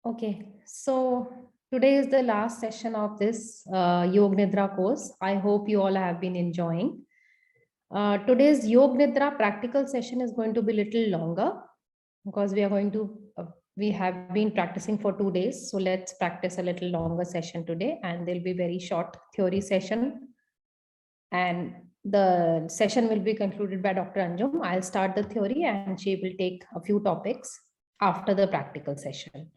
Okay, so today is the last session of this Yog Nidra course. I hope you all have been enjoying. Today's Yog Nidra practical session is going to be a little longer because we have been practicing for 2 days. So let's practice a little longer session today, and there'll be very short theory session. And the session will be concluded by Dr. Anjum. I'll start the theory and she will take a few topics after the practical session.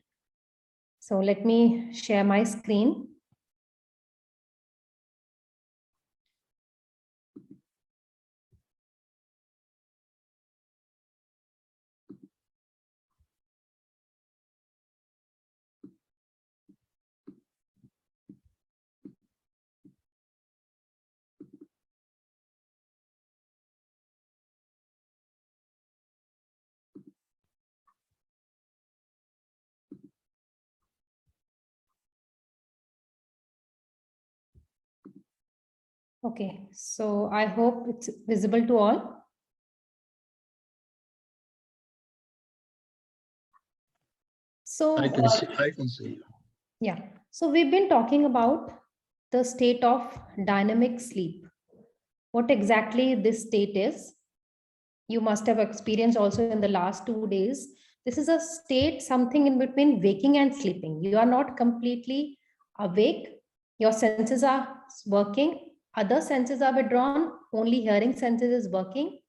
So let me share my screen. Okay, so I hope it's visible to all. So I can see. Yeah, so we've been talking about the state of dynamic sleep. What exactly this state is, you must have experienced also in the last 2 days. This is a state, something in between waking and sleeping. You are not completely awake. Your senses are working. Other senses are withdrawn. Only hearing senses is working.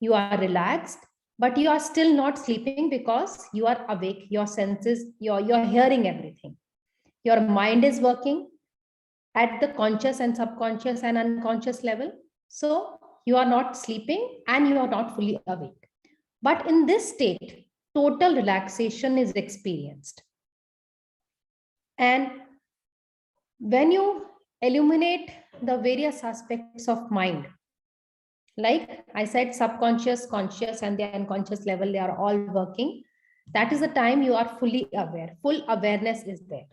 You are relaxed, but you are still not sleeping because you are awake. Your senses, you're hearing everything. Your mind is working at the conscious and subconscious and unconscious level. So you are not sleeping and you are not fully awake. But in this state, total relaxation is experienced. And when you illuminate the various aspects of mind, like I said, subconscious, conscious, and the unconscious level, they are all working. That is the time you are fully aware. Full awareness is there.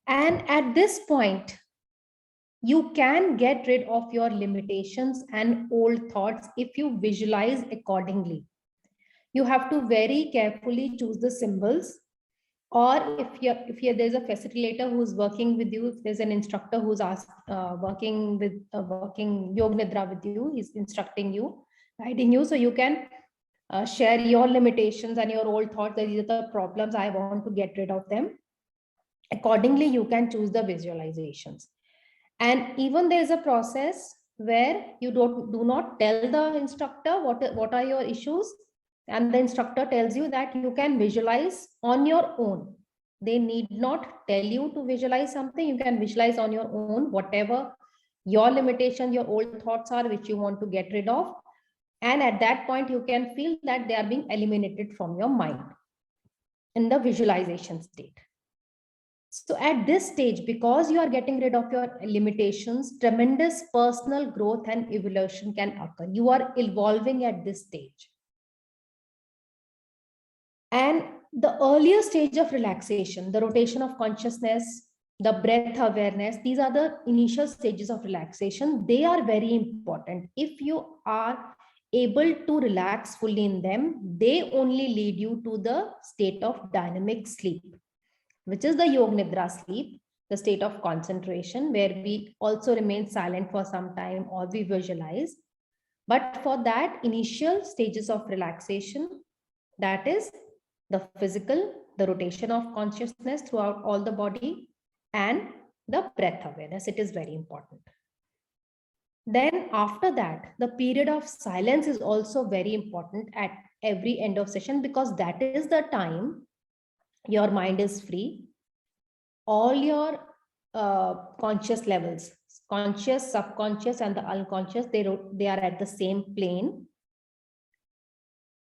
And at this point, you can get rid of your limitations and old thoughts if you visualize accordingly. You have to very carefully choose the symbols, or if there's a facilitator who's working with you, if there's an instructor who's working Yog Nidra with you, he's instructing you, guiding you, so you can share your limitations and your old thoughts, that these are the problems, I want to get rid of them. Accordingly, you can choose the visualizations. And even there is a process where you do not tell the instructor what are your issues, and the instructor tells you that you can visualize on your own. They need not tell you to visualize something. You can visualize on your own whatever your limitations, your old thoughts are, which you want to get rid of. And at that point, you can feel that they are being eliminated from your mind in the visualization state. So at this stage, because you are getting rid of your limitations, tremendous personal growth and evolution can occur. You are evolving at this stage. And the earlier stage of relaxation, the rotation of consciousness, the breath awareness, these are the initial stages of relaxation. They are very important. If you are able to relax fully in them, they only lead you to the state of dynamic sleep, which is the Yog Nidra sleep, the state of concentration, where we also remain silent for some time or we visualize. But for that initial stages of relaxation, that is the physical, the rotation of consciousness throughout all the body, and the breath awareness, it is very important. Then after that, the period of silence is also very important at every end of session, because that is the time your mind is free. All your conscious levels, conscious, subconscious, and the unconscious, they are at the same plane.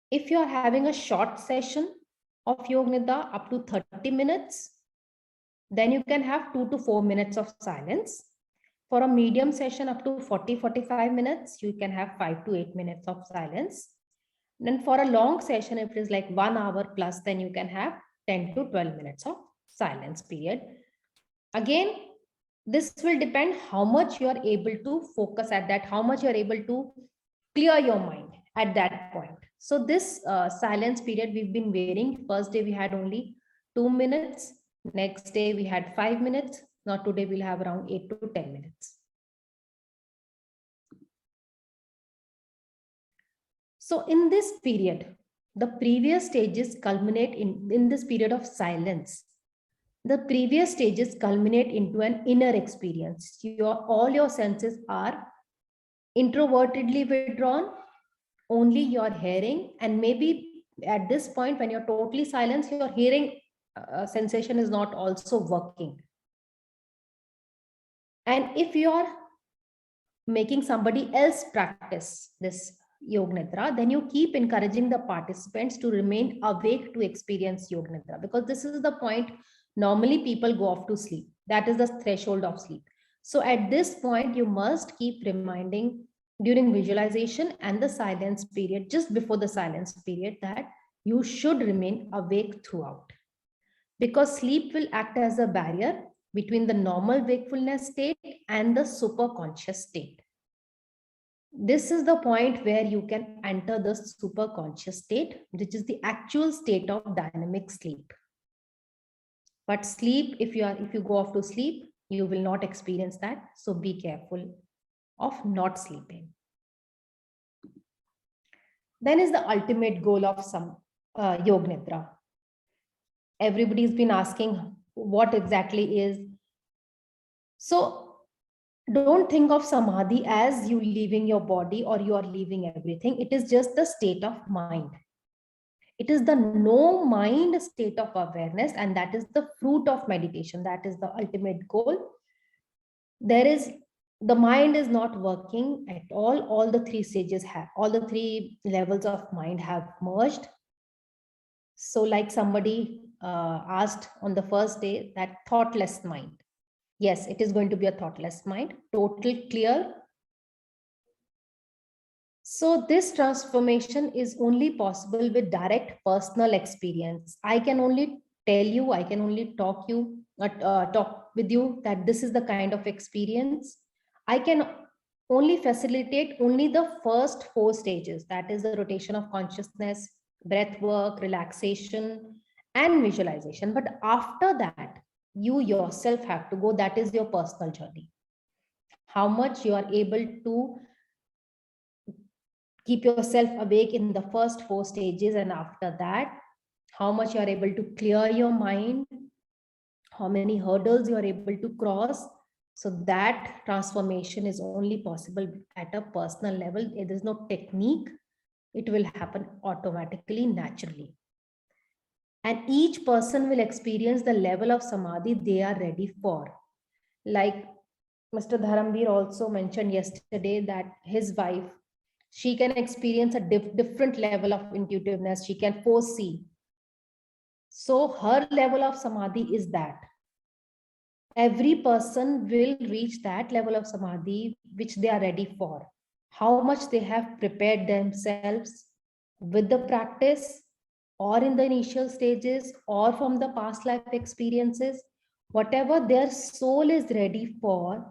If you are having a short session of Yog Nidra up to 30 minutes, then you can have 2 to 4 minutes of silence. For a medium session up to 40-45 minutes, you can have 5 to 8 minutes of silence. Then for a long session, if it is like 1 hour plus, then you can have 10 to 12 minutes of silence period. Again, this will depend how much you are able to focus at that, how much you are able to clear your mind at that point. So this silence period we've been wearing, first day we had only 2 minutes, next day we had 5 minutes, now today we'll have around 8 to 10 minutes. So in this period, the previous stages culminate in this period of silence. The previous stages culminate into an inner experience. All your senses are introvertedly withdrawn, only your hearing, and maybe at this point when you're totally silenced, your hearing sensation is not also working. And if you are making somebody else practice this Yog Nidra, then you keep encouraging the participants to remain awake to experience Yog Nidra, because this is the point normally people go off to sleep. That is the threshold of sleep. So at this point, you must keep reminding during visualization and the silence period, just before the silence period, that you should remain awake throughout. Because sleep will act as a barrier between the normal wakefulness state and the superconscious state. This is the point where you can enter the superconscious state, which is the actual state of dynamic sleep. But sleep, if you go off to sleep, you will not experience that. So be careful of not sleeping. Then is the ultimate goal of some Yog Nidra. Everybody's been asking what exactly is. So don't think of samadhi as you leaving your body or you are leaving everything. It is just the state of mind. It is the no mind state of awareness, and that is the fruit of meditation. That is the ultimate goal. The mind is not working at all. All the three stages all the three levels of mind have merged. So like somebody asked on the first day, that thoughtless mind. Yes, it is going to be a thoughtless mind, total clear. So this transformation is only possible with direct personal experience. I can only tell you, I can only talk with you that this is the kind of experience. I can only facilitate only the first 4 stages. That is the rotation of consciousness, breath work, relaxation, and visualization. But after that, you yourself have to go. That is your personal journey. How much you are able to keep yourself awake in the first 4 stages, and after that, how much you are able to clear your mind, how many hurdles you are able to cross. So that transformation is only possible at a personal level. There is no technique. It will happen automatically, naturally. And each person will experience the level of samadhi they are ready for. Like Mr. Dharamveer also mentioned yesterday that his wife, she can experience a different level of intuitiveness. She can foresee. So her level of samadhi is that. Every person will reach that level of samadhi which they are ready for. How much they have prepared themselves with the practice, or in the initial stages, or from the past life experiences, whatever their soul is ready for,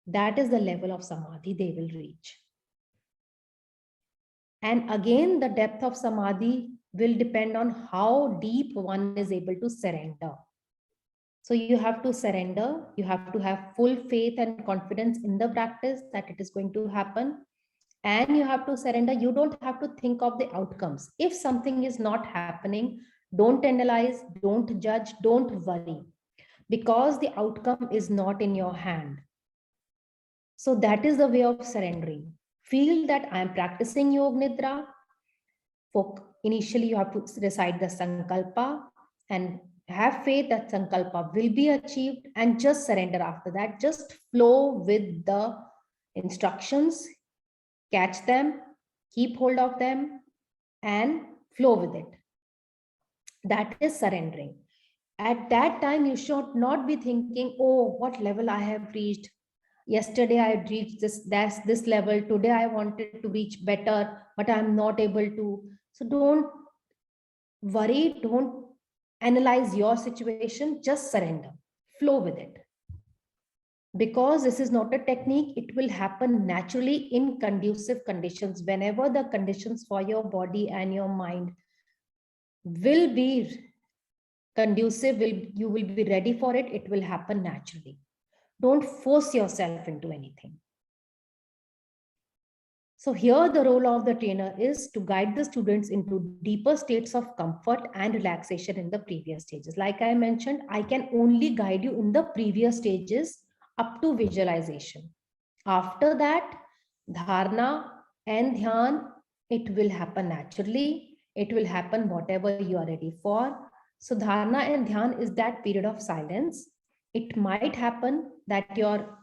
that is the level of samadhi they will reach. And again, the depth of samadhi will depend on how deep one is able to surrender. So you have to surrender, you have to have full faith and confidence in the practice that it is going to happen. And you have to surrender. You don't have to think of the outcomes. If something is not happening, don't analyze, don't judge, don't worry, because the outcome is not in your hand. So that is the way of surrendering. Feel that I am practicing Yog Nidra. Initially, you have to recite the Sankalpa and have faith that Sankalpa will be achieved, and just surrender after that. Just flow with the instructions, catch them, keep hold of them, and flow with it. That is surrendering. At that time, you should not be thinking, oh, what level I have reached. Yesterday I reached this level. Today I wanted to reach better, but I'm not able to. So don't worry, don't analyze your situation, just surrender, flow with it. Because this is not a technique, it will happen naturally in conducive conditions. Whenever the conditions for your body and your mind will be conducive, you will be ready for it, it will happen naturally. Don't force yourself into anything. So here the role of the trainer is to guide the students into deeper states of comfort and relaxation in the previous stages. Like I mentioned, I can only guide you in the previous stages up to visualization. After that, dharana and dhyan, it will happen naturally. It will happen whatever you are ready for. So dharana and dhyan is that period of silence. It might happen that your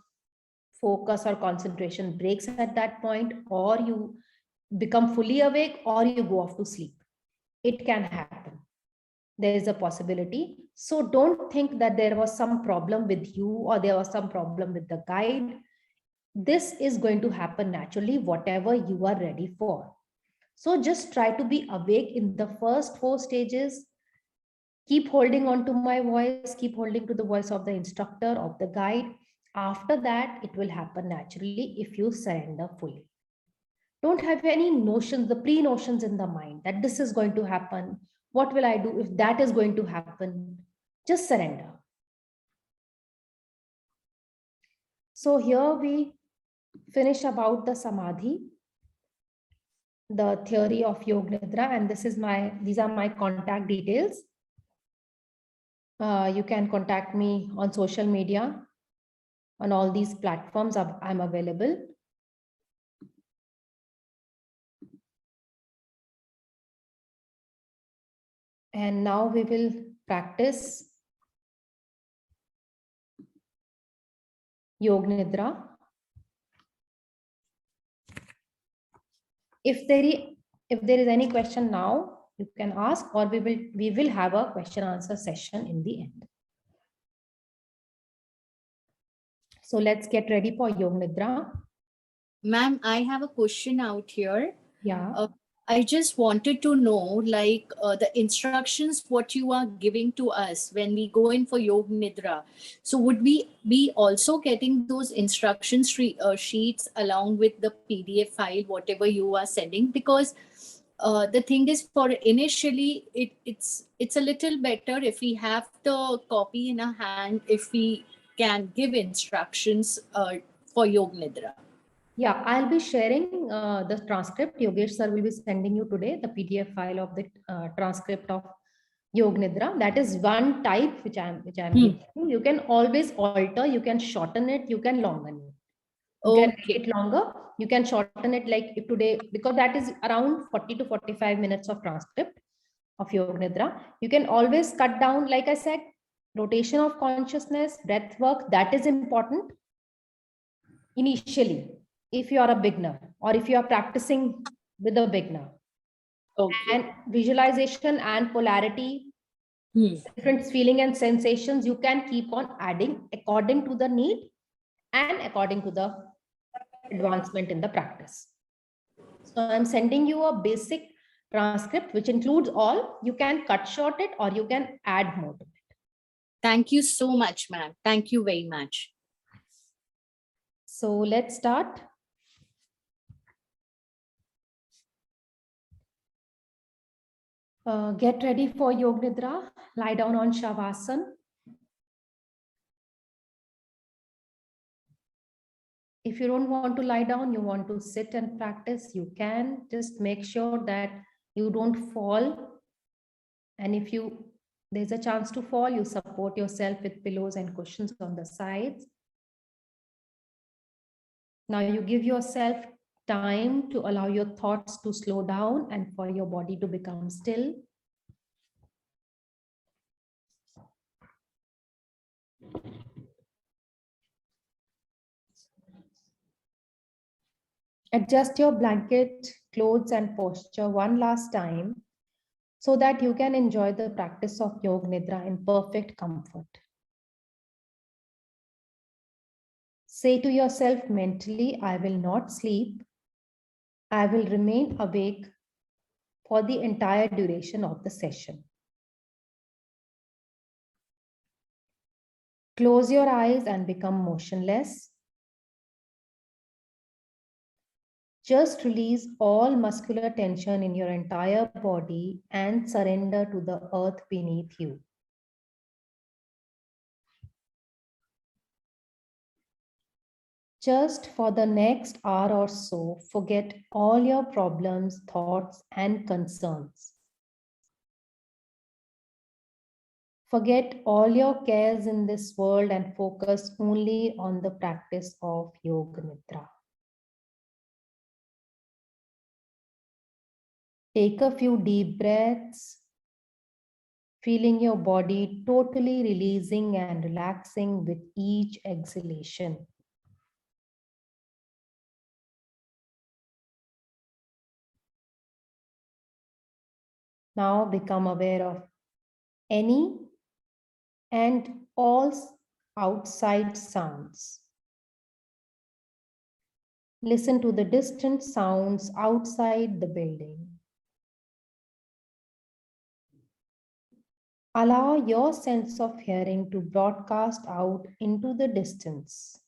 focus or concentration breaks at that point, or you become fully awake, or you go off to sleep. It can happen. There is a possibility. So don't think that there was some problem with you or there was some problem with the guide. This is going to happen naturally, whatever you are ready for. So just try to be awake in the first 4 stages. Keep holding on to my voice, keep holding to the voice of the instructor, of the guide. After that, it will happen naturally if you surrender fully. Don't have any notions, the pre-notions in the mind that this is going to happen. What will I do if that is going to happen? Just surrender. So here we finish about the samadhi, the theory of Yog Nidra, and these are my contact details. You can contact me on social media. On all these platforms, I'm available. And now we will practice Yog Nidra. If there is any question now, you can ask, or we will have a question answer session in the end. So let's get ready for Yog Nidra. Ma'am, I have a question out here. Yeah. I just wanted to know, like, the instructions what you are giving to us when we go in for Yog Nidra. So would we be also getting those instruction sheets along with the PDF file, whatever you are sending? Because the thing is, for initially, it's a little better if we have the copy in our hand, if we can give instructions for Yog Nidra. Yeah, I'll be sharing the transcript. Yogesh sir will be sending you today the PDF file of the transcript of Yog Nidra. That is one type which I'm giving you. You can always alter, you can shorten it, you can lengthen it. You can make it longer, you can shorten it, like if today, because that is around 40 to 45 minutes of transcript of Yog Nidra. You can always cut down, like I said, rotation of consciousness, breath work, that is important initially, if you are a beginner or if you are practicing with a beginner. And visualization and polarity, different feeling and sensations, you can keep on adding according to the need and according to the advancement in the practice. So I'm sending you a basic transcript which includes all. You can cut short it or you can add more to it. Thank you so much, ma'am. Thank you very much. So let's start. Get ready for Yog Nidra. Lie down on Shavasana. If you don't want to lie down, you want to sit and practice, you can. Just make sure that you don't fall. And if there's a chance to fall, you support yourself with pillows and cushions on the sides. Now you give yourself time to allow your thoughts to slow down and for your body to become still. Adjust your blanket, clothes, and posture one last time so that you can enjoy the practice of Yog Nidra in perfect comfort. Say to yourself mentally, I will not sleep. I will remain awake for the entire duration of the session. Close your eyes and become motionless. Just release all muscular tension in your entire body and surrender to the earth beneath you. Just for the next hour or so, forget all your problems, thoughts, and concerns. Forget all your cares in this world and focus only on the practice of Yog Nidra. Take a few deep breaths, feeling your body totally releasing and relaxing with each exhalation. Now become aware of any and all outside sounds. Listen to the distant sounds outside the building. Allow your sense of hearing to broadcast out into the distance.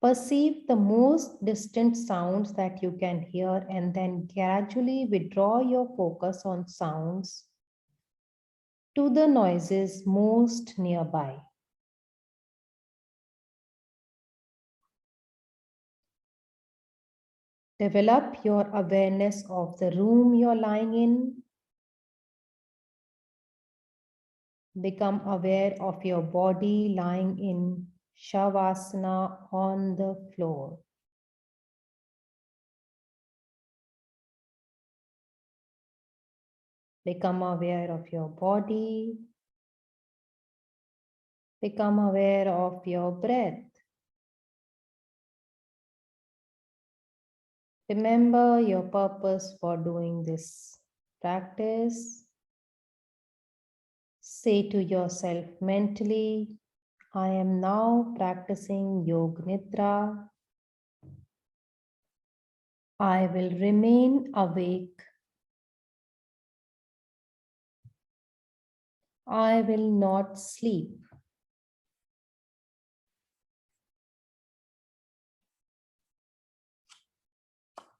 Perceive the most distant sounds that you can hear and then gradually withdraw your focus on sounds to the noises most nearby. Develop your awareness of the room you're lying in. Become aware of your body lying in Shavasana on the floor. Become aware of your body. Become aware of your breath. Remember your purpose for doing this practice. Say to yourself mentally, I am now practicing Yog Nidra. I will remain awake. I will not sleep.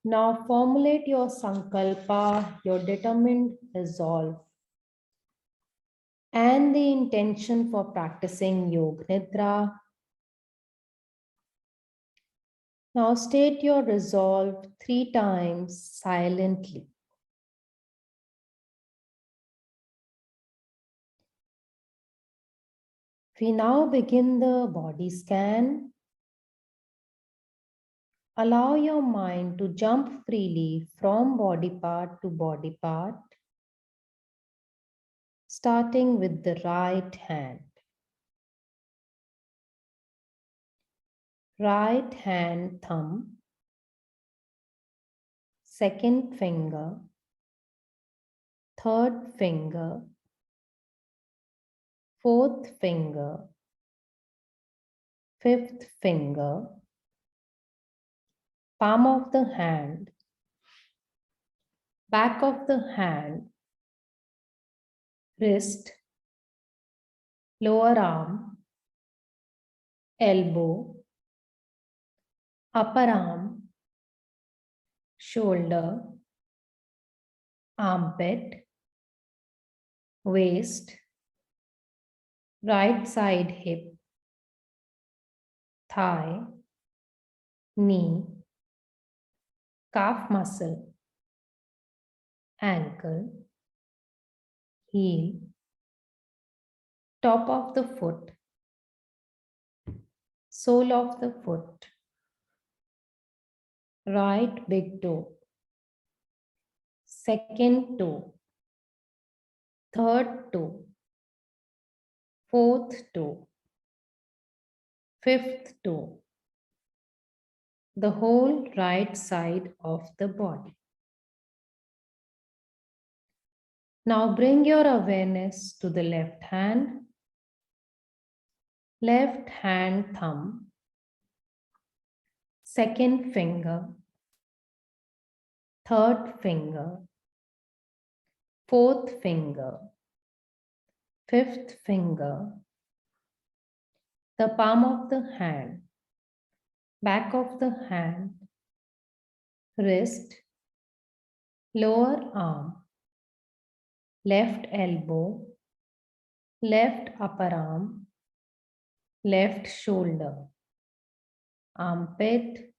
Now formulate your sankalpa, your determined resolve, and the intention for practicing Yog Nidra. Now state your resolve 3 times silently. We now begin the body scan. Allow your mind to jump freely from body part to body part, starting with the right hand. Right hand thumb, second finger, third finger, fourth finger, fifth finger, palm of the hand, back of the hand, wrist, lower arm, elbow, upper arm, shoulder, armpit, waist, right side hip, thigh, knee, calf muscle, ankle, heel, top of the foot, sole of the foot, right big toe, second toe, third toe, fourth toe, fifth toe, the whole right side of the body. Now bring your awareness to the left hand thumb, second finger, third finger, fourth finger, fifth finger, the palm of the hand, back of the hand, wrist, lower arm, left elbow, left upper arm, left shoulder, armpit,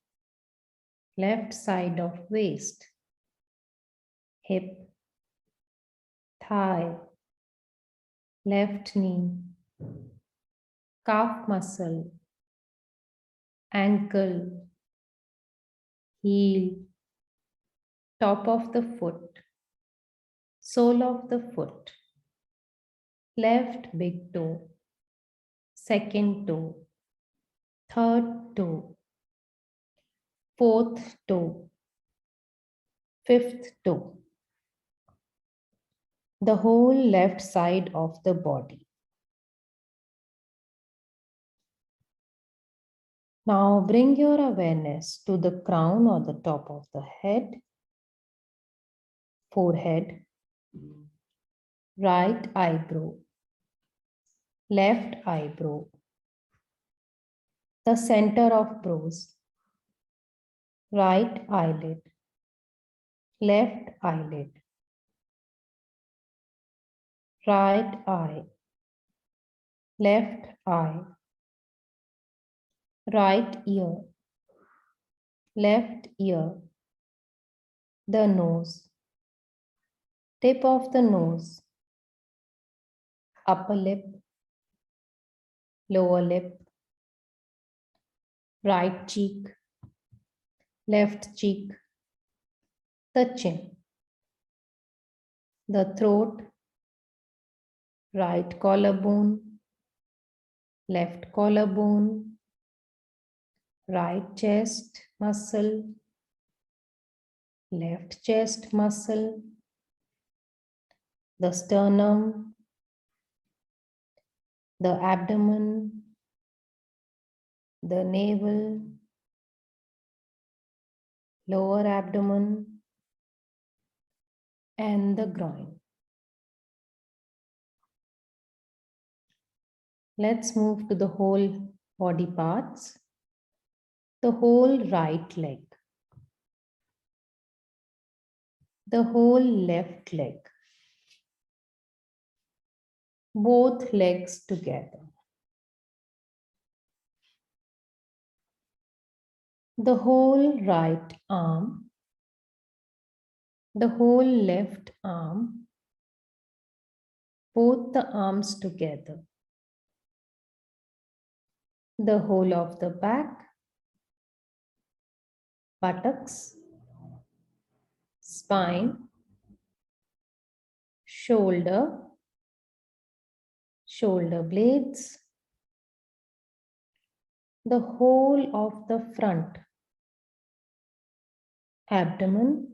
left side of waist, hip, thigh, left knee, calf muscle, ankle, heel, top of the foot, sole of the foot, left big toe, second toe, third toe, fourth toe, fifth toe, the whole left side of the body. Now bring your awareness to the crown or the top of the head, forehead, right eyebrow, left eyebrow, the center of brows, right eyelid, left eyelid, right eye, left eye, right ear, left ear, the nose, tip of the nose, upper lip, lower lip, right cheek, left cheek, the chin, the throat, right collarbone, left collarbone, right chest muscle, left chest muscle, the sternum, the abdomen, the navel, lower abdomen, and the groin. Let's move to the whole body parts. The whole right leg, the whole left leg, both legs together, the whole right arm, the whole left arm, both the arms together, the whole of the back, buttocks, spine, shoulder, shoulder blades, the whole of the front, abdomen,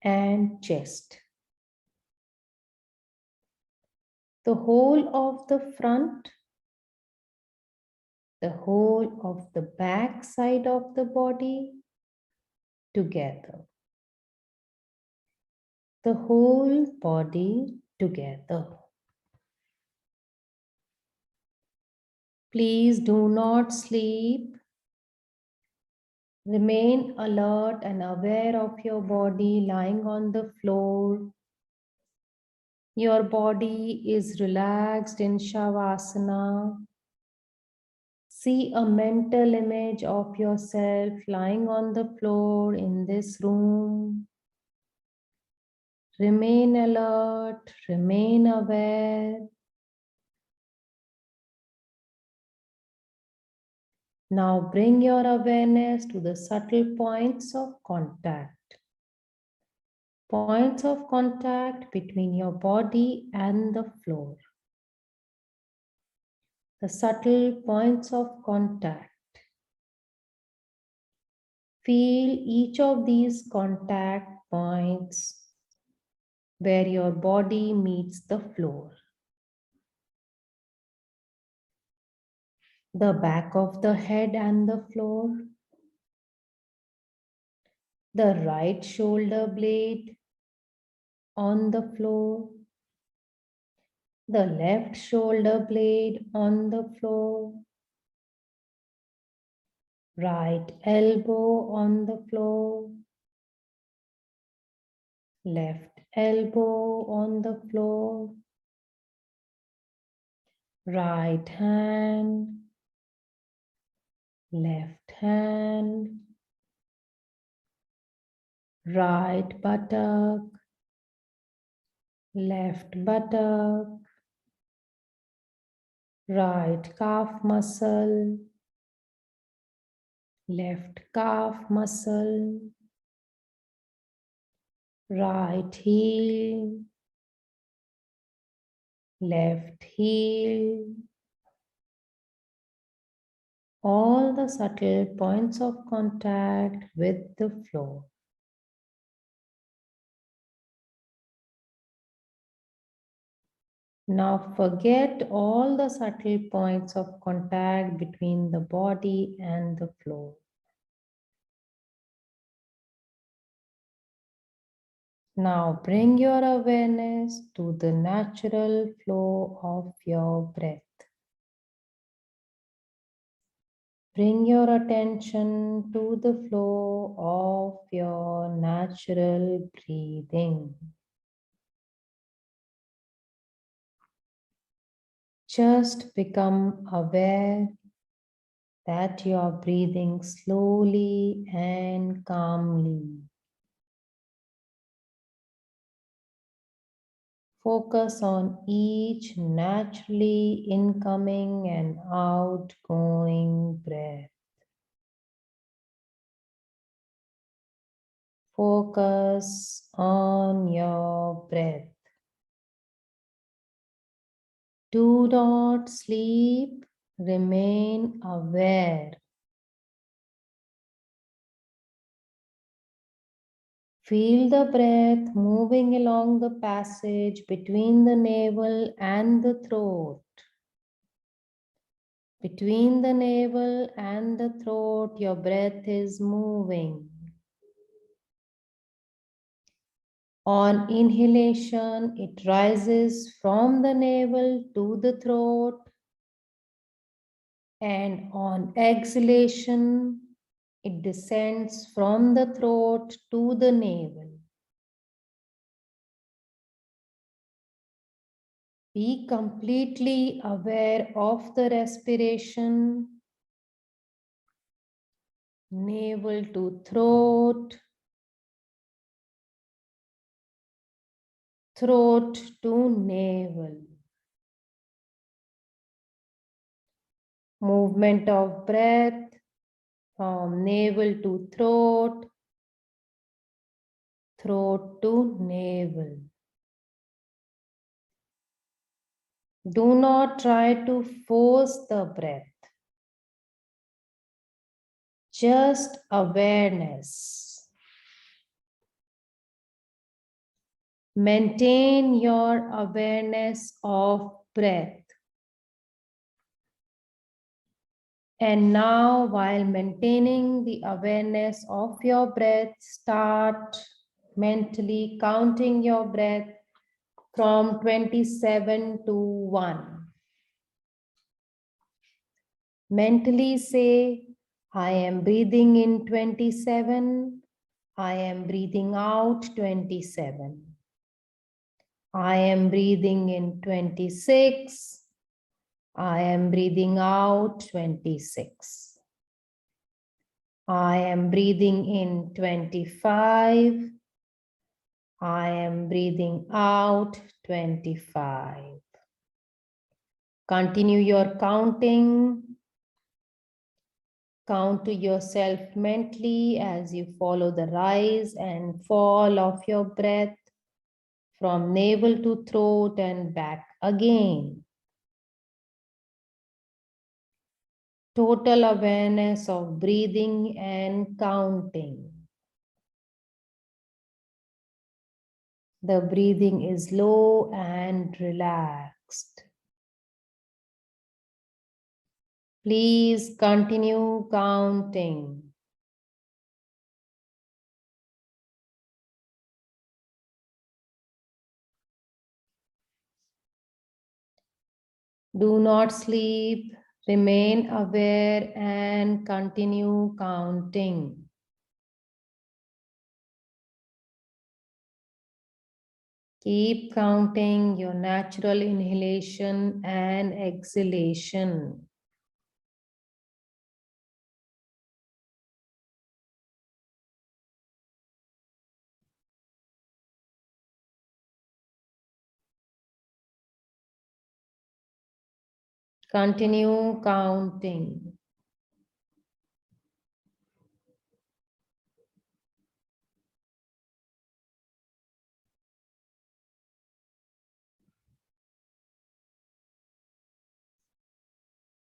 and chest. The whole of the front, the whole of the back side of the body together. The whole body together. Please do not sleep. Remain alert and aware of your body lying on the floor. Your body is relaxed in Shavasana. See a mental image of yourself lying on the floor in this room. Remain alert, remain aware. Now bring your awareness to the subtle points of contact. Points of contact between your body and the floor. The subtle points of contact. Feel each of these contact points where your body meets the floor. The back of the head and the floor. The right shoulder blade on the floor. the left shoulder blade on the floor, right elbow on the floor, left elbow on the floor, right hand, left hand, right buttock, left buttock, right calf muscle, left calf muscle, right heel, left heel, all the subtle points of contact with the floor. Now forget all the subtle points of contact between the body and the floor. Now bring your awareness to the natural flow of your breath. Bring your attention to the flow of your natural breathing. Just become aware that you are breathing slowly and calmly. Focus on each naturally incoming and outgoing breath. Focus on your breath. Do not sleep, remain aware. Feel the breath moving along the passage between the navel and the throat. Between the navel and the throat, your breath is moving. On inhalation, it rises from the navel to the throat, and on exhalation, it descends from the throat to the navel. Be completely aware of the respiration, navel to throat, throat to navel. Movement of breath from navel to throat, throat to navel. Do not try to force the breath. Just awareness. Maintain your awareness of breath. And now, while maintaining the awareness of your breath, start mentally counting your breath from 27 to 1. Mentally say, I am breathing in 27. I am breathing out 27. I am breathing in 26. I am breathing out 26. I am breathing in 25. I am breathing out 25. Continue your counting. Count to yourself mentally as you follow the rise and fall of your breath from navel to throat and back again. Total awareness of breathing and counting. The breathing is low and relaxed. Please continue counting. Do not sleep. Remain aware and continue counting. Keep counting your natural inhalation and exhalation. Continue counting.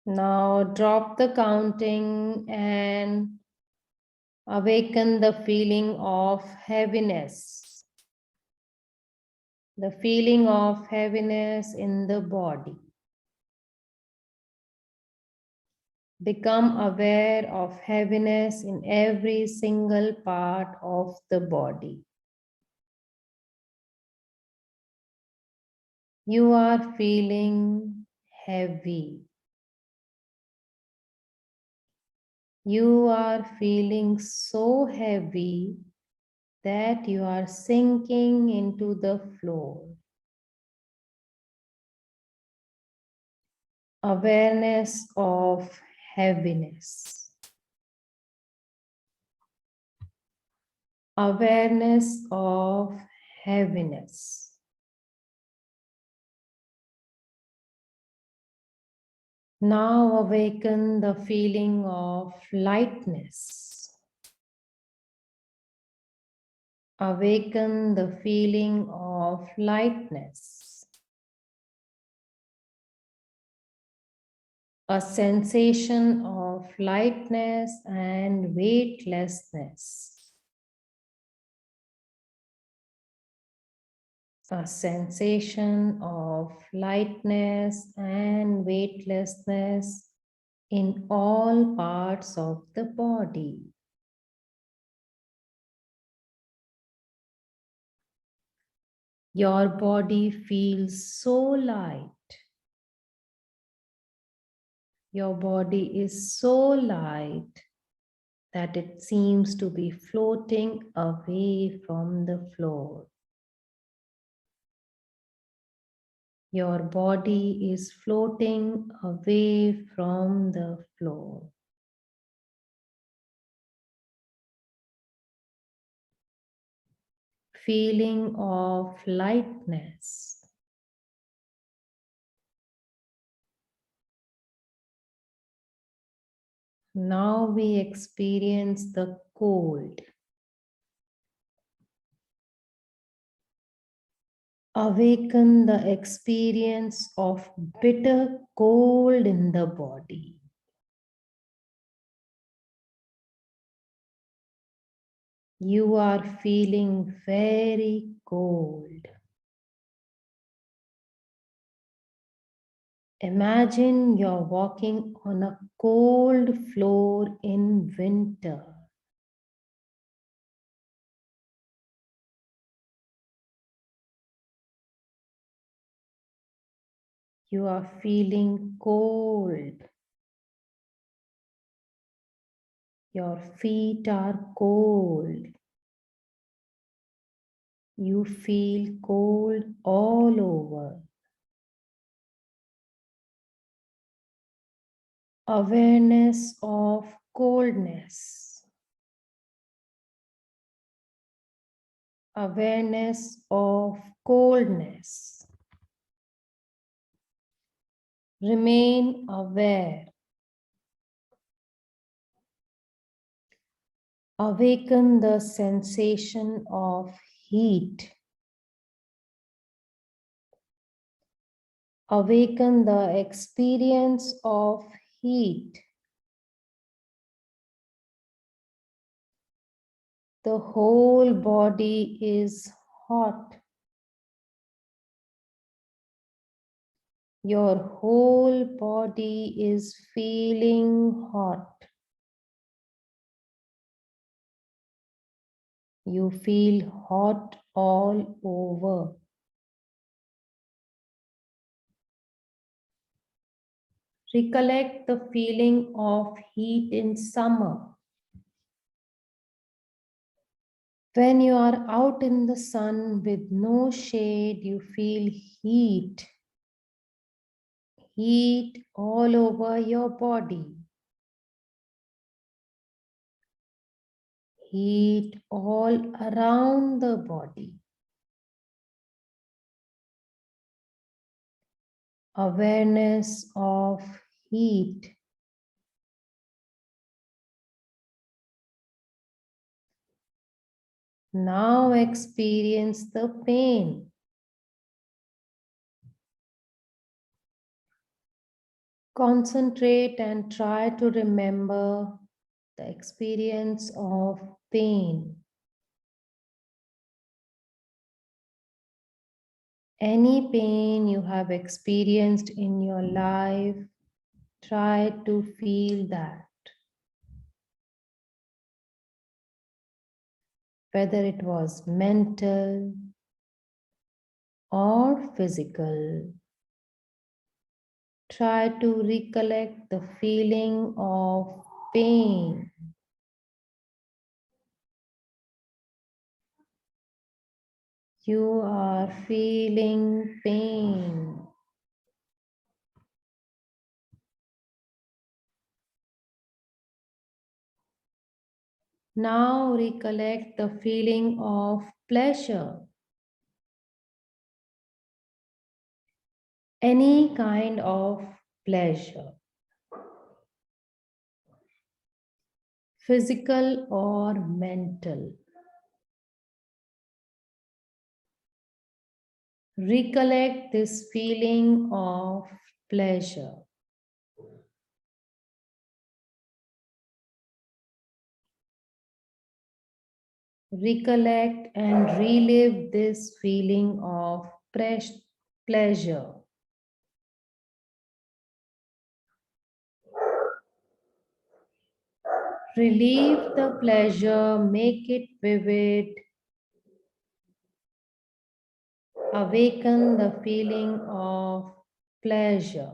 Now drop the counting and awaken the feeling of heaviness. The feeling of heaviness in the body. Become aware of heaviness in every single part of the body. You are feeling heavy. You are feeling so heavy that you are sinking into the floor. Awareness of heaviness. Awareness of heaviness. Now awaken the feeling of lightness. Awaken the feeling of lightness. A sensation of lightness and weightlessness. A sensation of lightness and weightlessness in all parts of the body. Your body feels so light. Your body is so light that it seems to be floating away from the floor. Your body is floating away from the floor. Feeling of lightness. Now we experience the cold. Awaken the experience of bitter cold in the body. You are feeling very cold. Imagine you're walking on a cold floor in winter. You are feeling cold. Your feet are cold. You feel cold all over. Awareness of coldness. Awareness of coldness. Remain aware. Awaken the sensation of heat. Awaken the experience of heat. The whole body is hot. Your whole body is feeling hot. You feel hot all over. Recollect the feeling of heat in summer. When you are out in the sun with no shade, you feel heat. Heat all over your body. Heat all around the body. Awareness of heat. Now experience the pain. Concentrate and try to remember the experience of pain. Any pain you have experienced in your life, try to feel that. Whether it was mental or physical, try to recollect the feeling of pain. You are feeling pain. Now recollect the feeling of pleasure. Any kind of pleasure, physical or mental. Recollect this feeling of pleasure. Recollect and relive this feeling of pleasure. Relieve the pleasure, make it vivid. Awaken the feeling of pleasure.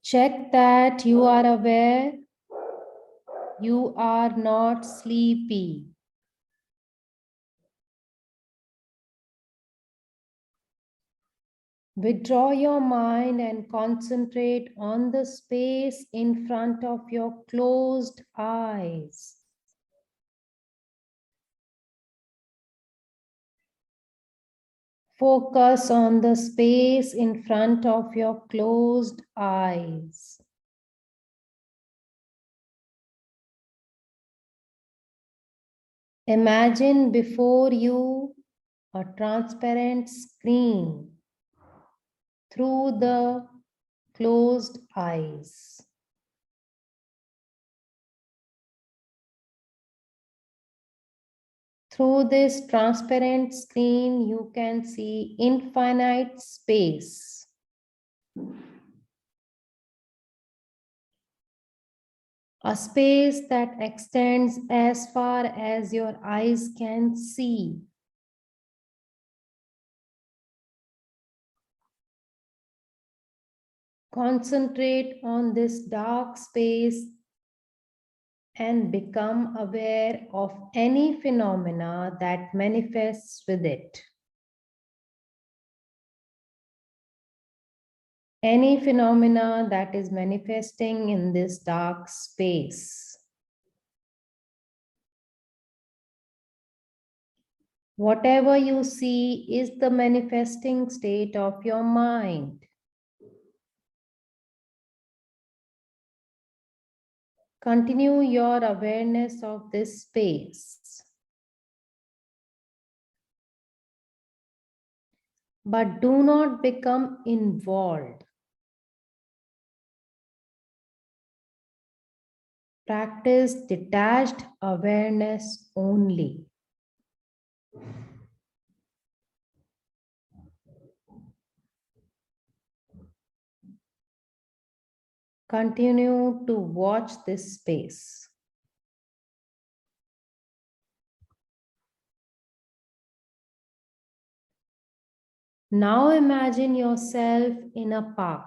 Check that you are aware, you are not sleepy. Withdraw your mind and concentrate on the space in front of your closed eyes. Focus on the space in front of your closed eyes. Imagine before you a transparent screen through the closed eyes. Through this transparent screen, you can see infinite space. A space that extends as far as your eyes can see. Concentrate on this dark space and become aware of any phenomena that manifests with it. Any phenomena that is manifesting in this dark space. Whatever you see is the manifesting state of your mind. Continue your awareness of this space. But do not become involved. Practice detached awareness only. Continue to watch this space. Now imagine yourself in a park.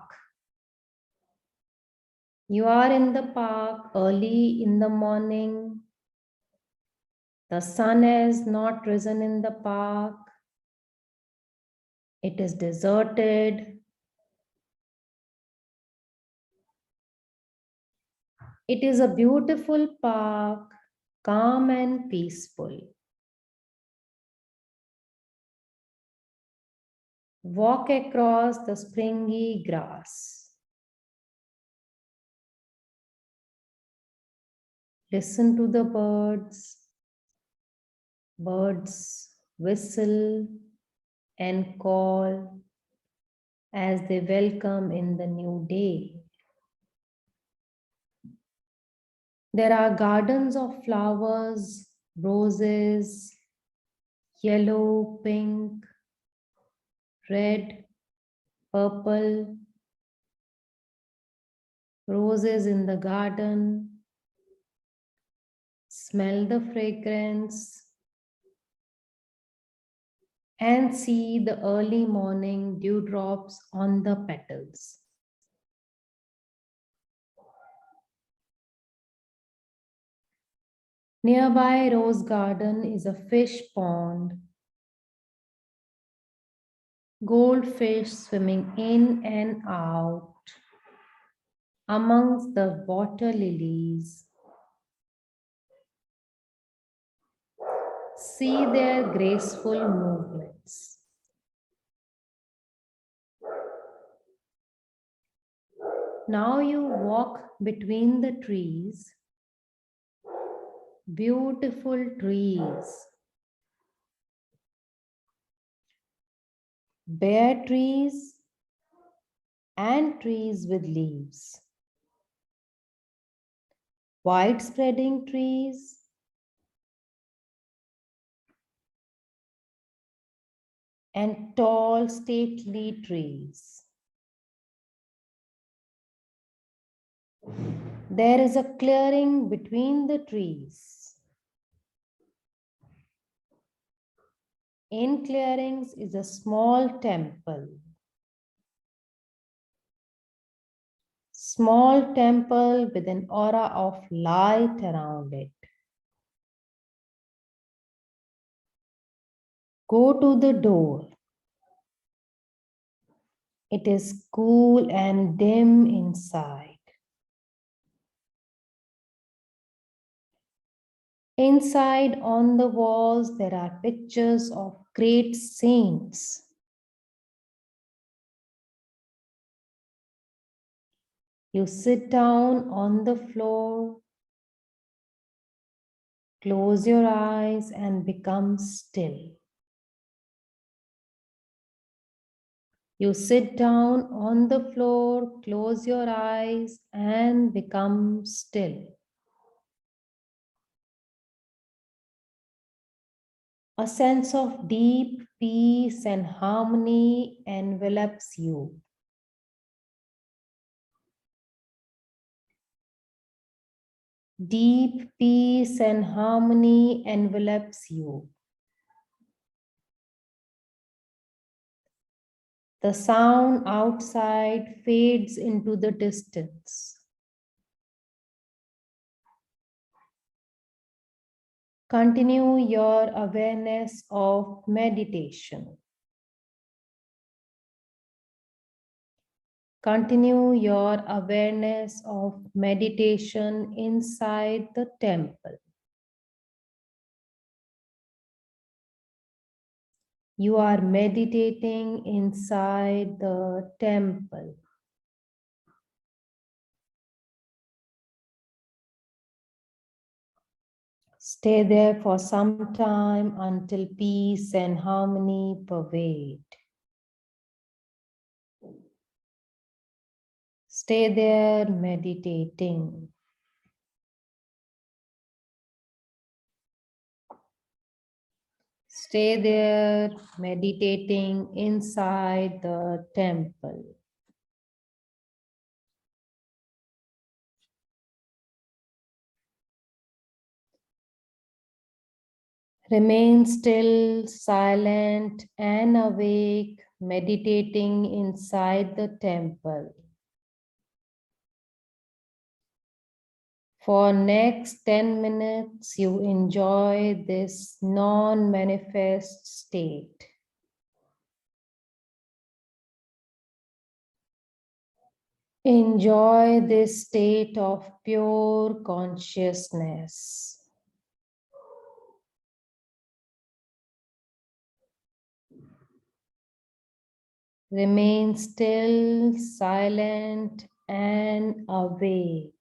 You are in the park early in the morning. The sun has not risen in the park. It is deserted. It is a beautiful park, calm and peaceful. Walk across the springy grass. Listen to the birds. Birds whistle and call as they welcome in the new day. There are gardens of flowers, roses, yellow, pink, red, purple, roses in the garden. Smell the fragrance and see the early morning dewdrops on the petals. Nearby rose garden is a fish pond. Goldfish swimming in and out amongst the water lilies. See their graceful movements. Now you walk between the trees, beautiful trees, bare trees and trees with leaves, wide spreading trees, and tall stately trees. There is a clearing between the trees. In clearings is a small temple. Small temple with an aura of light around it. Go to the door. It is cool and dim inside. Inside on the walls there are pictures of great saints. You sit down on the floor, close your eyes and become still. You sit down on the floor, close your eyes and become still. A sense of deep peace and harmony envelops you. Deep peace and harmony envelops you. The sound outside fades into the distance. Continue your awareness of meditation. Continue your awareness of meditation inside the temple. You are meditating inside the temple. Stay there for some time until peace and harmony pervade. Stay there meditating. Stay there meditating inside the temple. Remain still, silent, and awake meditating inside the temple. For next 10 minutes, you enjoy this non-manifest state. Enjoy this state of pure consciousness. Remain still, silent, and awake.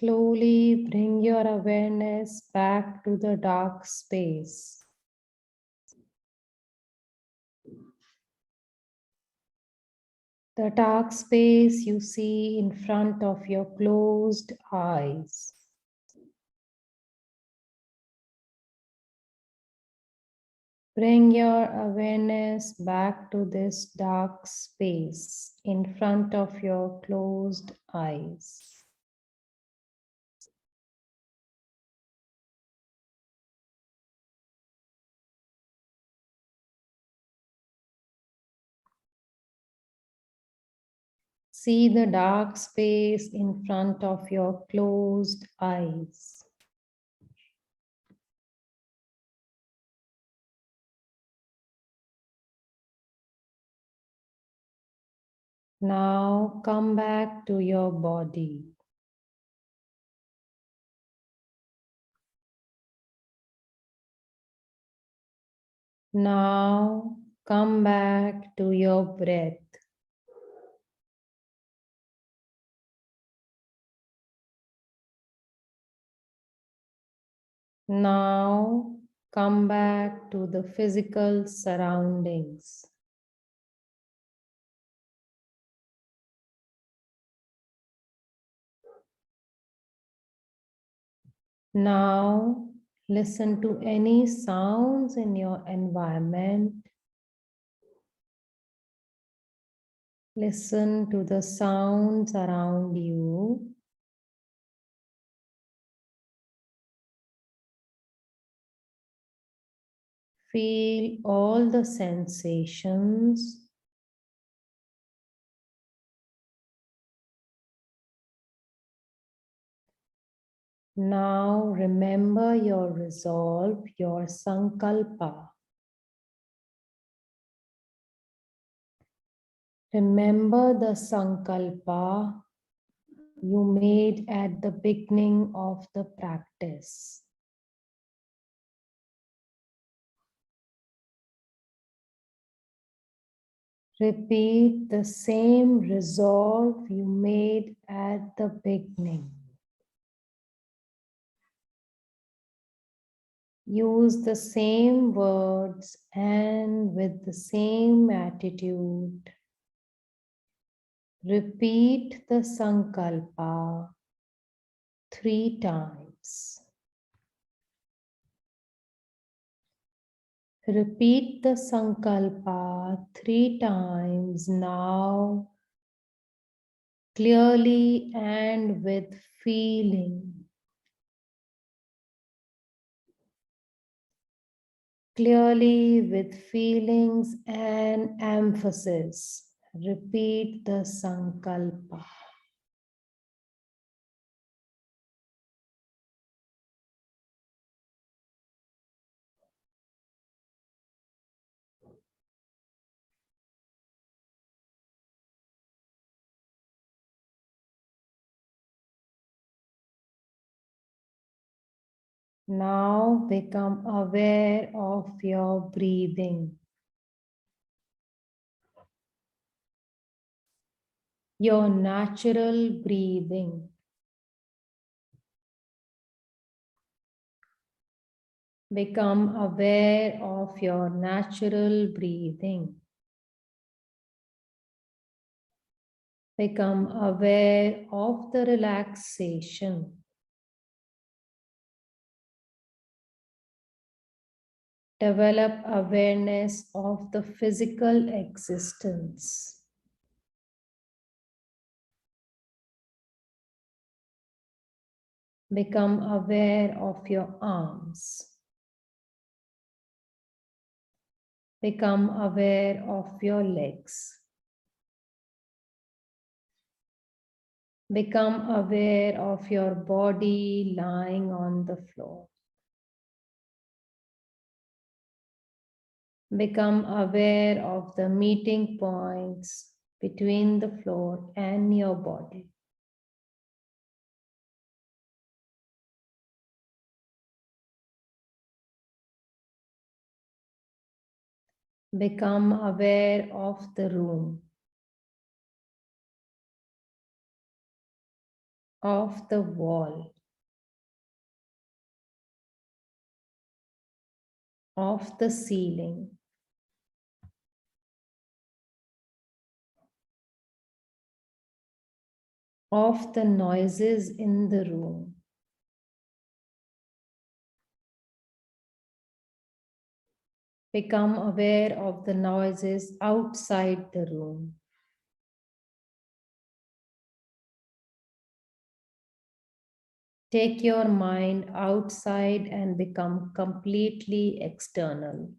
Slowly bring your awareness back to the dark space. The dark space you see in front of your closed eyes. Bring your awareness back to this dark space in front of your closed eyes. See the dark space in front of your closed eyes. Now come back to your body. Now come back to your breath. Now come back to the physical surroundings. Now listen to any sounds in your environment. Listen to the sounds around you. Feel all the sensations. Now remember your resolve, your sankalpa. Remember the sankalpa you made at the beginning of the practice. Repeat the same resolve you made at the beginning. Use the same words and with the same attitude. Repeat the sankalpa 3 times. Repeat the sankalpa 3 times now, clearly and with feeling. Clearly with feelings and emphasis. Repeat the sankalpa. Now become aware of your breathing. Your natural breathing. Become aware of your natural breathing. Become aware of the relaxation. Develop awareness of the physical existence. Become aware of your arms. Become aware of your legs. Become aware of your body lying on the floor. Become aware of the meeting points between the floor and your body. Become aware of the room. of the wall, of the ceiling, of the noises in the room. Become aware of the noises outside the room. Take your mind outside and become completely external.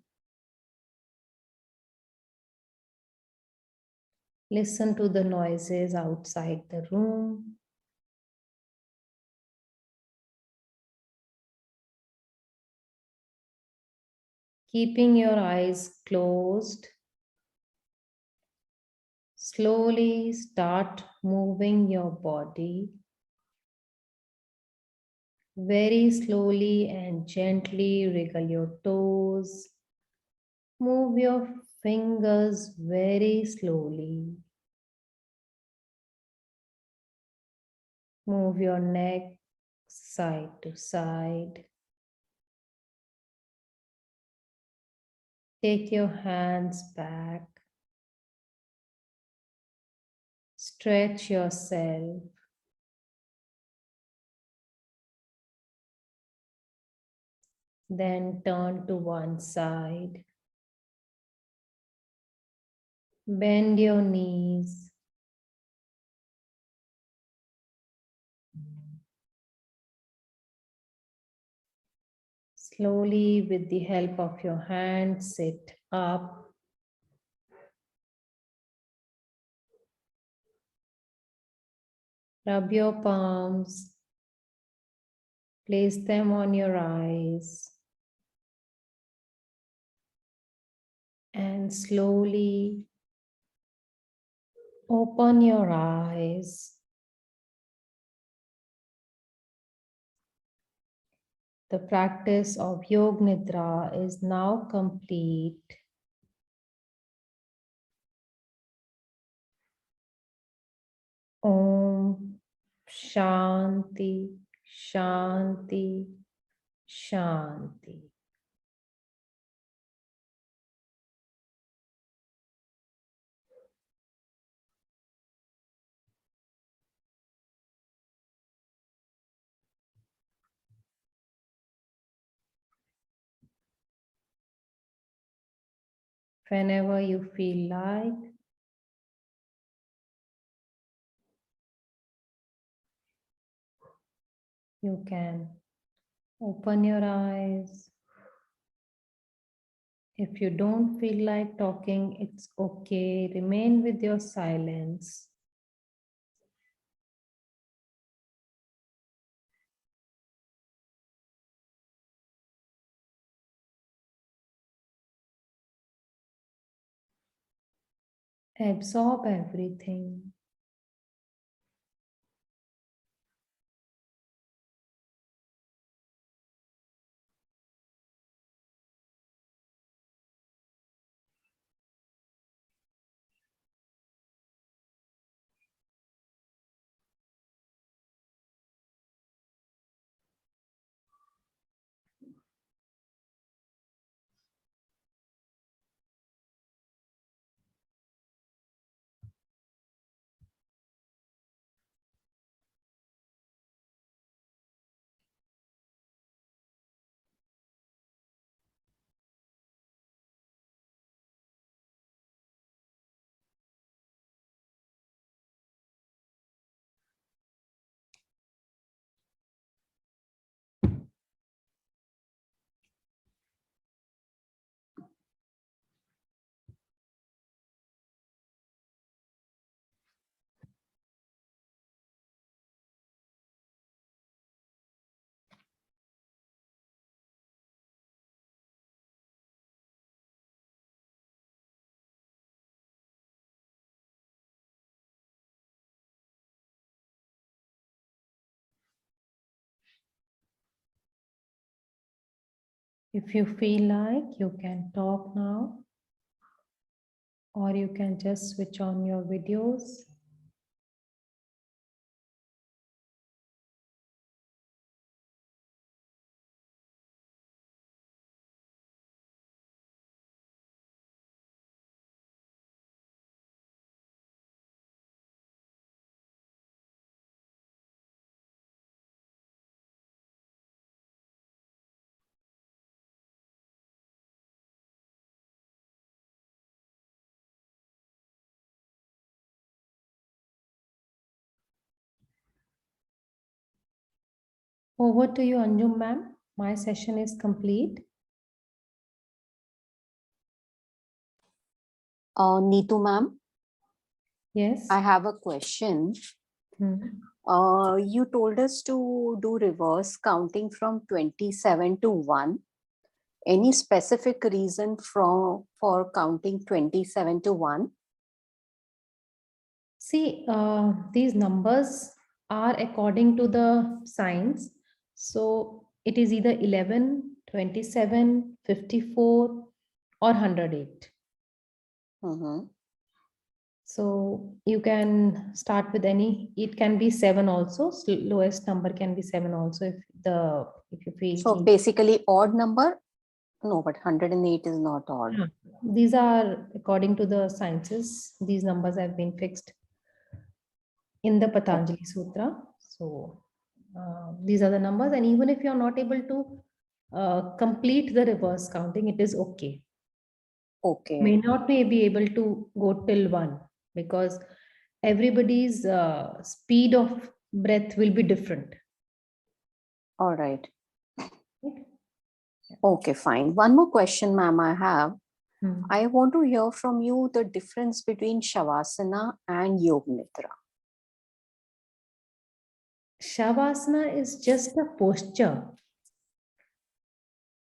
Listen to the noises outside the room. Keeping your eyes closed, slowly start moving your body. Very slowly and gently wriggle your toes. Move your fingers very slowly. Move your neck side to side. Take your hands back. Stretch yourself. Then turn to one side. Bend your knees. Slowly, with the help of your hands, sit up. Rub your palms. Place them on your eyes. And slowly open your eyes. The practice of Yog Nidra is now complete. Om Shanti, Shanti, Shanti. Whenever you feel like, you can open your eyes. If you don't feel like talking, it's okay. Remain with your silence. Absorb everything. If you feel like, you can talk now, or you can just switch on your videos. Over to you, Anjum ma'am. My session is complete. Neetu ma'am, Yes. I have a question. You told us to do reverse counting from 27 to 1. Any specific reason for counting 27 to 1? See, these numbers are according to the science. So it is either 11, 27, 54 or 108. Mm-hmm. So you can start with any, it can be 7 also. Lowest number can be 7 also if you feel. So basically odd number? No, but 108 is not odd. Yeah. These are according to the sciences. These numbers have been fixed in the Patanjali Sutra. So these are the numbers, and even if you're not able to complete the reverse counting, it is okay. Okay. May not be able to go till 1 because everybody's speed of breath will be different. All right. Okay, fine. One more question, ma'am, I have. I want to hear from you the difference between Shavasana and Yog Nidra. Shavasana is just a posture.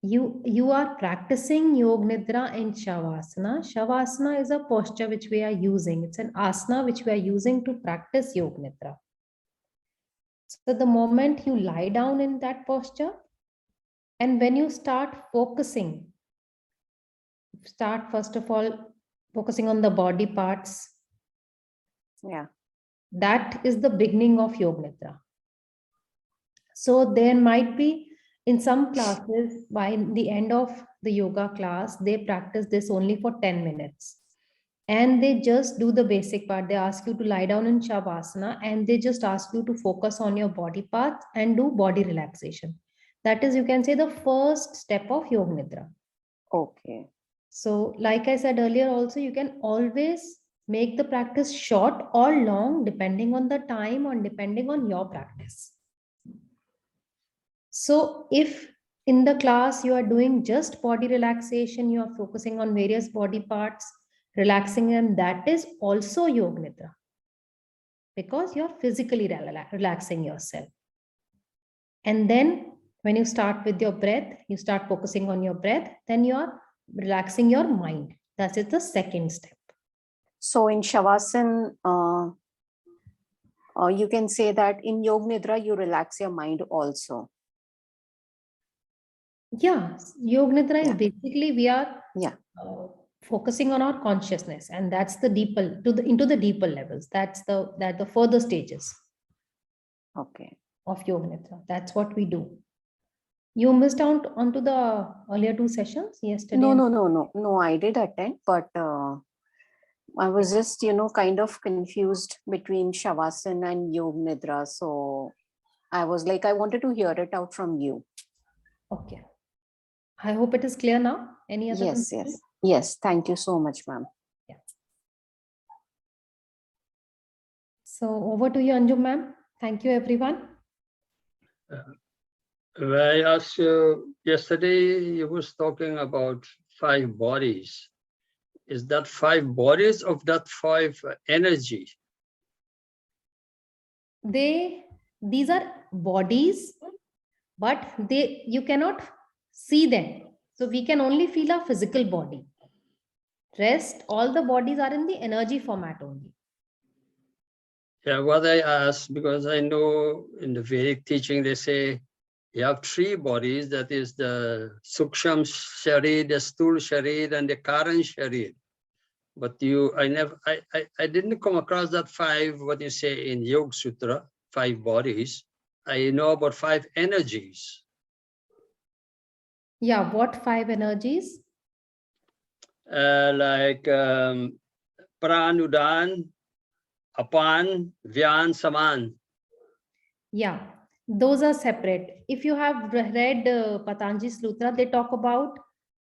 You are practicing Yog Nidra in Shavasana. Shavasana is a posture which we are using. It's an asana which we are using to practice Yog Nidra. So the moment you lie down in that posture, and when you start focusing, start first of all focusing on the body parts. Yeah. That is the beginning of Yog Nidra. So there might be in some classes, by the end of the yoga class, they practice this only for 10 minutes. And they just do the basic part. They ask you to lie down in Shavasana and they just ask you to focus on your body parts and do body relaxation. That is, you can say, the first step of Yog Nidra. Okay. So like I said earlier also, you can always make the practice short or long depending on the time or depending on your practice. So if in the class you are doing just body relaxation, you are focusing on various body parts, relaxing them, that is also Yog Nidra because you're physically relaxing yourself. And then when you start with your breath, you start focusing on your breath, then you're relaxing your mind. That is the second step. So in Shavasana, you can say that in Yog Nidra, you relax your mind also. Yeah, Yog Nidra is basically we are focusing on our consciousness, and that's the deeper into the deeper levels. That's the further stages. Okay. Of Yog Nidra. That's what we do. You missed out onto the earlier 2 sessions yesterday? No, I did attend, but I was just, kind of confused between Shavasana and Yog Nidra. So I was like, I wanted to hear it out from you. Okay. I hope it is clear now. Any other questions? Yes. Thank you so much, ma'am. Yeah. So over to you, Anjum ma'am. Thank you, everyone. I asked you yesterday, you was talking about 5 bodies. Is that 5 bodies of that 5 energy? These are bodies, but you cannot see them. So we can only feel our physical body. Rest, all the bodies are in the energy format only. Yeah, what I asked, because I know in the Vedic teaching, they say you have 3 bodies, that is the Suksham Sharir, the Sthul Sharir, and the Careen Sharir. But I didn't come across that 5, what you say in Yoga Sutra, 5 bodies. I know about 5 energies. Yeah, what 5 energies? Like Pranudan, Apan, Vyan, Saman. Yeah, those are separate. If you have read Patanjali Sutra, they talk about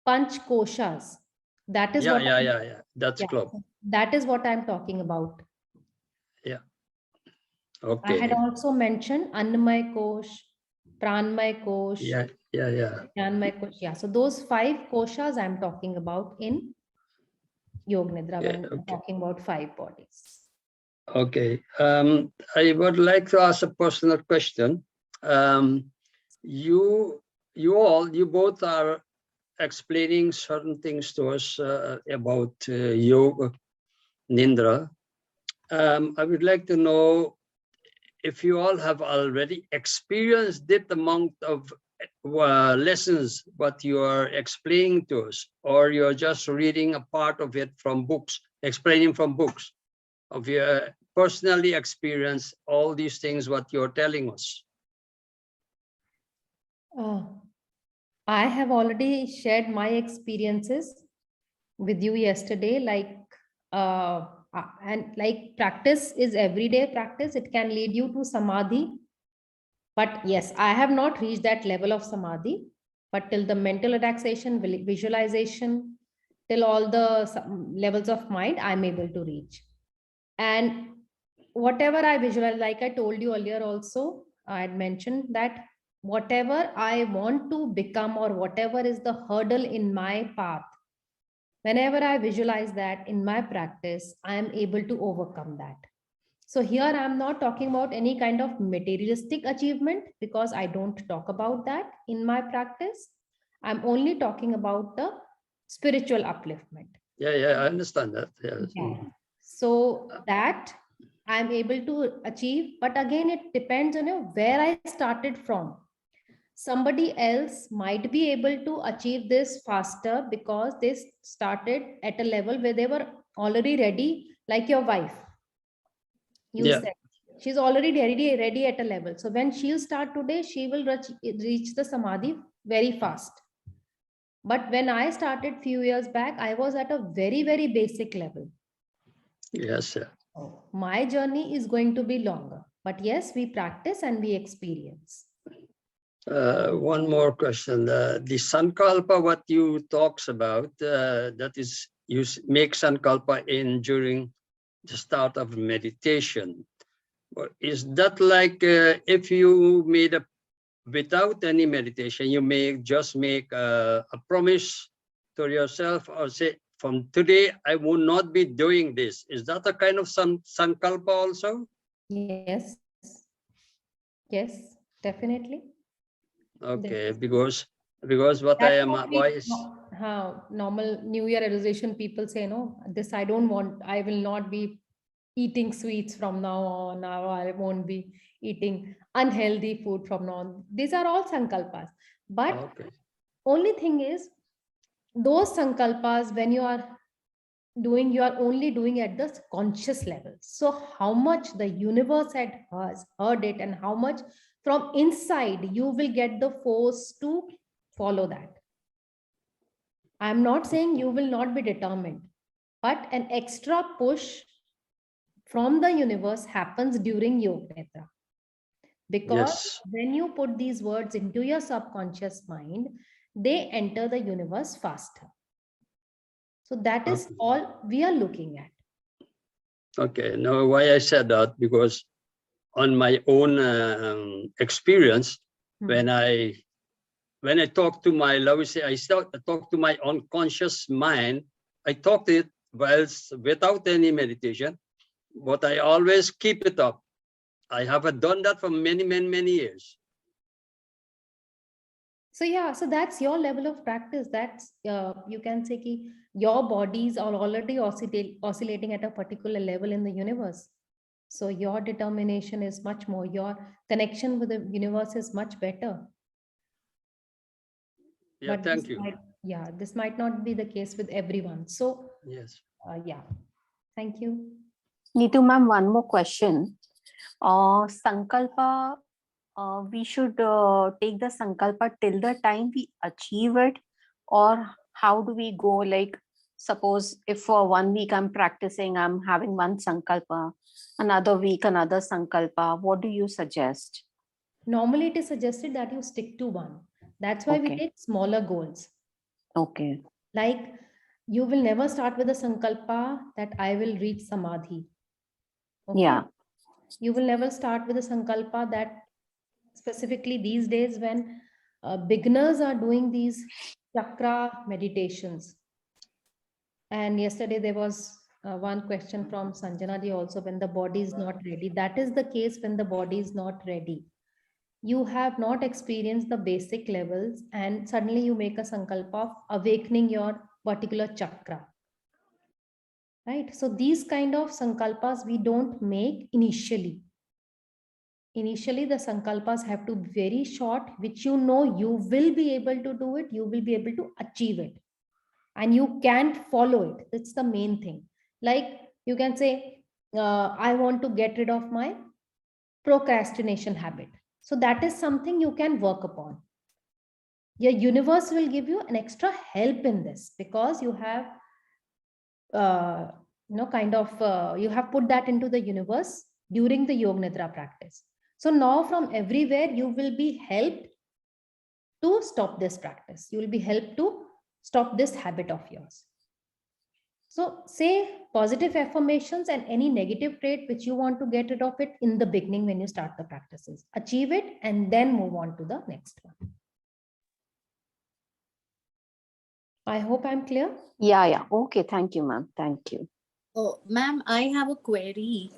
Panch Koshas. That is what. That's close. That is what I'm talking about. Yeah. Okay. I had also mentioned Annamaya Kosh, Pranmay Kosh, Yeah. Jnanmay Kosh. Yeah, so those 5 koshas I'm talking about in Yog Nidra when I'm talking about 5 bodies. Okay. I would like to ask a personal question. You both are explaining certain things to us about Yog Nidra. I would like to know if you all have already experienced it amount of lessons what you are explaining to us, or you're just reading a part of it from books, explaining from books, of your personally experienced all these things what you're telling us. I have already shared my experiences with you yesterday, and like practice is everyday practice. It can lead you to samadhi. But yes, I have not reached that level of samadhi, but till the mental relaxation, visualization, till all the levels of mind, I'm able to reach. And whatever I visualize, like I told you earlier also, I had mentioned that whatever I want to become or whatever is the hurdle in my path, whenever I visualize that in my practice, I am able to overcome that. So here I'm not talking about any kind of materialistic achievement because I don't talk about that in my practice. I'm only talking about the spiritual upliftment. Yeah, I understand that. Yes. Yeah. So that I'm able to achieve, but again, it depends on where I started from. Somebody else might be able to achieve this faster because they started at a level where they were already ready, like your wife. You said she's already ready at a level. So when she'll start today, she will reach the samadhi very fast. But when I started few years back, I was at a very, very basic level. Yes, sir. My journey is going to be longer, but yes, we practice and we experience. One more question. The sankalpa, what you talks about, that is, you make sankalpa during the start of meditation. Is that like if you made without any meditation, you may just make a promise to yourself or say, from today, I will not be doing this. Is that a kind of sankalpa also? Yes. Yes, definitely. Okay, because what I am, how normal New Year resolution people say, no, this I don't want, I will not be eating sweets from now on. Now I won't be eating unhealthy food from now on. These are all sankalpas. But only thing is, those sankalpas, when you are doing, you are only doing at the conscious level. So how much the universe has heard it and how much from inside you will get the force to follow that. I'm not saying you will not be determined, but an extra push from the universe happens during Yog Nidra. Because when you put these words into your subconscious mind, they enter the universe faster. So that is all we are looking at. Okay, now why I said that, because on my own experience, when I talk to my, I talk to my unconscious mind, I talk to it whilst without any meditation, but I always keep it up. I have done that for many years. So yeah, so that's your level of practice. That's you can say ki your bodies are already oscillating at a particular level in the universe. So your determination is much more, your connection with the universe is much better. Yeah, but thank you. This might not be the case with everyone. So yes, thank you. Neetu ma'am, one more question. Sankalpa, we should take the sankalpa till the time we achieve it, or how do we go? Like, suppose if for 1 week I'm practicing, I'm having one sankalpa, another week another sankalpa, what do you suggest? Normally it is suggested that you stick to one. That's why we take smaller goals. Okay. Like, you will never start with a sankalpa that I will reach samadhi. Okay? Yeah. You will never start with a sankalpa that specifically these days when beginners are doing these chakra meditations. And yesterday there was one question from Sanjana ji also, when the body is not ready. That is the case when the body is not ready. You have not experienced the basic levels and suddenly you make a sankalpa of awakening your particular chakra. Right? So these kind of sankalpas we don't make initially. Initially, the sankalpas have to be very short, which you know you will be able to do it, you will be able to achieve it. And you can't follow it. It's the main thing. Like you can say, I want to get rid of my procrastination habit. So that is something you can work upon. Your universe will give you an extra help in this because you have, you have put that into the universe during the Yog Nidra practice. So now from everywhere, you will be helped to stop this practice. You will be helped to stop this habit of yours. So say positive affirmations and any negative trait which you want to get rid of it in the beginning when you start the practices. Achieve it and then move on to the next one. I hope I'm clear. Yeah. Okay. Thank you, ma'am. Thank you. Oh, ma'am, I have a query.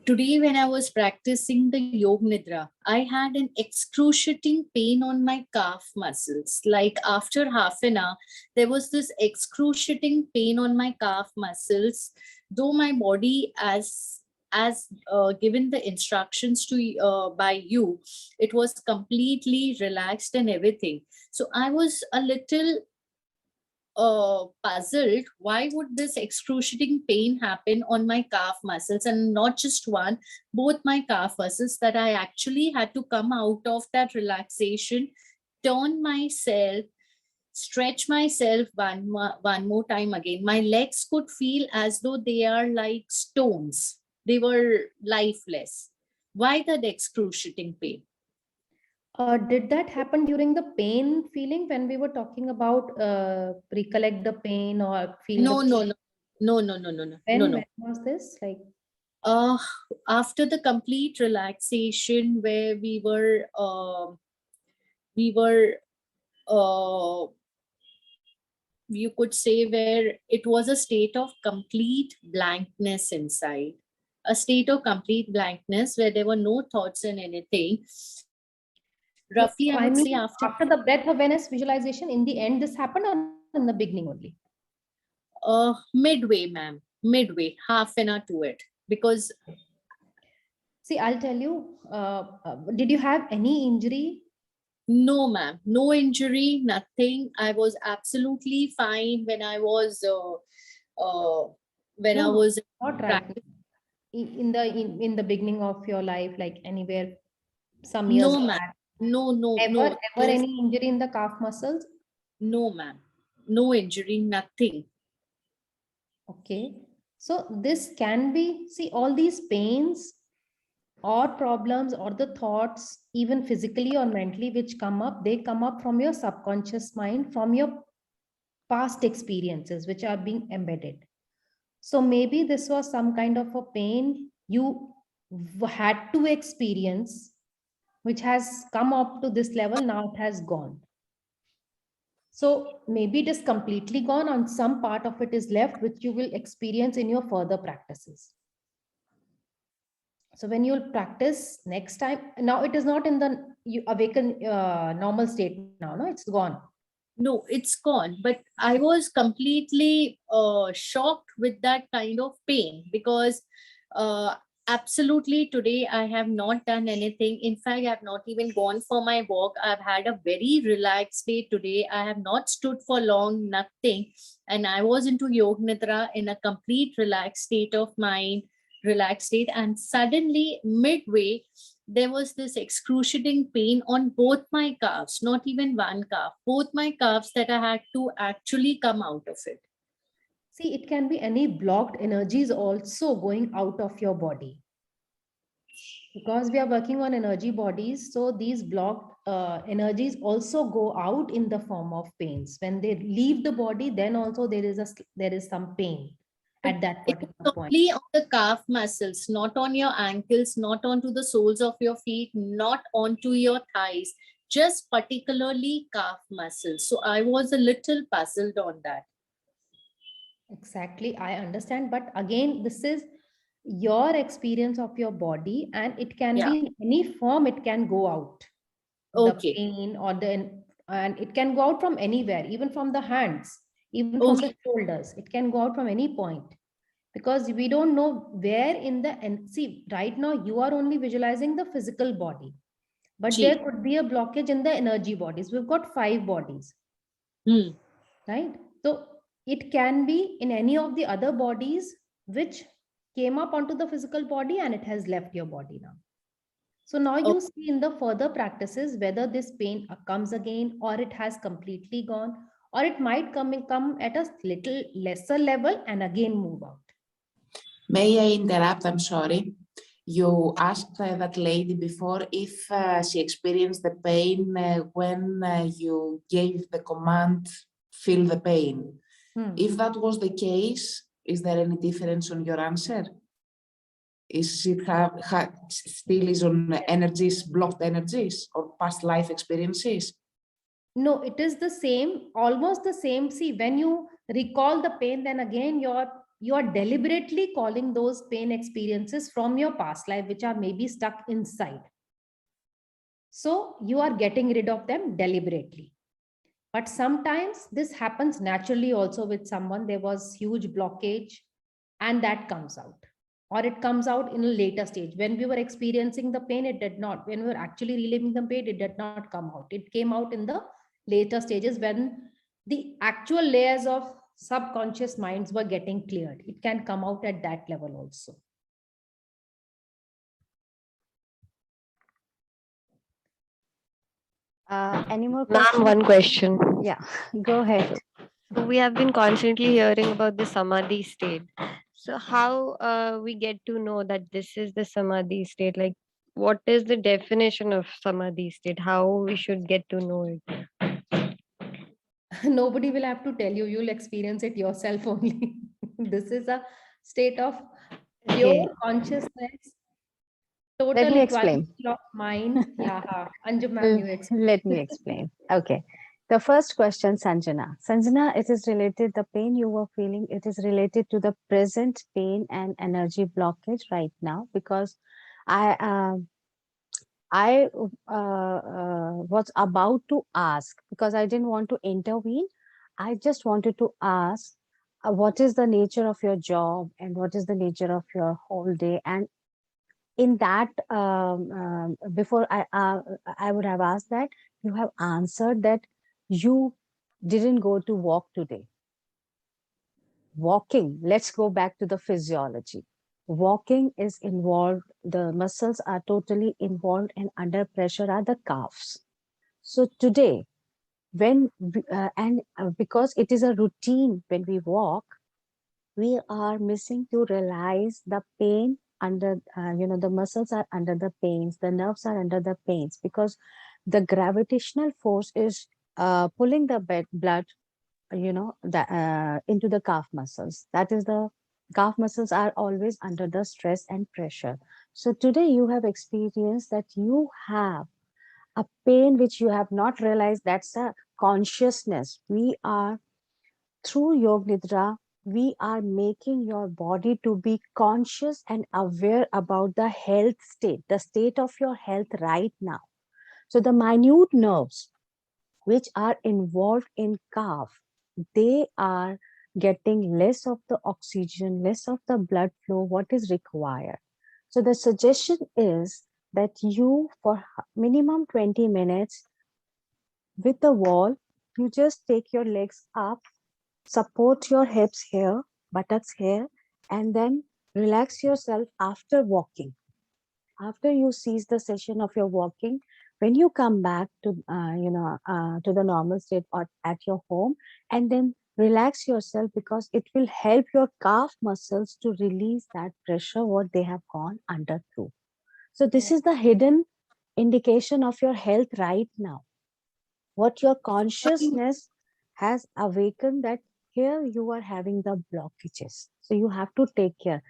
Today, when I was practicing the Yog Nidra, I had an excruciating pain on my calf muscles. Like after half an hour, there was this excruciating pain on my calf muscles. Though my body, as given the instructions to by you, it was completely relaxed and everything. So I was a little puzzled, why would this excruciating pain happen on my calf muscles, and not just one, both my calf muscles, that I actually had to come out of that relaxation, turn myself, stretch myself one more time again. My legs could feel as though they are like stones. They were lifeless. Why that excruciating pain? Did that happen during the pain feeling when we were talking about recollect the pain or feel No, the no. when was this? Like After the complete relaxation, where we were you could say, where it was a state of complete blankness inside, a state of complete blankness where there were no thoughts and anything. Roughly, I would say after the breath awareness visualization, in the end, this happened or in the beginning only? Midway, ma'am, midway, half an hour to it. Because see, I'll tell you, did you have any injury? No, ma'am, no injury, nothing. I was absolutely fine when I was not right in the beginning of your life, like anywhere some years back. No. Ever any injury in the calf muscles? No, ma'am, no injury, nothing. Okay, so this can be, see, all these pains or problems or the thoughts, even physically or mentally, which come up, they come up from your subconscious mind, from your past experiences which are being embedded. So maybe this was some kind of a pain you had to experience, which has come up to this level. Now it has gone. So maybe it is completely gone, and some part of it is left, which you will experience in your further practices. So when you'll practice next time, now it is not in the you awaken normal state now, no, it's gone. No, it's gone. But I was completely shocked with that kind of pain, because absolutely today I have not done anything. In fact, I have not even gone for my walk. I've had a very relaxed day today. I have not stood for long, nothing. And I was into Yog Nidra in a complete relaxed state of mind, and suddenly midway, there was this excruciating pain on both my calves, not even one calf, both my calves, that I had to actually come out of it. See, it can be any blocked energies also going out of your body. Because we are working on energy bodies, so these blocked energies also go out in the form of pains. When they leave the body, then also there is some pain. at that It's particular point. only on the calf muscles, not on your ankles, not onto the soles of your feet, not onto your thighs, just particularly calf muscles. So I was a little puzzled on that. Exactly, I understand. But again, this is your experience of your body, and it can be in any form, it can go out. The Okay. pain or and it can go out from anywhere, even from the hands, even from the shoulders. It can go out from any point, because we don't know where in the, and see, right now you are only visualizing the physical body, but Gee. there could be a blockage in the energy bodies. We've got 5 bodies, right? So it can be in any of the other bodies which came up onto the physical body and it has left your body now. So now you see in the further practices whether this pain comes again, or it has completely gone, or it might come at a little lesser level and again move out. May I interrupt? I'm sorry. You asked that lady before if she experienced the pain when you gave the command, feel the pain. If that was the case, is there any difference on your answer? Is it still is on energies, blocked energies, or past life experiences? No, it is the same, almost the same. See, when you recall the pain, then again you are deliberately calling those pain experiences from your past life, which are maybe stuck inside. So you are getting rid of them deliberately. But sometimes this happens naturally also with someone. There was huge blockage and that comes out, or it comes out in a later stage. When we were experiencing the pain, it did not. When we were actually reliving the pain, it did not come out. It came out in the later stages when the actual layers of subconscious minds were getting cleared. It can come out at that level also. Any more Ma'am, questions? one question. Yeah, go ahead. So we have been constantly hearing about the samadhi state. So how we get to know that this is the samadhi state? Like, what is the definition of samadhi state? How we should get to know it? Nobody will have to tell you. You'll experience it yourself only. This is a state of pure consciousness, total Let me explain. equality of mind. Yeah, Anjum ma'am, you explain. Let me explain. Okay. The first question, Sanjana. Sanjana, it is related, the pain you were feeling, it is related to the present pain and energy blockage right now, because I was about to ask, because I didn't want to intervene. I just wanted to ask, what is the nature of your job and what is the nature of your whole day? And in that, before I would have asked that, you have answered that you didn't go to walk today. Walking, let's go back to the physiology. Walking is involved, the muscles are totally involved, and under pressure are the calves. So today, when because it is a routine, when we walk, we are missing to realize the pain under, the muscles are under the pains, the nerves are under the pains, because the gravitational force is pulling the blood, into the calf muscles. That is, the calf muscles are always under the stress and pressure. So today you have experienced that you have a pain which you have not realized. That's a consciousness. We are, through Yog Nidra, we are making your body to be conscious and aware about the health state, the state of your health right now. So the minute nerves which are involved in calf, they are getting less of the oxygen, less of the blood flow, what is required. So the suggestion is that you, for minimum 20 minutes with the wall, you just take your legs up, support your hips here, buttocks here, and then relax yourself after walking. After you cease the session of your walking, when you come back to to the normal state or at your home, and then relax yourself, because it will help your calf muscles to release that pressure what they have gone under through. So this is the hidden indication of your health right now. What your consciousness has awakened, that here you are having the blockages. So you have to take care.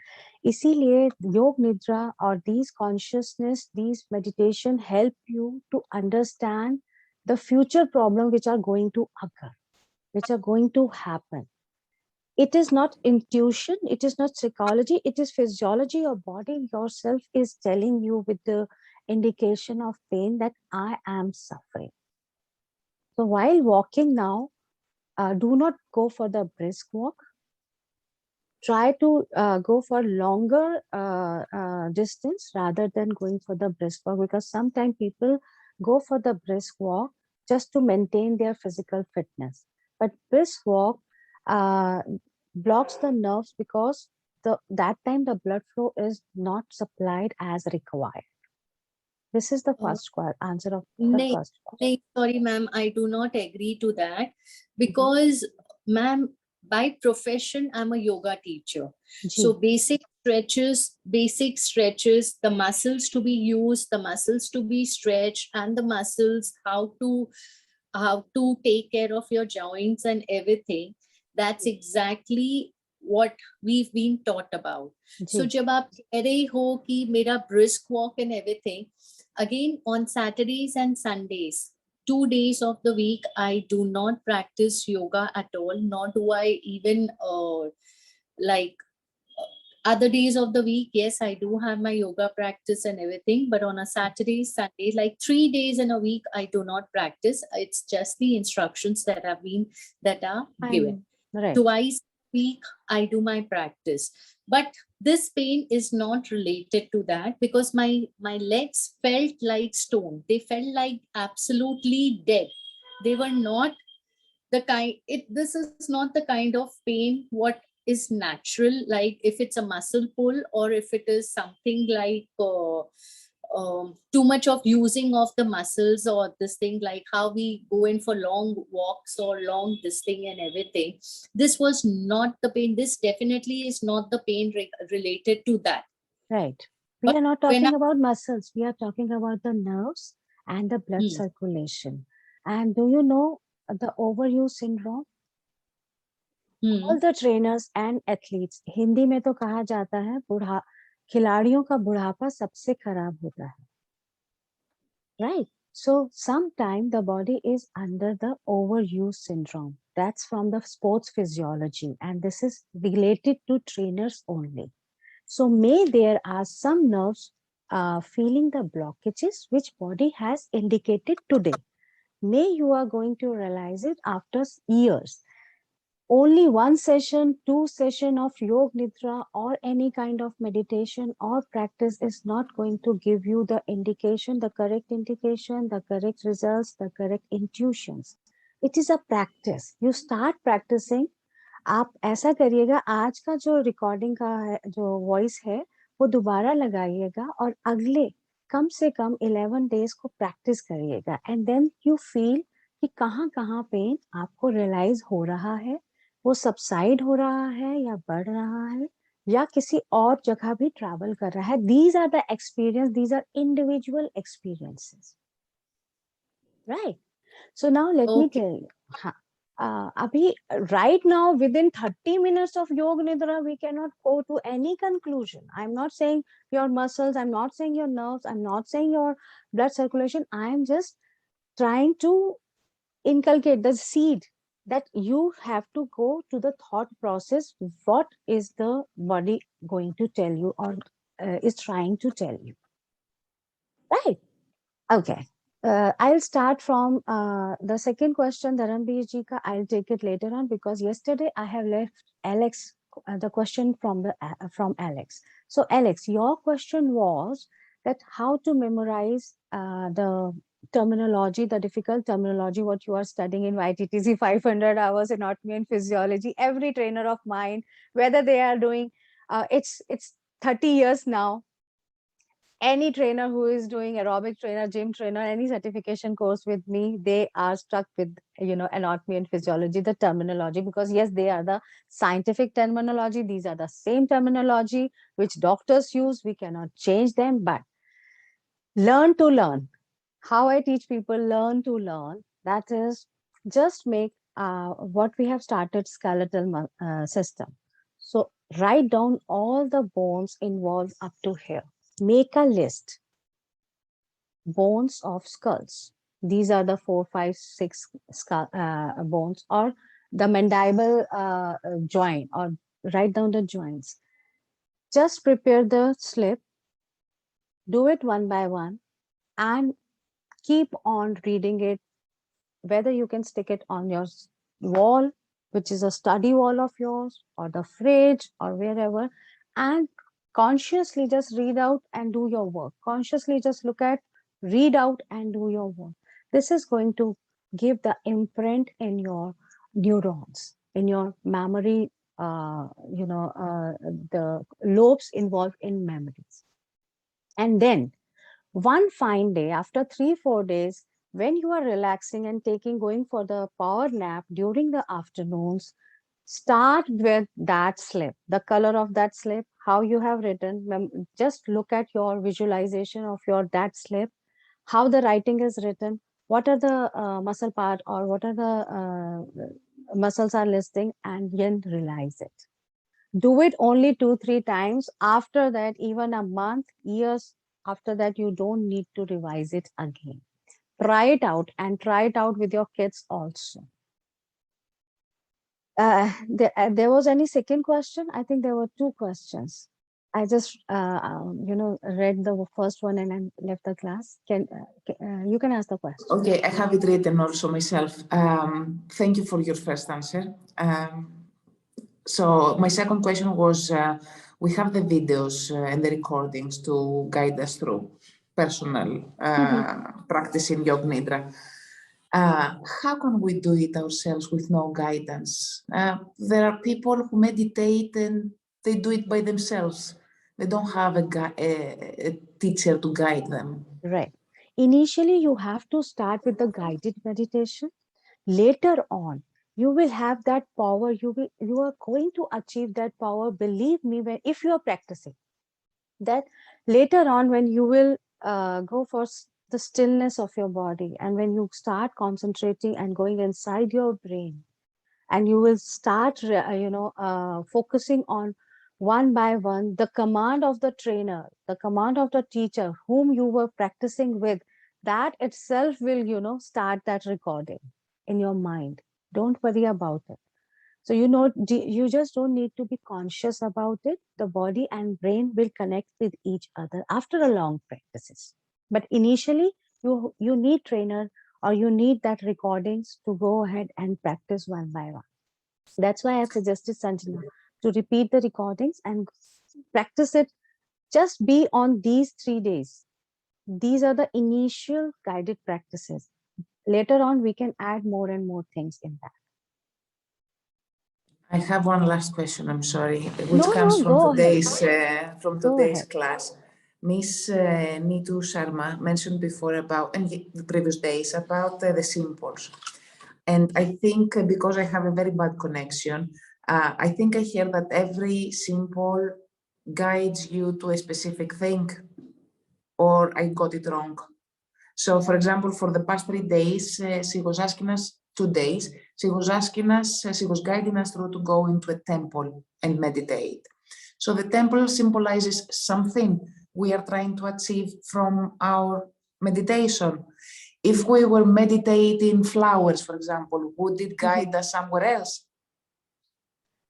इसीलिए योग निद्रा or these consciousness, these meditation help you to understand the future problems which are going to occur, which are going to happen. It is not intuition, it is not psychology, it is physiology. Your body yourself is telling you with the indication of pain that I am suffering. So while walking now, do not go for the brisk walk. Try to go for longer distance rather than going for the brisk walk, because sometimes people go for the brisk walk just to maintain their physical fitness. But brisk walk blocks the nerves because that time the blood flow is not supplied as required. This is the first answer of the first question. Sorry, ma'am, I do not agree to that because, ma'am, by profession, I'm a yoga teacher. So basic stretches, the muscles to be used, the muscles to be stretched, and the muscles, how to take care of your joints and everything. That's exactly what we've been taught about. So जब आप कह रहे हो कि मेरा brisk walk and everything, again on Saturdays and Sundays, 2 days of the week, I do not practice yoga at all, nor do I even other days of the week. Yes, I do have my yoga practice and everything, but on a Saturday, Sunday, like 3 days in a week, I do not practice. It's just the instructions that are given. Right. Twice a week, I do my practice. But this pain is not related to that because my legs felt like stone. They felt like absolutely dead. They were not the kind, this is not the kind of pain what is natural, like if it's a muscle pull or if it is something like too much of using of the muscles or this thing, like how we go in for long walks or long this thing and everything. This was not the pain. This definitely is not the pain related to that. Right. We are not talking about muscles. We are talking about the nerves and the blood circulation. And do you know the overuse syndrome? All the trainers and athletes, Hindi में तो कहा जाता है खिलाड़ियों का बुढ़ापा सबसे खराब होता है. Right. So sometimes the body is under the overuse syndrome. That's from the sports physiology, and this is related to trainers only. So there are some nerves feeling the blockages which body has indicated today. You are going to realize it after years. Only 1 session, 2 session of Yog Nidra or any kind of meditation or practice is not going to give you the indication, the correct results, the correct intuitions. It is a practice. You start practicing. आप ऐसा करिएगा, आज का जो recording का है, जो voice है, वो दोबारा लगाइएगा और अगले कम से कम 11 डेज को प्रैक्टिस करिएगा. एंड देन यू फील कि कहाँ पेन आपको रियलाइज हो रहा है, वो सबसाइड हो रहा है या बढ़ रहा है या किसी और जगह भी ट्रैवल कर रहा है. These are the experience, these are individual experiences. Right. So now let me tell you. हाँ, Abhi, right now, within 30 minutes of Yog Nidra, we cannot go to any conclusion. I'm not saying your muscles, I'm not saying your nerves, I'm not saying your blood circulation. I'm just trying to inculcate the seed that you have to go to the thought process. What is the body going to tell you or is trying to tell you? Right? Okay. I'll start from the second question, Dharamveer ji ka. I'll take it later on because yesterday I have left Alex the question from Alex. So Alex, your question was that how to memorize the terminology, the difficult terminology, what you are studying in YTTC 500 hours anatomy and physiology. Every trainer of mine, whether they are doing, it's 30 years now. Any trainer who is doing aerobic trainer, gym trainer, any certification course with me, they are stuck with, anatomy and physiology, the terminology, because yes, they are the scientific terminology. These are the same terminology which doctors use. We cannot change them, but learn to learn. How I teach people learn to learn. That is, just make what we have started skeletal system. So write down all the bones involved up to here. Make a list. Bones of skulls. These are the 4, 5, 6 bones, or the mandible joint, or write down the joints. Just prepare the slip, do it one by one, and keep on reading it, whether you can stick it on your wall, which is a study wall of yours, or the fridge, or wherever, and consciously just read out and do your work. Consciously just look at, read out and do your work. This is going to give the imprint in your neurons, in your memory, the lobes involved in memories. And then one fine day, after 3-4 days, when you are relaxing and going for the power nap during the afternoons, start with that slip, the color of that slip, how you have written. Just look at your visualization of that slip, how the writing is written, what are the muscle part, or what are the muscles are listing, and then realize it. Do it only 2-3 times. After that, even a month, years after that, you don't need to revise it again. Try it out, and try it out with your kids also. There was any second question? I think there were 2 questions. I just read the first one and then left the class. You can ask the question. Okay, I have it written also myself. Thank you for your first answer. So my second question was, we have the videos and the recordings to guide us through personal practice in Yog Nidra. How can we do it ourselves with no guidance? There are people who meditate and they do it by themselves. They don't have a teacher to guide them. Right. Initially, you have to start with the guided meditation. Later on, you will have that power. You are going to achieve that power. Believe me, if you are practicing that, later on, when you will go for the stillness of your body, and when you start concentrating and going inside your brain, and you will start focusing on one by one the command of the trainer, the command of the teacher whom you were practicing with, that itself will start that recording in your mind. Don't worry about it. So you just don't need to be conscious about it. The body and brain will connect with each other after a long practices. But initially, you need trainer, or you need that recordings to go ahead and practice one by one. That's why I suggested Sanjana to repeat the recordings and practice it. Just be on these 3 days. These are the initial guided practices. Later on, we can add more and more things in that. I have one last question, I'm sorry, which comes from today's class. Miss Neetu Sharma mentioned before about, and the previous days, about the simples. And I think because I have a very bad connection, I think I hear that every simple guides you to a specific thing, or I got it wrong. So, for example, for the past 3 days, she was asking us, 2 days, she was guiding us through to go into a temple and meditate. So the temple symbolizes something we are trying to achieve from our meditation. If we were meditating flowers, for example, would it guide us somewhere else?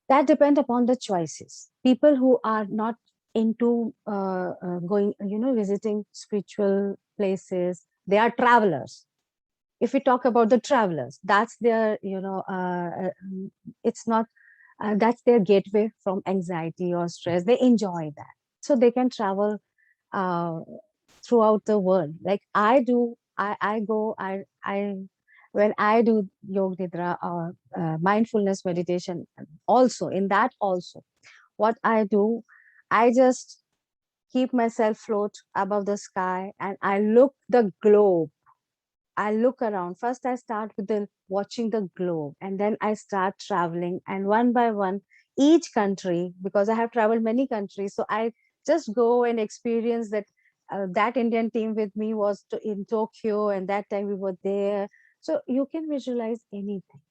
That depends upon the choices. People who are not into going, visiting spiritual places, they are travelers. If we talk about the travelers, that's their, it's not, that's their gateway from anxiety or stress. They enjoy that. So they can travel throughout the world. Like I do, when I do Yog Nidra or mindfulness meditation, also, what I do, I just keep myself float above the sky and I look the globe. I look around. First, I start with watching the globe, and then I start traveling. And one by one, each country, because I have traveled many countries, so I just go and experience that. That Indian team with me was in Tokyo, and that time we were there. So you can visualize anything.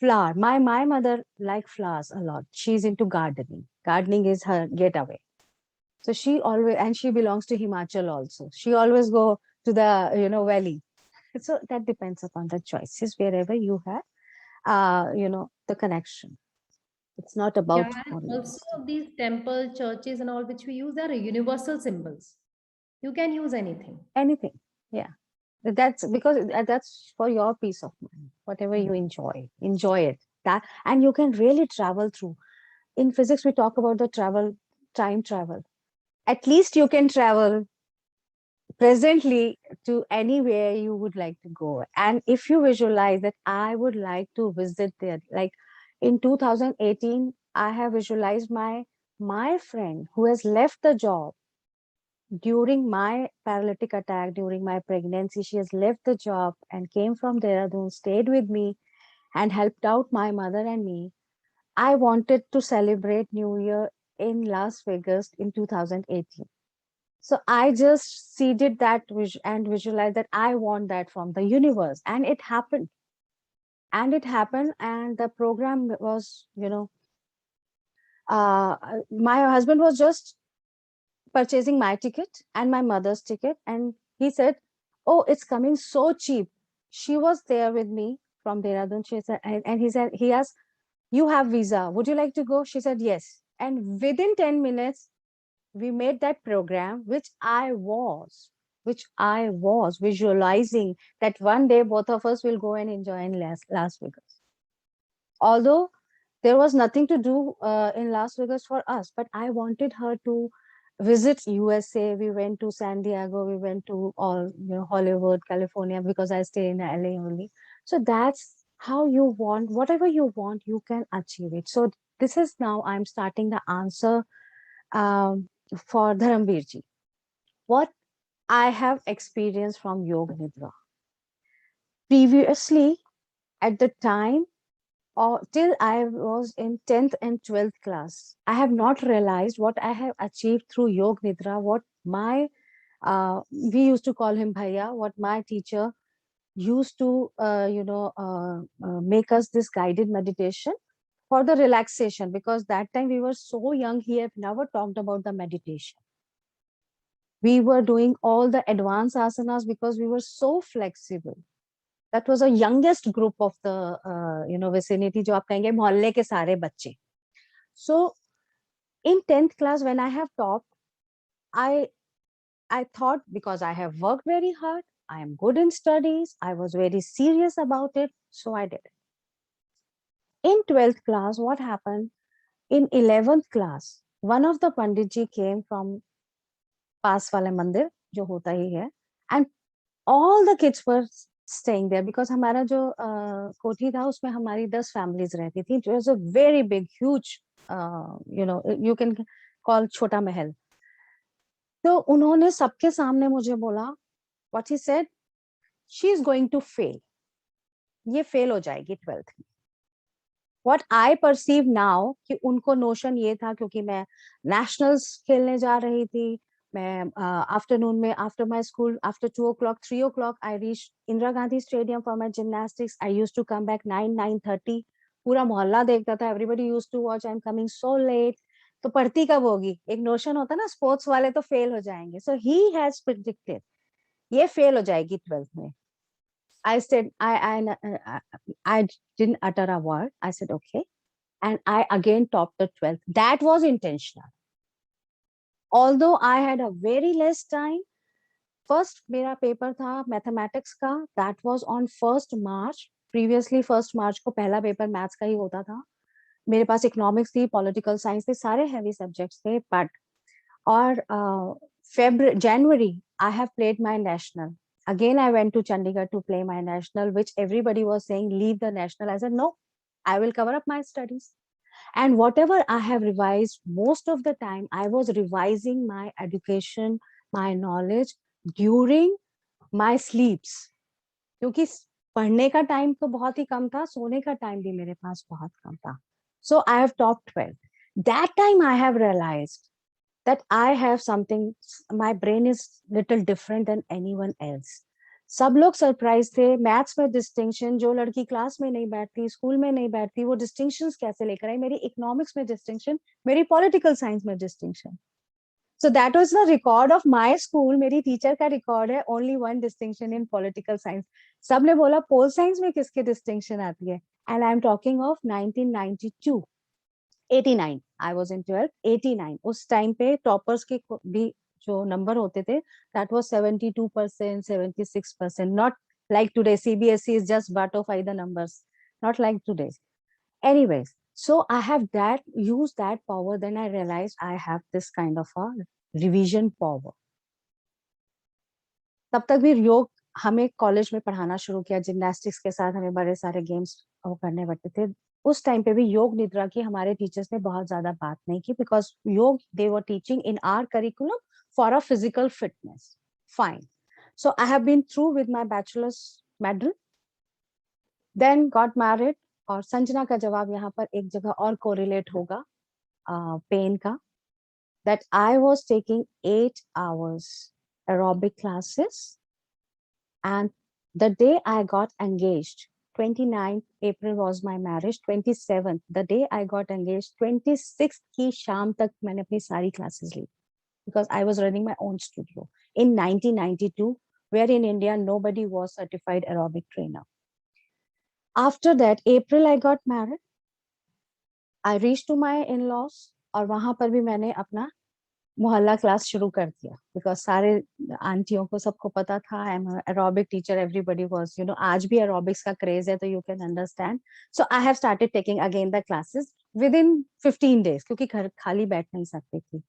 flower. My mother like flowers a lot. She's into gardening. Gardening is her getaway. So she always, and she belongs to Himachal also. She always go to the, valley. So that depends upon the choices wherever you have, the connection. It's not Yeah, about and only also these temple, churches, and all which we use are universal symbols. You can use anything. anything. Yeah. That's because that's for your peace of mind. Whatever you enjoy it. That, and you can really travel through. In physics, we talk about the time travel. At least you can travel presently to anywhere you would like to go. And if you visualize that I would like to visit there, like in 2018, I have visualized my friend who has left the job during my paralytic attack, during my pregnancy. She has left the job and came from Dehradun, stayed with me, and helped out my mother and me. I wanted to celebrate New Year in Las Vegas in 2018. So I just seeded that and visualized that I want that from the universe. And it happened. And it happened. And the program was, my husband was just purchasing my ticket and my mother's ticket. And he said, "Oh, it's coming so cheap." She was there with me from Dehradun. She said, and he asked, "You have visa. Would you like to go?" She said, "Yes." And within 10 minutes, we made that program, which I was visualizing that one day both of us will go and enjoy in Las Vegas. Although there was nothing to do in Las Vegas for us, but I wanted her to visit USA. We went to San Diego. We went to all, Hollywood, California, because I stay in LA only. So that's how you want, whatever you want, you can achieve it. So this is now I'm starting the answer for Dharamveer ji. What I have experienced from Yog Nidra. Previously, at the time, or till I was in 10th and 12th class, I have not realized what I have achieved through Yog Nidra, what we used to call him Bhaiya, what my teacher used to, make us this guided meditation for the relaxation, because that time we were so young, he had never talked about the meditation. We were doing all the advanced asanas because we were so flexible. That was a youngest group of the vicinity, जो आप कहेंगे मोहल्ले के सारे बच्चे. So in 10th class, when I have taught, I thought, because I have worked very hard, I am good in studies, I was very serious about it, so I did it. In 12th class, what happened? In 11th class, one of the Panditji came from पास वाले मंदिर जो होता ही है, and all the kids were staying there because हमारा जो कोठी था उसमें हमारी 10 families रहती थी. It was a very big, huge, you can call छोटा महल. तो उन्होंने सबके सामने मुझे बोला, what he said, she is going to fail. ये fail हो जाएगी 12th में. What I perceive now कि उनको notion ये था क्योंकि मैं nationals खेलने जा रही थी. Afternoon में, after my school, after 2 o'clock, 3 o'clock, I reached Indira Gandhi Stadium for my gymnastics. I used to come back 9:30. पूरा मोहल्ला देखता था. Everybody used to watch. I'm coming so late. तो पढ़ती कब होगी? एक notion होता ना, sports वाले तो fail हो जाएंगे. So he has predicted ये fail हो जाएगी 12th में. I said, I didn't utter a word. I said, okay. And I again topped the 12th. That was intentional. Although I had a very less time, first मेरा paper था mathematics का, that was on 1st March. Previously 1st March को पहला paper maths का ही होता था. मेरे पास economics थी, पॉलिटिकल साइंस थे, सारे हैवी सब्जेक्ट्स थे. बट और January I have played my national. Again I went to Chandigarh to play my national, which everybody was saying leave the national. I said no, I will cover up my studies. And whatever I have revised, most of the time I was revising my education, my knowledge during my sleeps. क्योंकि पढ़ने का time तो बहुत ही कम था, सोने का time भी मेरे पास बहुत कम था. So I have topped 12. That time I have realized that I have something, my brain is little different than anyone else. सब लोग सरप्राइज थे, मैथ्स में डिस्टिंक्शन, जो लड़की क्लास में नहीं बैठती, स्कूल में नहीं बैठती, वो डिस्टिंक्शंस कैसे लेकर आई, मेरी इकोनॉमिक्स में डिस्टिंक्शन, मेरी पॉलिटिकल साइंस में distinction. So that was the record of my school. मेरी टीचर का रिकॉर्ड है, only one distinction in political science. सबने बोला पोल साइंस में किसके डिस्टिंक्शन आती है, and I'm talking of 1992, 89. I was in 12th, 89. उस टाइम पे टॉपर्स के भी जो नंबर होते थे, that was 72%, 76%. Not like today. CBSE is just butterfly the numbers. Not like today. Anyways, so I have that used that power. Then I realized I have this kind of a revision power. तब तक भी योग हमें college में पढ़ाना शुरू किया, gymnastics के साथ हमें बड़े सारे गेम्स करने पड़ते थे. उस टाइम पे भी योग निद्रा की हमारे टीचर्स ने बहुत ज्यादा बात नहीं की, because yoga they were teaching in our curriculum for a physical fitness. Fine. So I have been through with my bachelor's medal, then got married. और संजना का जवाब यहाँ पर एक जगह और कोरिलेट होगा पेन का, that I was taking 8 hours aerobic classes, and the day I got engaged, 29th April was my marriage, 27th the day I got engaged, 26th की शाम तक मैंने अपनी सारी classes Lee, because I was running my own studio in 1992, where in India nobody was certified aerobic trainer. After that, April I got married. I reached to my in-laws, और वहां पर भी मैंने अपना मोहल्ला क्लास शुरू कर दिया, बिकॉज सारे आंटियों को सबको पता था I am aerobic teacher, everybody was आज भी एरोबिक्स का क्रेज है, तो you can understand. So I have started taking again the classes with in 15 days, क्योंकि घर खाली बैठ नहीं सकती थी.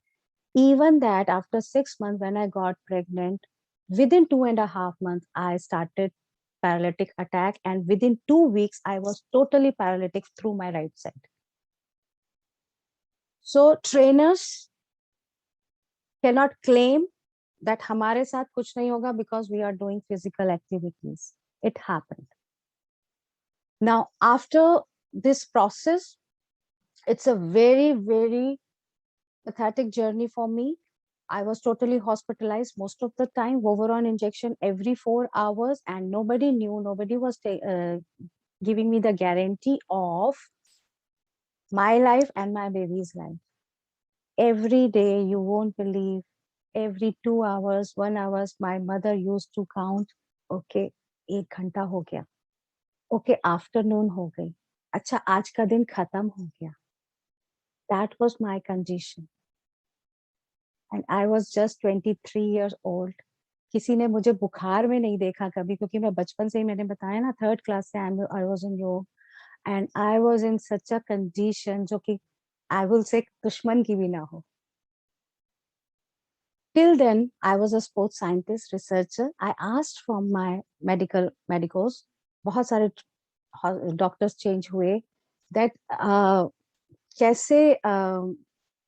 Even that, after 6 months when I got pregnant, within 2.5 months I started paralytic attack, and within 2 weeks I was totally paralytic through my right side. So trainers cannot claim that हमारे साथ कुछ नहीं होगा because we are doing physical activities. It happened. Now, after this process, it's a very, very pathetic journey for me. I was totally hospitalized most of the time, Voveron injection every 4 hours, and nobody knew, nobody was giving me the guarantee of my life and my baby's life. Every day, you won't believe, every 2 hours, 1 hour, my mother used to count, okay, 1 घंटा हो गया, okay, afternoon हो गई, अच्छा आज का दिन खत्म हो गया. That was my condition. And I was just 23 years old. किसी ने मुझे बुखार में नहीं देखा कभी, क्योंकि मैं बचपन से ही, मैंने बताया ना, 3rd class से I was in yoga, and I was in such a condition जो कि I will say दुश्मन की भी ना हो. Till then, I was a sports scientist, researcher. I asked from my medicals, बहुत सारे doctors change हुए, that कैसे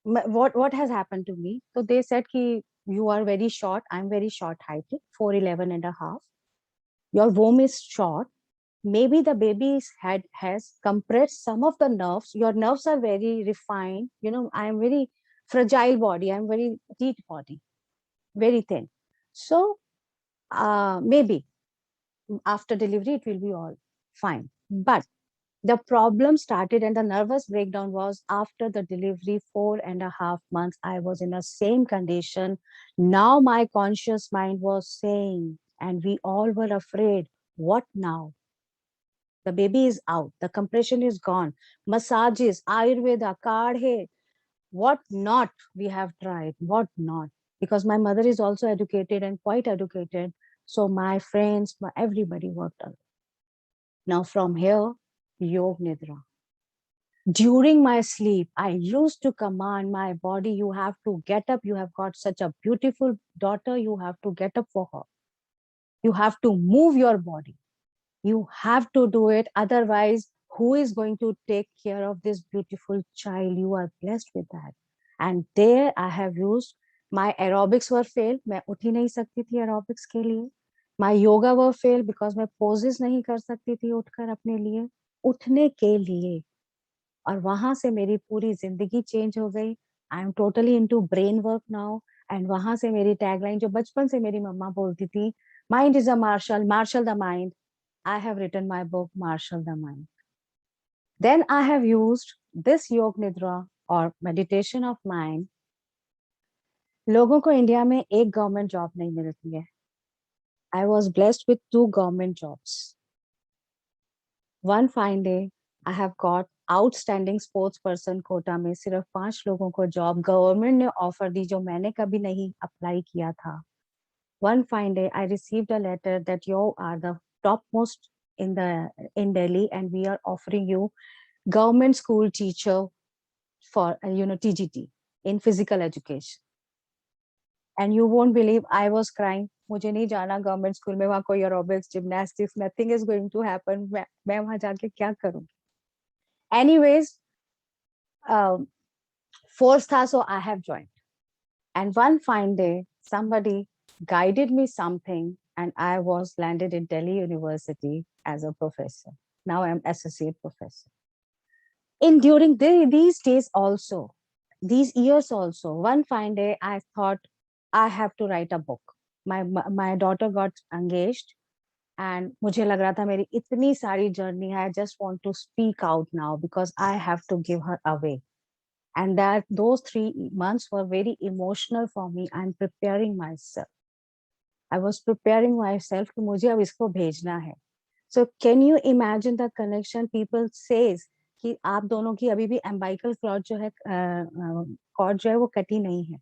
what has happened to me. So they said कि you are very short. I'm very short heighted, 4'11" and a half. Your womb is short. Maybe the baby's head has compressed some of the nerves. Your nerves are very refined. I am very fragile body. I'm very petite body, very thin. So maybe after delivery, it will be all fine. But the problem started, and the nervous breakdown was after the delivery, 4.5 months, I was in the same condition. Now my conscious mind was saying, and we all were afraid, what now? The baby is out, the compression is gone, massages, Ayurveda, kadhe, what not we have tried, what not. Because my mother is also educated and quite educated. So my friends, everybody worked on it. Now from here, Yog Nidra. During my sleep, I used to command my body, you have to get up. You have got such a beautiful daughter. You have to get up for her. You have to move your body. You have to do it. Otherwise, who is going to take care of this beautiful child? You are blessed with that. And there I have used, my aerobics were failed. मैं उठ ही नहीं सकती थी aerobics के लिए. My yoga were failed because मैं poses नहीं कर सकती थी उठकर अपने लिए, उठने के लिए. और वहां से मेरी पूरी जिंदगी चेंज हो गई. I am totally into brain work now. And वहां से मेरी टैगलाइन, जो बचपन से मेरी मम्मा बोलती थी, Mind is a marshal the mind. I have written my book, Marshal the Mind. Then I have used this Yog Nidra or meditation of mind. लोगों को इंडिया में एक गवर्नमेंट जॉब नहीं मिलती है. I was blessed with 2 government jobs. One fine day, I have got outstanding sports person Kota में सिर्फ 5 लोगों को जॉब गवर्नमेंट ने ऑफर दी जो मैंने कभी नहीं अप्लाई किया था. One fine day, I received a letter that you are the topmost in Delhi, and we are offering you government school teacher for TGT in physical education. And you won't believe, I was crying. मुझे नहीं जाना government school में, वहाँ कोई aerobics gymnastics nothing is going to happen. मैं वहाँ जाके क्या करूँगी. Anyways, force था, so I have joined. And one fine day, somebody guided me something, and I was landed in Delhi University as a professor. Now I'm associate professor. During these days also, these years also, one fine day I thought I have to write a book. My daughter got engaged, and मुझे लग रहा था मेरी इतनी सारी journey है, I just want to speak out now because I have to give her away. And those 3 months were very emotional for me. I'm preparing myself. I was preparing myself कि मुझे अब इसको भेजना है. So can you imagine the connection? People says कि आप दोनों की अभी भी umbilical cord जो है cord जो है वो कटी नहीं है.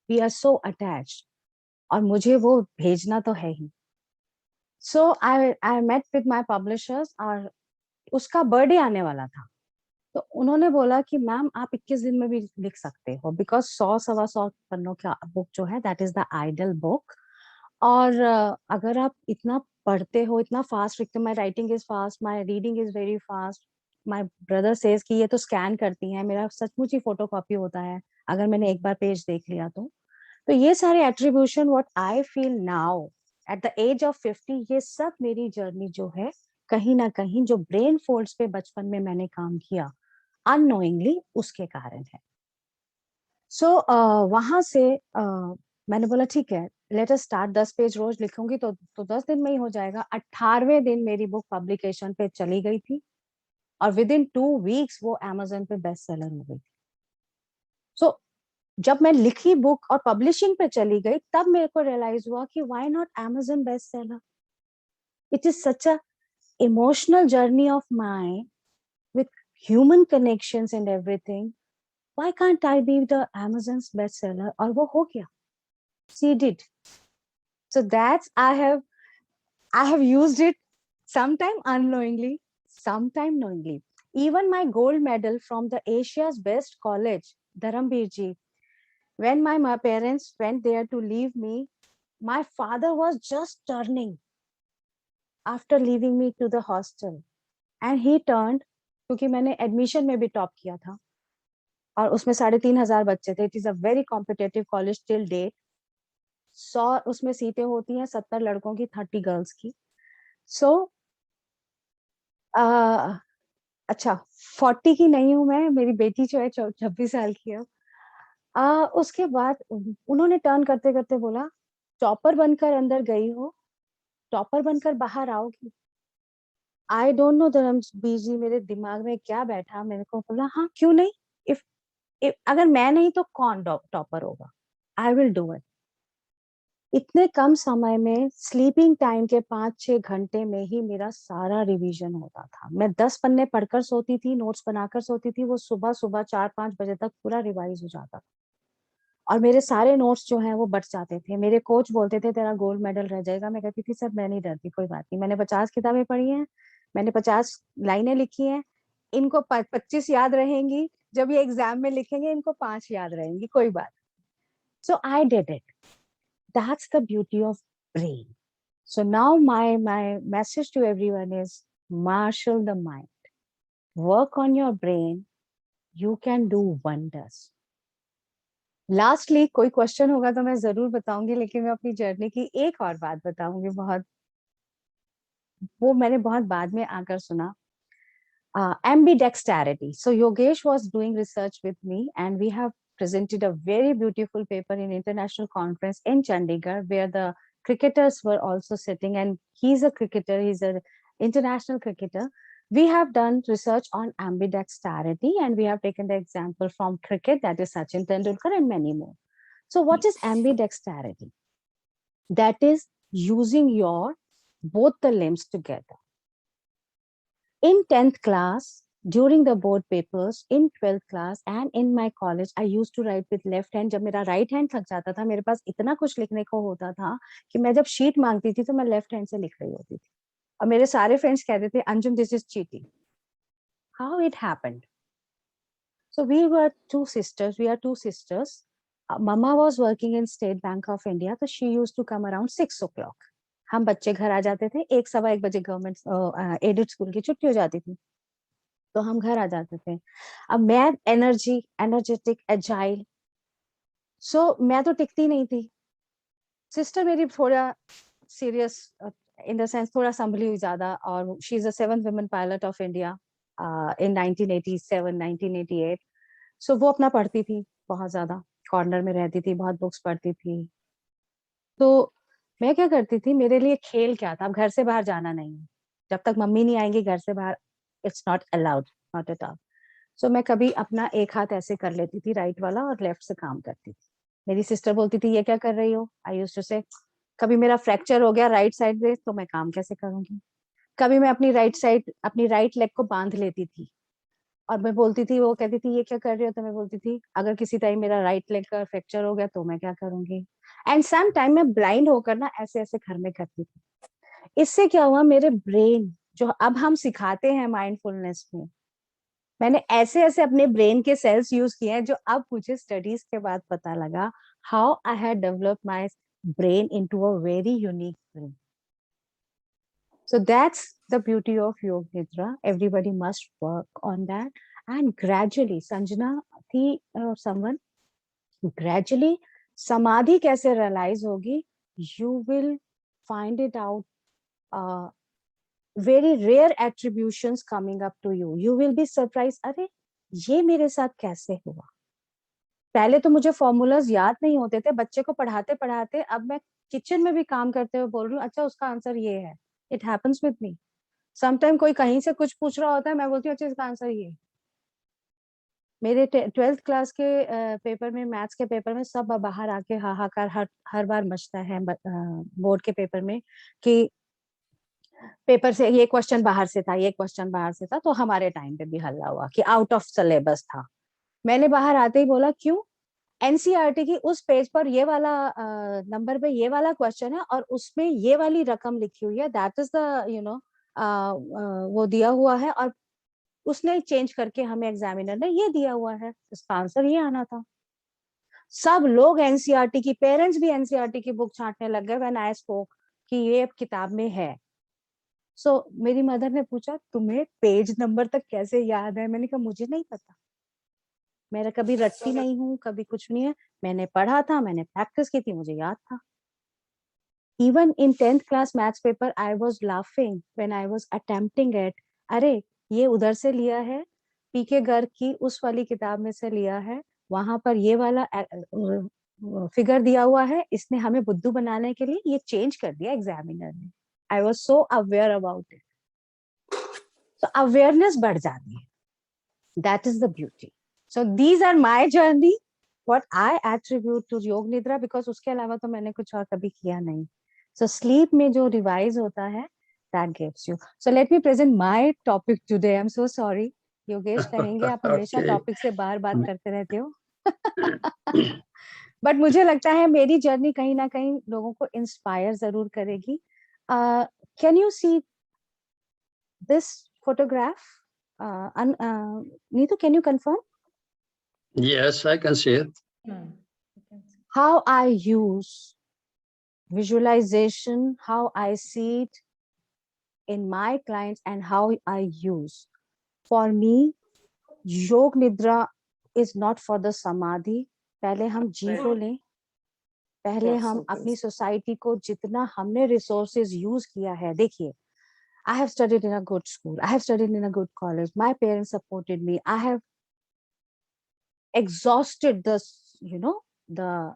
We are so attached. और मुझे वो भेजना तो है ही. So I met with my publishers और उसका बर्थडे आने वाला था. तो उन्होंने बोला कि मैम आप 21 दिन में भी लिख सकते हो, बिकॉज 100-125 पन्नों का बुक जो है that is the ideal book. और अगर आप इतना पढ़ते हो, इतना फास्ट लिखते हो, my writing is fast, my reading is very fast. My brother says कि ये तो स्कैन करती हैं, मेरा सचमुच ही फोटो कॉपी होता है अगर मैंने एक बार पेज देख लिया तो. तो ये सारे attribution what I feel now at the age of 50, ये सब मेरी जर्नी जो है कहीं ना कहीं जो ब्रेन फोल्ड्स पे बचपन में मैंने काम किया अननोइंगली उसके कारण है. सो वहां से मैंने बोला ठीक है, लेट अस स्टार्ट. 10 पेज रोज लिखूंगी तो 10 दिन में ही हो जाएगा. 18वें दिन मेरी बुक पब्लिकेशन पे चली गई थी और विद इन 2 वीक्स वो अमेज़न पे बेस्ट सेलर हो गई. सो जब मैं लिखी बुक और पब्लिशिंग पे चली गई तब मेरे को रियलाइज हुआ कि why not Amazon best seller. It is such a emotional journey of mine with human connections and everything. Why can't I be the Amazon's bestseller? और वो हो गया. She did. So that's I have used it sometime unknowingly, sometime knowingly. Even my gold medal from the Asia's best college, Dharamveer ji, when my parents went there to leave me, my father was just turning after leaving me to the hostel, and he turned. क्योंकि मैंने admission में भी top किया था और उसमें 3,500 बच्चे थे. It is a very competitive college till date. 100 उसमें सीटें होती हैं, 70 लड़कों की, 30 गर्ल्स की. सो अच्छा 40 की नहीं हूं मैं, मेरी बेटी जो है 26 साल की है. उसके बाद उन्होंने टर्न करते करते बोला, टॉपर बनकर अंदर गई हो, टॉपर बनकर बाहर आओगी. आई डोंट नो धर्मवीर जी मेरे दिमाग में क्या बैठा, मेरे को बोला हाँ क्यों नहीं, इफ अगर मैं नहीं तो कौन टॉपर होगा. I will do it. इतने कम समय में स्लीपिंग टाइम के 5-6 घंटे में ही मेरा सारा रिवीजन होता था. मैं 10 पन्ने पढ़कर सोती थी, नोट्स बनाकर सोती थी, वो सुबह 4-5 बजे तक पूरा रिवाइज हो जाता. और मेरे सारे नोट्स जो हैं वो बच जाते थे. मेरे कोच बोलते थे तेरा गोल्ड मेडल रह जाएगा. मैं कहती थी सर मैं नहीं डरती, कोई बात नहीं, मैंने 50 किताबें पढ़ी हैं, मैंने 50 लाइनें लिखी हैं, इनको 25 याद रहेंगी, जब ये एग्जाम में लिखेंगे इनको 5 याद रहेंगी, कोई बात. So I did it. That's the beauty of brain. So now my message to everyone is marshal the mind, work on your brain, you can do wonders. Lastly कोई क्वेश्चन होगा तो मैं जरूर बताऊंगी, लेकिन मैं अपनी जर्नी की एक और बात बताऊंगी, वो मैंने बहुत बाद में आकर सुना. Ambidexterity. So Yogesh was doing research with me, and we have presented a very beautiful paper in international conference in Chandigarh, where the cricketers were also sitting, and he's a cricketer, he's an international cricketer. We have done research on ambidexterity, and we have taken the example from cricket, that is Sachin Tendulkar and many more. So what is ambidexterity? That is using your both the limbs together. In 10th class, during the board papers, in 12th class and in my college, I used to write with left hand. जब मेरा right hand थक जाता था, मेरे पास इतना कुछ लिखने को होता था कि मैं जब sheet मांगती थी तो मैं left hand से लिख रही होती थी, और मेरे सारे friends कहते थे Anjum this is cheating. How it happened? So we are two sisters. Mama was working in State Bank of India, so she used to come around 6 o'clock. हम बच्चे घर आ जाते थे, 1-1:15 बजे गवर्नमेंट एडेड स्कूल की छुट्टी हो जाती थी, तो हम घर आ जाते थे. अब मैं एनर्जेटिक एजाइल, सो मैं तो टिकती नहीं थी. सिस्टर मेरी थोड़ा सीरियस इन द सेंस, थोड़ा संभली हुई ज्यादा, और she is a 7th women pilot of India in 1987 1988. सो वो अपना पढ़ती थी बहुत ज्यादा, कॉर्नर में रहती थी, बहुत बुक्स पढ़ती थी. तो मैं क्या करती थी, मेरे लिए खेल क्या था, अब घर से बाहर जाना नहीं है, जब तक मम्मी नहीं आएंगी घर से बाहर, it's not allowed, not at all. So मैं कभी अपना एक हाथ ऐसे कर लेती थी राइट वाला, और लेफ्ट से काम करती थी. मेरी सिस्टर बोलती थी ये क्या कर रही हो. आई यूज्ड टू से, कभी मेरा फ्रैक्चर हो गया राइट साइड में, तो मैं काम कैसे करूंगी. कभी मैं अपनी राइट लेग को बांध लेती थी, और मैं बोलती थी, वो कहती थी ये क्या कर रही हो, तो मैं बोलती थी अगर किसी टाइम मेरा राइट लेग का फ्रैक्चर हो गया तो मैं क्या करूंगी. एंड सम टाइम मैं ब्लाइंड होकर ना ऐसे ऐसे घर में करती थी. इससे क्या हुआ, मेरे ब्रेन जो अब हम सिखाते हैं माइंडफुलनेस में, मैंने ऐसे ऐसे अपने ब्रेन के सेल्स यूज किए हैं, जो अब मुझे स्टडीज के बाद पता लगा, how I had developed my brain into a very unique brain. So that's the beauty of Yog Nidra. Everybody must work on that. And gradually, Sanjana थी someone, gradually samadhi कैसे realize होगी, you will find it out, very rare attributions coming up to you. You will be surprised, अरे ये मेरे साथ कैसे हुआ. पहले तो मुझे फॉर्मूलाज याद नहीं होते थे, बच्चे को पढ़ाते पढ़ाते अब मैं किचन में भी काम करते हुए बोल रही हूँ, अच्छा उसका आंसर ये है. It happens with me. Sometime कोई कहीं से कुछ पूछ रहा होता है, मैं बोलती हूँ अच्छा इसका आंसर ये. मेरे 12th क्लास के पेपर में, मैथ्स के पेपर में, सब बाहर आके हाहाकार हर बार मचता है बोर्ड के पेपर में कि पेपर से ये क्वेश्चन बाहर से था, ये क्वेश्चन बाहर से था. तो हमारे टाइम पे भी हल्ला हुआ कि आउट ऑफ सिलेबस था. मैंने बाहर आते ही बोला क्यों, एनसीईआरटी की उस पेज पर ये वाला नंबर पे ये वाला क्वेश्चन है, और उसमें ये वाली रकम लिखी हुई है, दैट इज द वो दिया हुआ है, और उसने चेंज करके हमें एग्जामिनर ने ये दिया हुआ है, इसका आंसर ये आना था. सब लोग एनसीईआरटी की, पेरेंट्स भी एनसीईआरटी की बुक छांटने लग गए व्हेन आई स्पोक कि ये किताब में है. सो मेरी मदर ने पूछा तुम्हें पेज नंबर तक कैसे याद है. मैंने कहा मुझे नहीं पता, मेरा कभी रट्टी नहीं हूँ, कभी कुछ नहीं है, मैंने पढ़ा था, मैंने प्रैक्टिस की थी, मुझे याद था. Even in 10th class maths paper, I was laughing when I was attempting it. अरे ये उधर से लिया है, पीके गर्ग की उस वाली किताब में से लिया है, वहां पर ये वाला फिगर दिया हुआ है, इसने हमें बुद्धू बनाने के लिए ये चेंज कर दिया एग्जामिनर ने. I was so aware about it. So awareness बढ़ जाती है. That is the beauty. So these are my journey, what I attribute to Yog Nidra, because उसके अलावा तो मैंने कुछ और कभी किया नहीं. So sleep में जो revise होता है, that gives you. So let me present my topic today. I'm so sorry. Yogesh कहेंगे आप हमेशा Okay. टॉपिक से बार बात करते रहते हो. बट मुझे लगता है मेरी जर्नी कहीं ना कहीं लोगों को इंस्पायर जरूर करेगी. Can you see this photograph? Neetu, can you confirm? Yes, I can see it. How I use visualization, how I see it in my clients, and how I use. For me, Yog Nidra is not for the samadhi. पहले हम zero लें, पहले हम अपनी society को जितना हमने resources use किया है. देखिए, I have studied in a good school, I have studied in a good college, my parents supported me, I have exhausted the the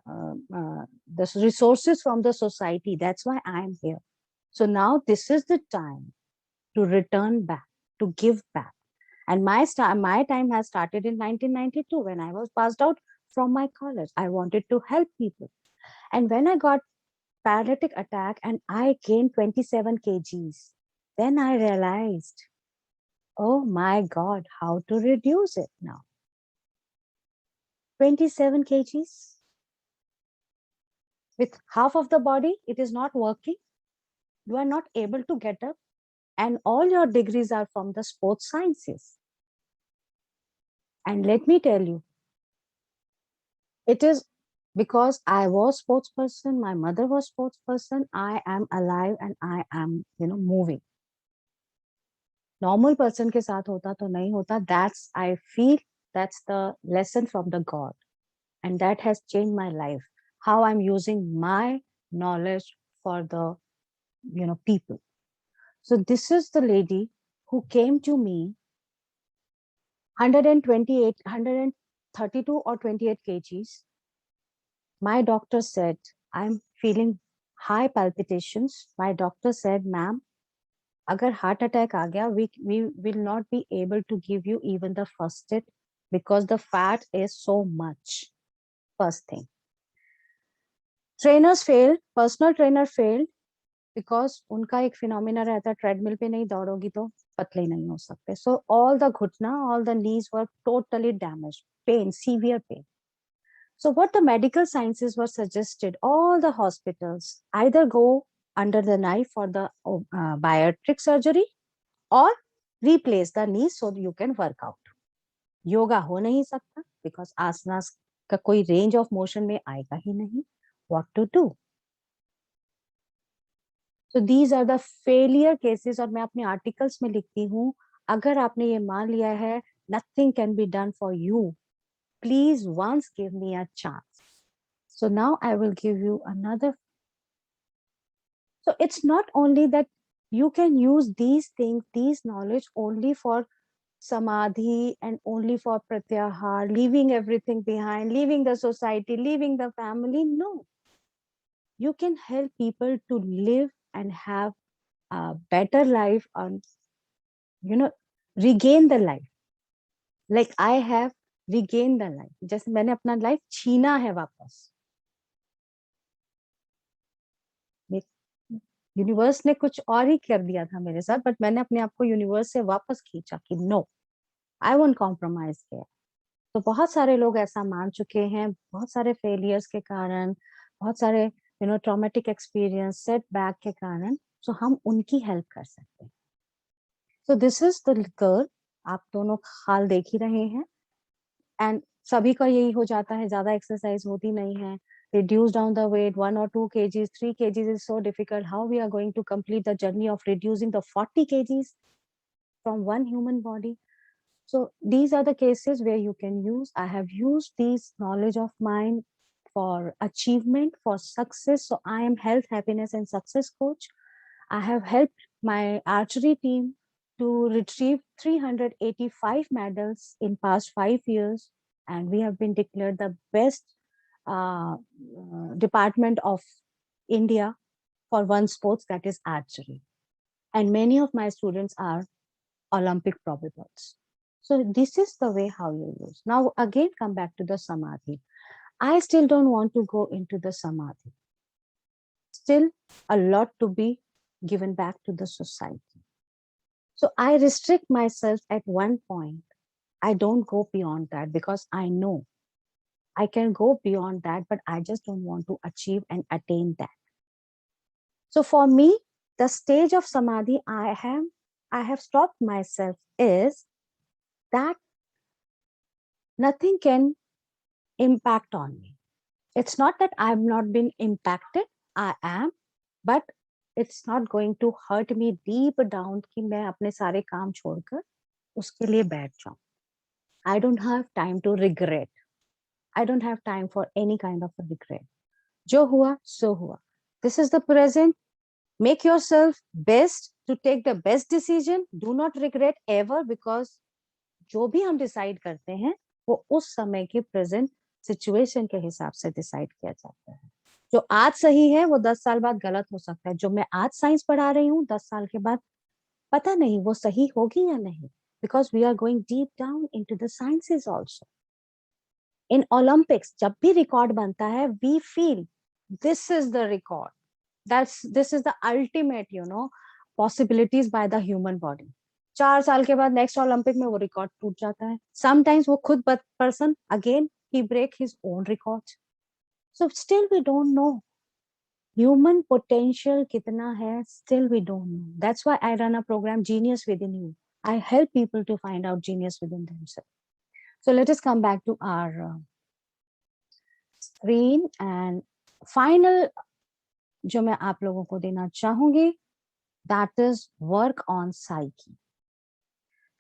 resources from the society. That's why I am here. So now this is the time to return back, to give back. And my time has started in 1992 when I was passed out from my college. I wanted to help people. And when I got paralytic attack and I gained 27 kgs, then I realized, oh my God, how to reduce it now. 27 kgs. With half of the body, it is not working. You are not able to get up. And all your degrees are from the sports sciences. And let me tell you, it is because I was sports person, my mother was sports person, I am alive and I am, moving. Normal person के साथ होता तो नहीं होता. That's, I feel, that's the lesson from the God. And that has changed my life. How I'm using my knowledge for the, people. So this is the lady who came to me 132 or 28 kgs. My doctor said, I'm feeling high palpitations. My doctor said, ma'am, agar heart attack aa gaya, we will not be able to give you even the first aid because the fat is so much. First thing. Trainers failed, personal trainer failed because उनका एक phenomena रहता है, treadmill पे नहीं दौड़ोगी तो पतले नहीं हो सकते. So all the घुटना, all the knees were totally damaged, pain, severe pain. So what the medical sciences were suggested, all the hospitals either go under the knife for the bariatric surgery or replace the knees so you can work out. Yoga हो नहीं सकता because asanas का कोई range of motion में आएगा ही नहीं. What to do? So these are the failure cases और मैं अपने articles में लिखती हूँ, अगर आपने ये मान लिया है, nothing can be done for you. Please once give me a chance. So now I will give you another. So it's not only that you can use these things, these knowledge only for samadhi and only for pratyahar, leaving everything behind, leaving the society, leaving the family. No. You can help people to live and have a better life and, regain the life. Like I have regained the life. जैसे मैंने अपना life छीना है वापस. Universe ने कुछ और ही कर दिया था मेरे साथ, बट मैंने अपने आप को यूनिवर्स से वापस खींचा कि नो, आई वोंट कॉम्प्रोमाइज किया. तो बहुत सारे लोग ऐसा मान चुके हैं, बहुत सारे फेलियर्स के कारण, बहुत सारे ट्रॉमेटिक एक्सपीरियंस, सेटबैक के कारण, सो हम उनकी हेल्प कर सकते हैं. So this is the girl, आप दोनों हाल देख ही रहे हैं. एंड सभी का यही हो जाता है, ज्यादा एक्सरसाइज होती नहीं है. Reduce down the weight, 1 or 2 kgs, 3 kgs is so difficult. How we are going to complete the journey of reducing the 40 kgs from one human body? So these are the cases where you can use. I have used these knowledge of mine for achievement, for success. So I am health, happiness, and success coach. I have helped my archery team to retrieve 385 medals in past 5 years. And we have been declared the best department of India for one sports, that is archery. And many of my students are Olympic probables. So this is the way how you use. Now again, come back to the samadhi. I still don't want to go into the samadhi. Still a lot to be given back to the society. So I restrict myself at one point. I don't go beyond that because I know I can go beyond that, but I just don't want to achieve and attain that. So for me, the stage of samadhi I have stopped myself is that nothing can impact on me. It's not that I've not been impacted, I am, but it's not going to hurt me deep down कि मैं अपने सारे काम छोड़कर उसके लिए बैठ जाऊं. I don't have time to regret. I don't have time for any kind of a regret. Jo hua, so hua. This is the present. Make yourself best to take the best decision. Do not regret ever, because जो भी हम decide करते हैं वो उस समय के present situation के हिसाब से डिसाइड किया जाता है. जो आज सही है वो 10 साल बाद गलत हो सकता है. जो मैं आज साइंस पढ़ा रही हूँ 10 साल के बाद पता नहीं वो सही होगी या नहीं. Because we are going deep down into the sciences also. In Olympics, जब भी रिकॉर्ड बनता है, we feel this is the record. This is the ultimate, possibilities by the human body. 4 साल के बाद नेक्स्ट ओलंपिक में वो रिकॉर्ड टूट जाता है. Sometimes वो खुद person again he break his own records. So still we don't know. Human potential कितना है, still we don't know. That's why I run a program, Genius Within You. I help people to find out genius within themselves. So let us come back to our screen, and final जो मैं आप लोगों को देना चाहूंगी, that is work on psyche.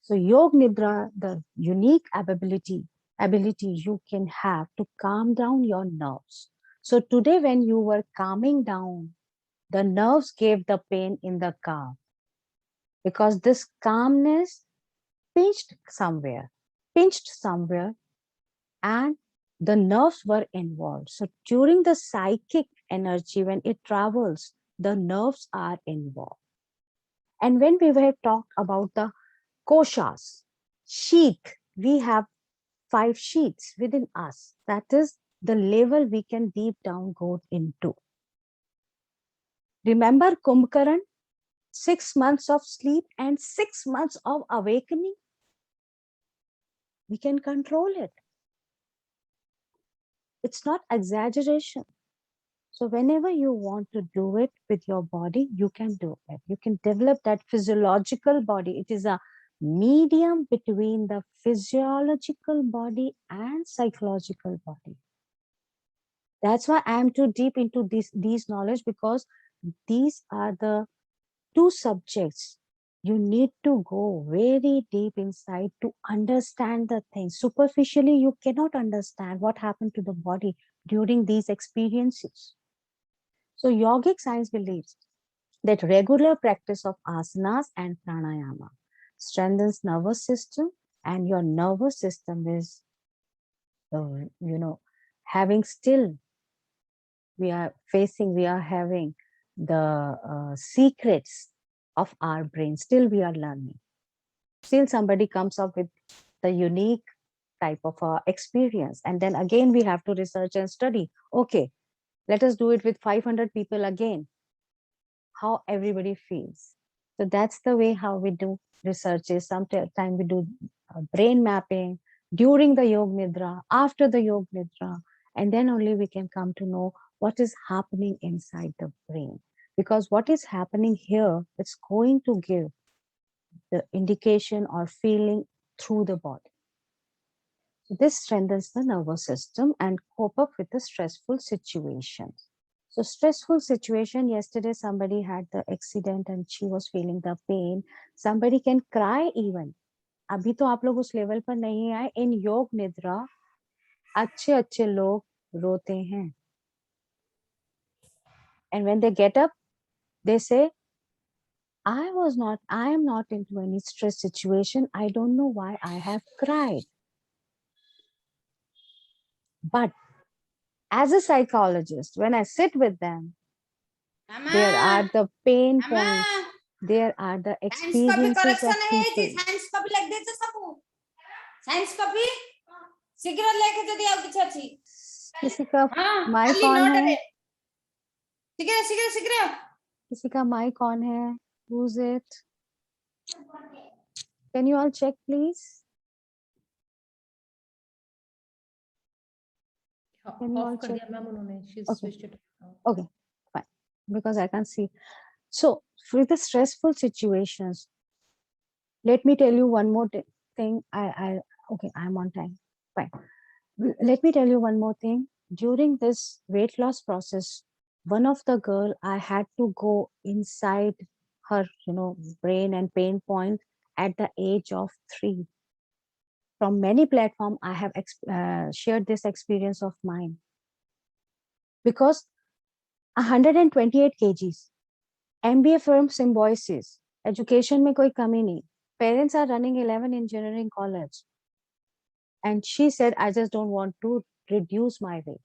So Yog Nidra, the unique ability you can have to calm down your nerves. So today when you were calming down, the nerves gave the pain in the calf, because this calmness pinched somewhere, and the nerves were involved. So during the psychic energy, when it travels, the nerves are involved. And when we were talked about the koshas, sheath, we have 5 sheaths within us. That is the level we can deep down go into. Remember Kumbhakaran? 6 months of sleep and 6 months of awakening. We can control it. It's not exaggeration. So whenever you want to do it with your body, you can do it. You can develop that physiological body. It is a medium between the physiological body and psychological body. That's why I am too deep into these knowledge, because these are the 2 subjects you need to go very deep inside to understand the things. Superficially, you cannot understand what happened to the body during these experiences. So yogic science believes that regular practice of asanas and pranayama strengthens nervous system, and your nervous system is, having still, we are having the secrets of our brain. Still we are learning. Still somebody comes up with the unique type of experience. And then again, we have to research and study. Okay, let us do it with 500 people again. How everybody feels. So that's the way how we do researches. Sometimes we do brain mapping during the Yog Nidra, after the Yog Nidra, and then only we can come to know what is happening inside the brain. Because what is happening here, it's going to give the indication or feeling through the body. So this strengthens the nervous system and cope up with the stressful situations. So stressful situation, yesterday somebody had the accident and she was feeling the pain. Somebody can cry even. अभी तो आप लोग उस level पर नहीं आए. In योग निद्रा अच्छे लोग रोते हैं. And when they get up, they say, I am not into any stress situation. I don't know why I have cried. But as a psychologist, when I sit with them, there are the pain points. There are the experiences of people. Science copy like this, science copy. शीघ्र लेके जो दिया कुछ अच्छी. किसी का mic on है? शीघ्र. किसी का माइक ऑन है? Who's it? Can you all check, please? Can you all check? Okay, fine. Because I can't see. So, for the stressful situations, let me tell you one more thing. Okay, I'm on time. Fine. Let me tell you one more thing. During this weight loss process, one of the girl, I had to go inside her, brain and pain point at the age of 3. From many platforms, I have shared this experience of mine. Because 128 kgs, MBA from Symbiosis, education mein koi kami nahi. Parents are running 11 engineering college. And she said, I just don't want to reduce my weight.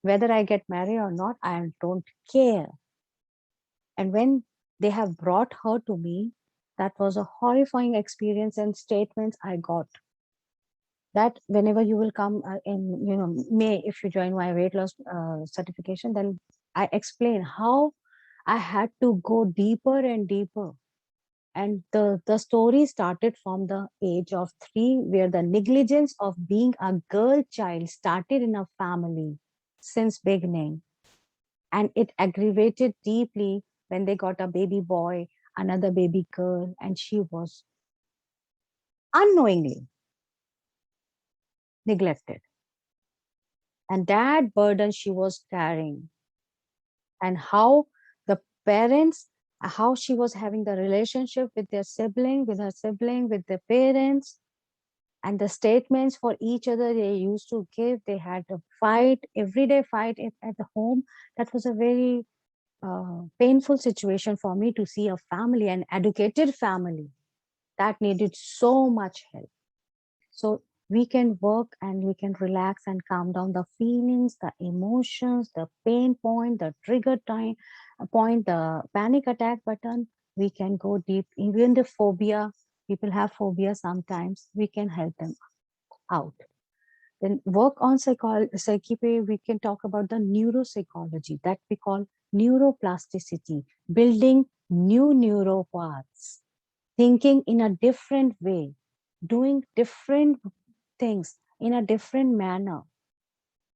Whether I get married or not, I don't care. And when they have brought her to me, that was a horrifying experience and statements I got. That whenever you will come in, May, if you join my weight loss certification, then I explain how I had to go deeper and deeper. And the story started from the age of 3, where the negligence of being a girl child started in a family since beginning. And it aggravated deeply when they got a baby boy, another baby girl, and she was unknowingly neglected. And that burden she was carrying, and how the parents, how she was having the relationship with their sibling, with her sibling, with their parents, and the statements for each other they used to give. They had a fight, everyday fight at the home. That was a very painful situation for me to see a family, an educated family, that needed so much help. So we can work and we can relax and calm down the feelings, the emotions, the pain point, the trigger time point, the panic attack button. We can go deep. Even the phobia, people have phobia sometimes, we can help them out. Then work on psyche, we can talk about the neuropsychology that we call neuroplasticity, building new neural paths, thinking in a different way, doing different things in a different manner.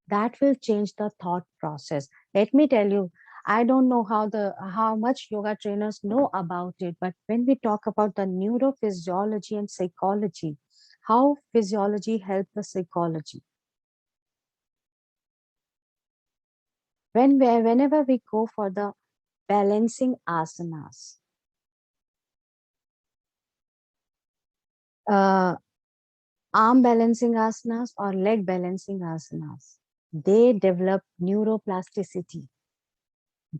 That will change the thought process. Let me tell you, I don't know how much yoga trainers know about it, but when we talk about the neurophysiology and psychology, how physiology helps the psychology. Whenever we go for the balancing asanas, arm balancing asanas or leg balancing asanas, they develop neuroplasticity.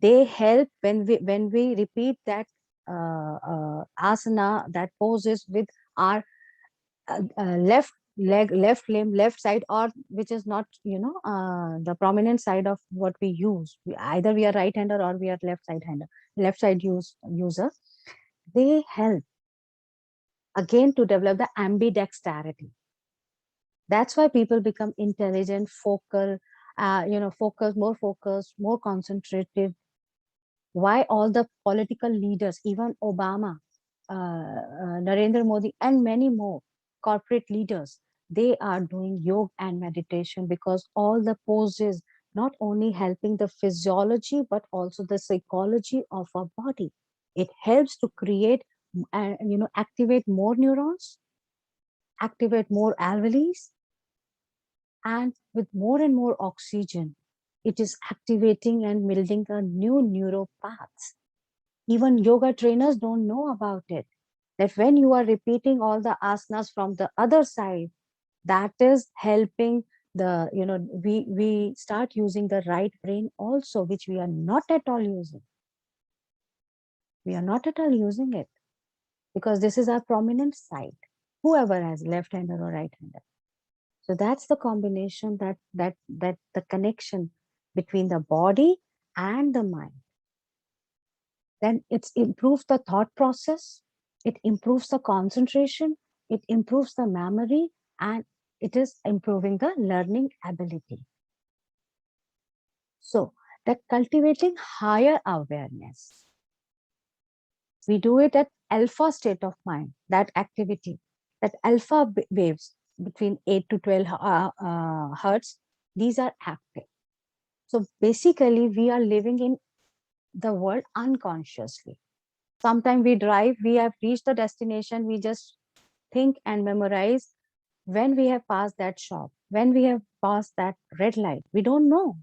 They help when we repeat that asana, that poses with our left leg, left limb, left side, or which is not the prominent side of what we use. Either we are right hander or we are left side hander, left side user. They help again to develop the ambidexterity. That's why people become intelligent, focal, more focused, more concentrated. Why all the political leaders, even Obama, Narendra Modi, and many more corporate leaders, they are doing yoga and meditation, because all the poses not only helping the physiology but also the psychology of our body. It helps to create, activate more neurons, activate more alveoli, and with more and more oxygen, it is activating and building a new neural paths. Even yoga trainers don't know about it. That when you are repeating all the asanas from the other side, that is helping the, we start using the right brain also, which we are not at all using. We are not at all using it, because this is our prominent side, whoever has left-hander or right-hander. So that's the combination, that the connection between the body and the mind. Then it improves the thought process, it improves the concentration, it improves the memory, and it is improving the learning ability. So that cultivating higher awareness, we do it at alpha state of mind, that activity, that alpha waves between 8 to 12 hertz, these are active. So basically we are living in the world unconsciously. Sometimes we drive, we have reached the destination, we just think and memorize when we have passed that shop, when we have passed that red light. We don't know.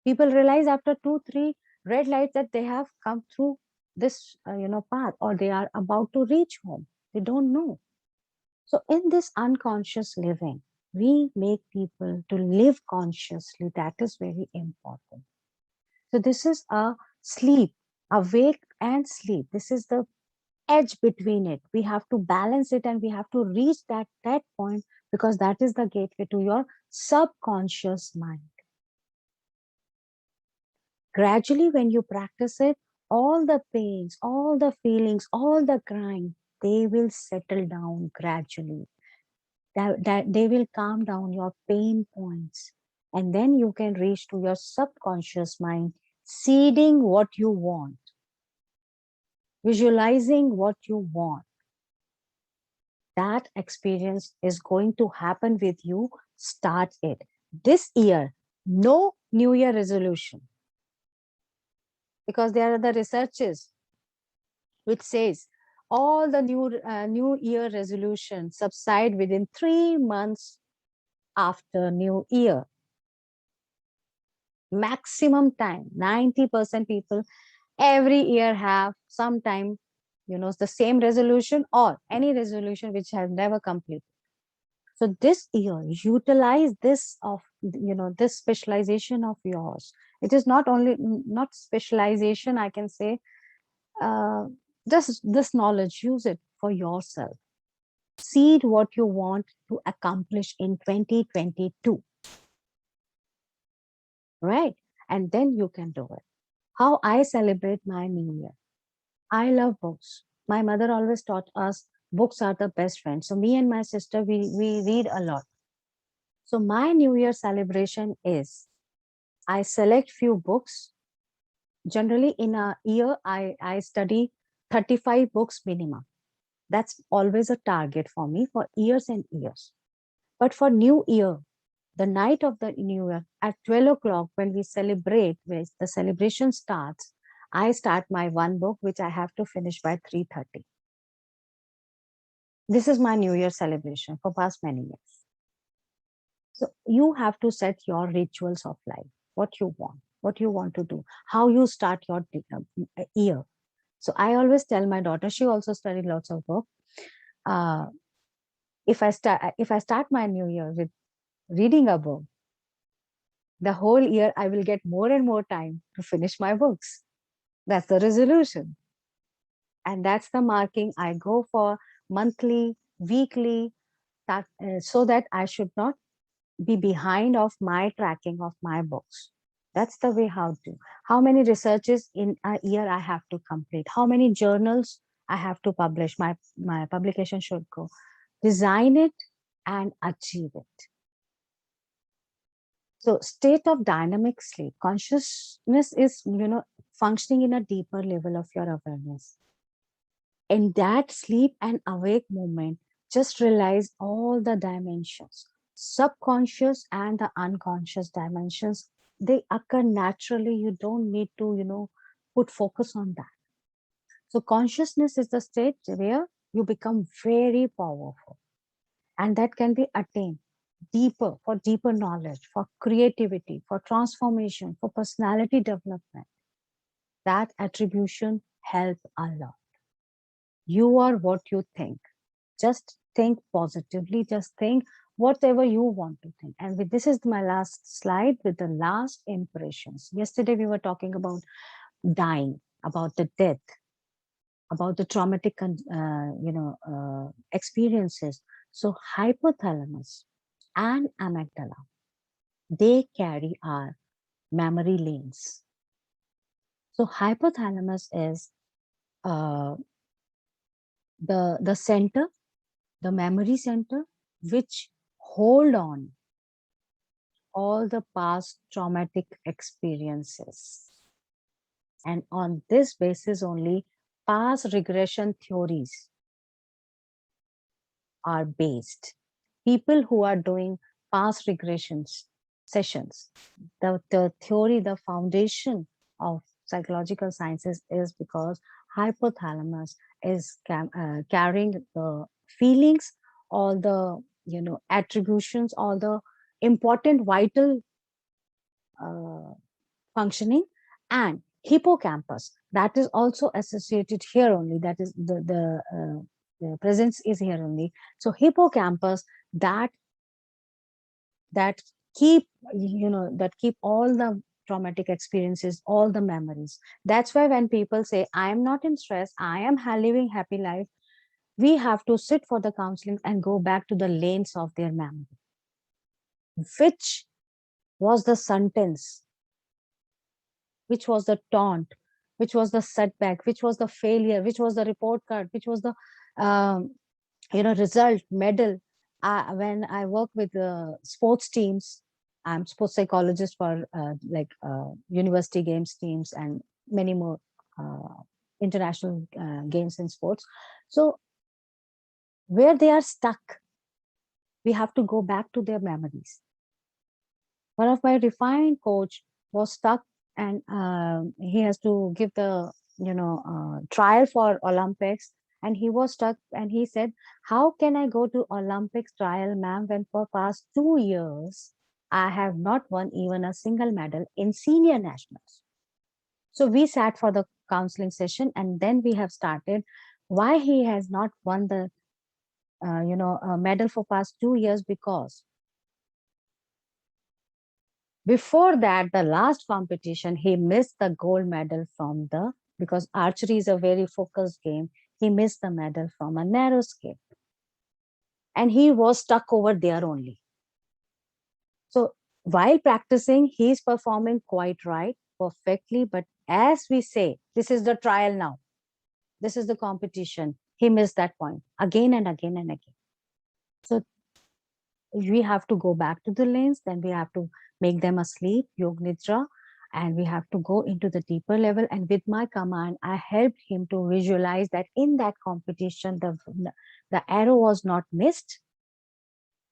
People realize after 2-3 red lights that they have come through this path, or they are about to reach home. They don't know. So in this unconscious living, we make people to live consciously. That is very important. So this is a sleep, awake and sleep. This is the edge between it. We have to balance it, and we have to reach that point, because that is the gateway to your subconscious mind. Gradually, when you practice it, all the pains, all the feelings, all the crying, they will settle down gradually. That they will calm down your pain points. And then you can reach to your subconscious mind, seeding what you want, visualizing what you want. That experience is going to happen with you. Start it. This year, no New Year resolution. Because there are the researches which says all the New Year resolutions subside within 3 months after New Year. Maximum time, 90% people every year have some time, the same resolution or any resolution which has never completed. So this year, utilize this this specialization of yours. It is not specialization, I can say, just this knowledge, use it for yourself. Seed what you want to accomplish in 2022. Right? And then you can do it. How I celebrate my New Year. I love books. My mother always taught us books are the best friend. So me and my sister, we read a lot. So my New Year celebration is, I select few books. Generally in a year, I study 35 books minimum. That's always a target for me for years and years. But for New Year, the night of the New Year, at 12 o'clock, when we celebrate, when the celebration starts, I start my one book, which I have to finish by 3:30. This is my New Year celebration for past many years. So you have to set your rituals of life, what you want to do, how you start your year. So I always tell my daughter, she also studied lots of book. If I start my New Year with reading a book, the whole year I will get more and more time to finish my books. That's the resolution. And that's the marking I go for monthly, weekly, so that I should not be behind of my tracking of my books. That's the way how many researches in a year I have to complete, how many journals I have to publish, my publication should go. Design it and achieve it. So state of dynamic sleep. Consciousness is, functioning in a deeper level of your awareness. In that sleep and awake moment, just realize all the dimensions, subconscious and the unconscious dimensions, they occur naturally. You don't need to, put focus on that. So consciousness is the state where you become very powerful, and that can be attained deeper, for deeper knowledge, for creativity, for transformation, for personality development. That attribution helps a lot. You are what you think. Just think positively. Just think whatever you want to think. And this is my last slide with the last impressions. Yesterday we were talking about dying, about the death, about the traumatic, experiences. So hypothalamus and amygdala, they carry our memory lanes. So hypothalamus is the center, the memory center, which hold on all the past traumatic experiences. And on this basis only, past regression theories are based. People who are doing past regressions sessions, the theory, the foundation of psychological sciences is because hypothalamus is carrying the feelings, all the attributions, all the important vital functioning, and hippocampus, that is also associated here only, that is the presence is here only. So hippocampus, that keep all the traumatic experiences, all the memories. That's why when people say, I am not in stress, I am living happy life, we have to sit for the counseling and go back to the lanes of their memory. Which was the sentence? Which was the taunt? Which was the setback? Which was the failure? Which was the report card? Which was the result, medal? When I work with sports teams, I'm sports psychologist for university games teams and many more international games in sports. So where they are stuck, we have to go back to their memories. One of my refined coach was stuck, and he has to give the trial for Olympics, and he was stuck, and he said, how can I go to Olympics trial, ma'am, when for past 2 years I have not won even a single medal in senior nationals? So we sat for the counseling session, and then we have started why he has not won the medal for past 2 years, because before that, the last competition, he missed the gold medal because archery is a very focused game. He missed the medal from a narrow escape. And he was stuck over there only. So while practicing, he's performing quite right, perfectly. But as we say, this is the trial now. This is the competition. He missed that point again and again and again. So we have to go back to the lanes, then we have to make them asleep, Yog Nidra, and we have to go into the deeper level. And with my command, I helped him to visualize that in that competition, the arrow was not missed.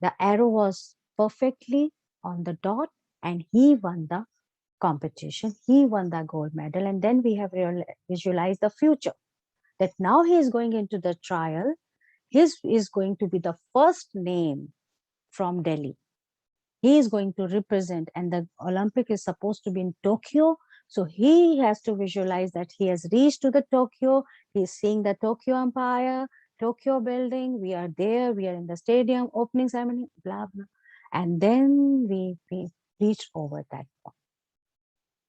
The arrow was perfectly on the dot, and he won the competition. He won the gold medal. And then we have visualized the future, that now he is going into the trial. His is going to be the first name from Delhi. He is going to represent, and the Olympic is supposed to be in Tokyo. So he has to visualize that he has reached to the Tokyo. He is seeing the Tokyo Empire, Tokyo building. We are there. We are in the stadium, opening ceremony, blah, blah. And then we reach over that point.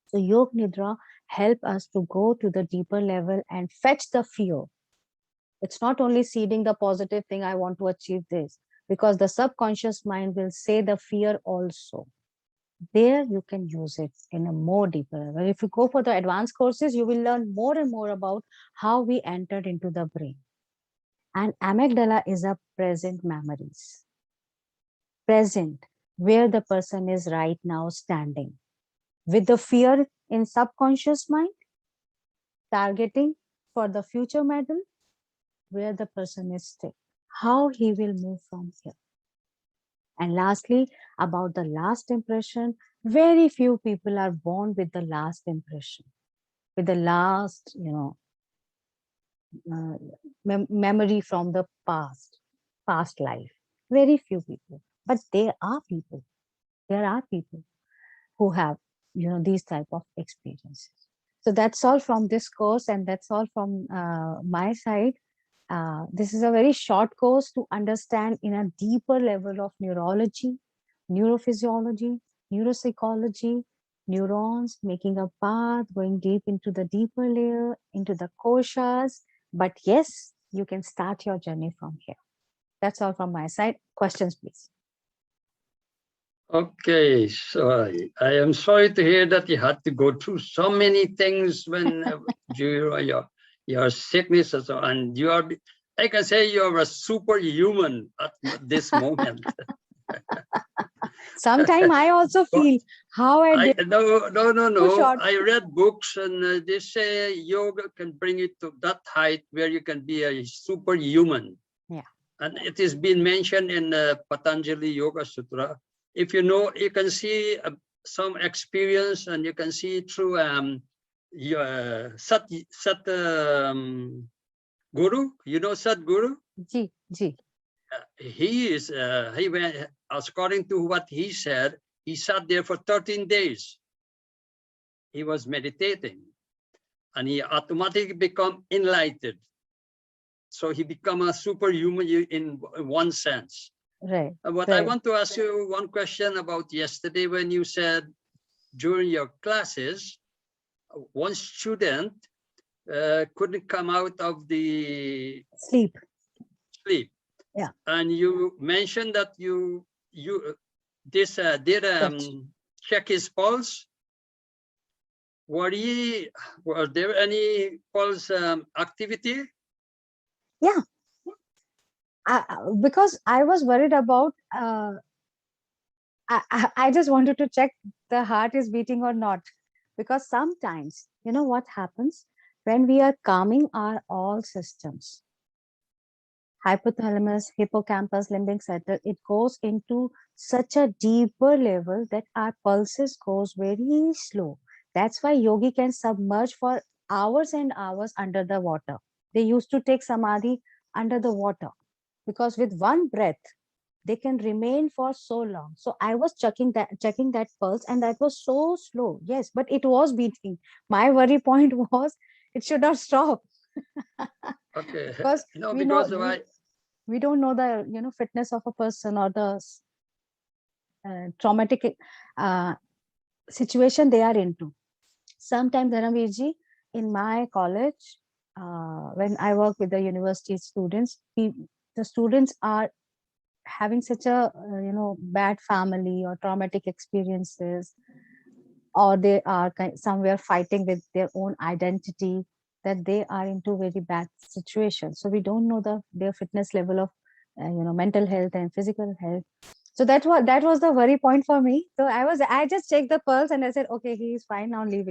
So Yog Nidra help us to go to the deeper level and fetch the fear. It's not only seeding the positive thing, I want to achieve this, because the subconscious mind will say the fear also. There you can use it in a more deeper level. If you go for the advanced courses, you will learn more and more about how we entered into the brain. And amygdala is a present memories. Present, where the person is right now standing. With the fear in subconscious mind, targeting for the future medal, where the person is still, how he will move from here. And lastly, about the last impression, very few people are born with the last impression, with the last, memory from the past life. Very few people, but there are people. There are people who have, these type of experiences. So that's all from this course, and that's all from my side. This is a very short course to understand in a deeper level of neurology, neurophysiology, neuropsychology, neurons, making a path, going deep into the deeper layer, into the koshas. But yes, you can start your journey from here. That's all from my side. Questions, please. Okay, so I am sorry to hear that you had to go through so many things when your sickness and so on. And you are, I can say you're a superhuman at this moment. Sometimes I also feel how I did. No. I read books, and they say yoga can bring you to that height where you can be a superhuman. Yeah. And it is being mentioned in Patanjali Yoga Sutra. If you know, you can see some experience, and you can see through your Sat Guru. You know Sat Guru? Ji. He went, according to what he said, he sat there for 13 days. He was meditating, and he automatically become enlightened. So he become a superhuman in one sense. Right. But I want to ask you one question about yesterday when you said during your classes, one student couldn't come out of the Sleep. Yeah. And you mentioned that you did check his pulse. Was there any pulse activity? Yeah. Because I was worried about, I just wanted to check the heart is beating or not. Because sometimes, you know what happens when we are calming our all systems, hypothalamus, hippocampus, limbic center, it goes into such a deeper level that our pulses goes very slow. That's why yogi can submerge for hours and hours under the water. They used to take samadhi under the water because with one breath, they can remain for so long. So I was checking that pulse, and that was so slow. Yes, but it was beating. My worry point was it should not stop. Okay. Because no, we because know we don't know the fitness of a person or the traumatic situation they are into. Sometimes, Dharamveerji, in my college, when I work with the university students, the students are having such a bad family or traumatic experiences, or they are somewhere fighting with their own identity, that they are into very bad situations. So we don't know their fitness level of mental health and physical health. So that was the worry point for me. So I just checked the pulse and I said, okay, he is fine now, leave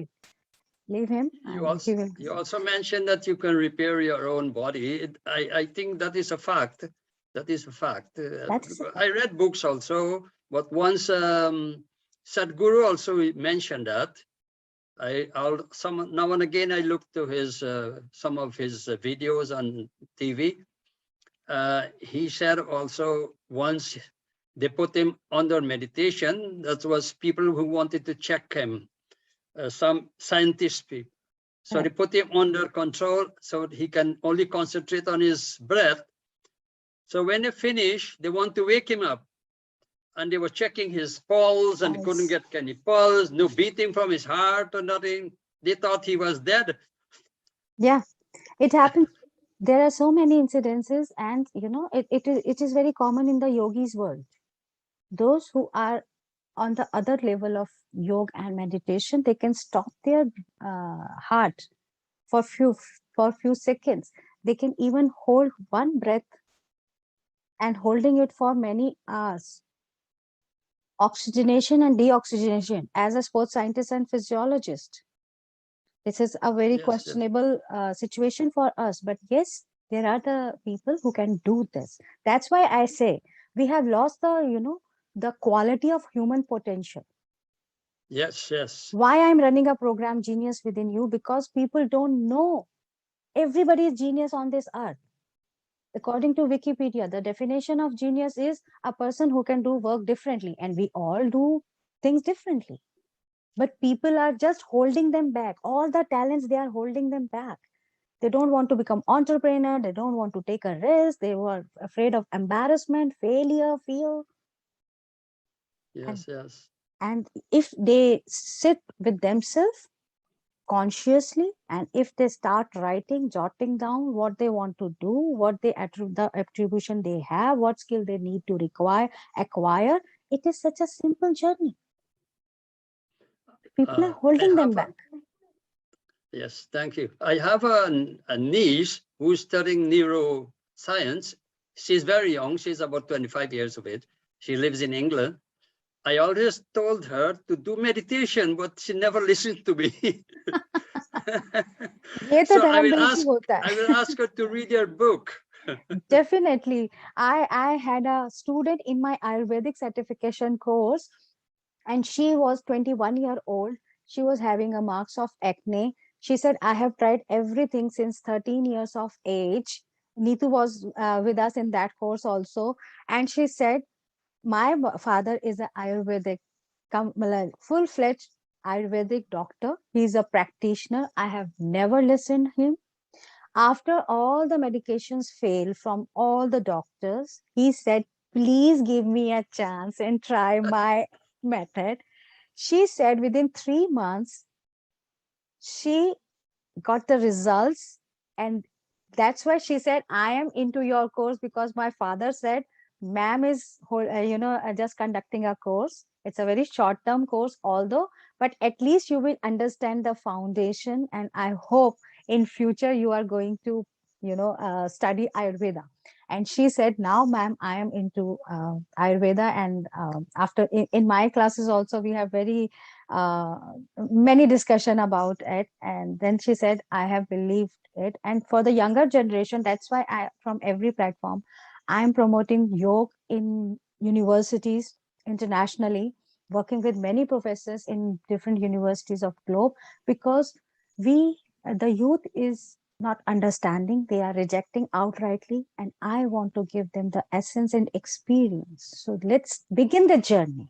him. You also mentioned that you can repair your own body. I think that is a fact. That is a fact. I read books also, but once Sadhguru also mentioned that. Now and again I look to his some of his videos on TV. He said also once they put him under meditation. That was people who wanted to check him, some scientists people. So they put him under control so he can only concentrate on his breath. So when they finish, they want to wake him up. And they were checking his pulse and couldn't get any pulse, no beating from his heart or nothing. They thought he was dead. Yeah, it happens. There are so many incidences, and it is very common in the yogis world. Those who are on the other level of yoga and meditation, they can stop their heart for few seconds. They can even hold one breath and holding it for many hours. Oxygenation and deoxygenation. As a sports scientist and physiologist, this is a very questionable situation for us. But yes, there are the people who can do this. That's why I say we have lost the quality of human potential. Yes. Why I'm running a program Genius Within You? Because people don't know everybody is genius on this earth. According to Wikipedia, the definition of genius is a person who can do work differently, and we all do things differently. But people are just holding them back. All the talents, they are holding them back. They don't want to become entrepreneur. They don't want to take a risk. They were afraid of embarrassment, failure, fear. Yes. And if they sit with themselves consciously, and if they start writing, jotting down what they want to do, what the attribution they have, what skill they need to acquire, it is such a simple journey. People are holding them back. Yes, thank you. I have a niece who's studying neuroscience. She's very young. She's about 25 years of age. She lives in England. I always told her to do meditation, but she never listened to me. So I will ask her to read your book. Definitely. I had a student in my Ayurvedic certification course, and she was 21-year-old. She was having a marks of acne. She said, I have tried everything since 13 years of age. Neetu was with us in that course also. And she said, my father is an Ayurvedic, full-fledged Ayurvedic doctor. He's a practitioner. I have never listened to him. After all the medications failed from all the doctors, he said, please give me a chance and try my method. She said within 3 months, she got the results, and that's why she said, I am into your course, because my father said, ma'am is just conducting a course. It's a very short term course, although, but at least you will understand the foundation, and I hope in future you are going to study Ayurveda. And she said, now ma'am, I am into Ayurveda, and after in my classes also we have very uh, many discussion about it. And then she said, I have believed it. And for the younger generation, that's why I, from every platform, I am promoting yoga in universities internationally, working with many professors in different universities of globe, because the youth is not understanding, they are rejecting outrightly, and I want to give them the essence and experience. So let's begin the journey.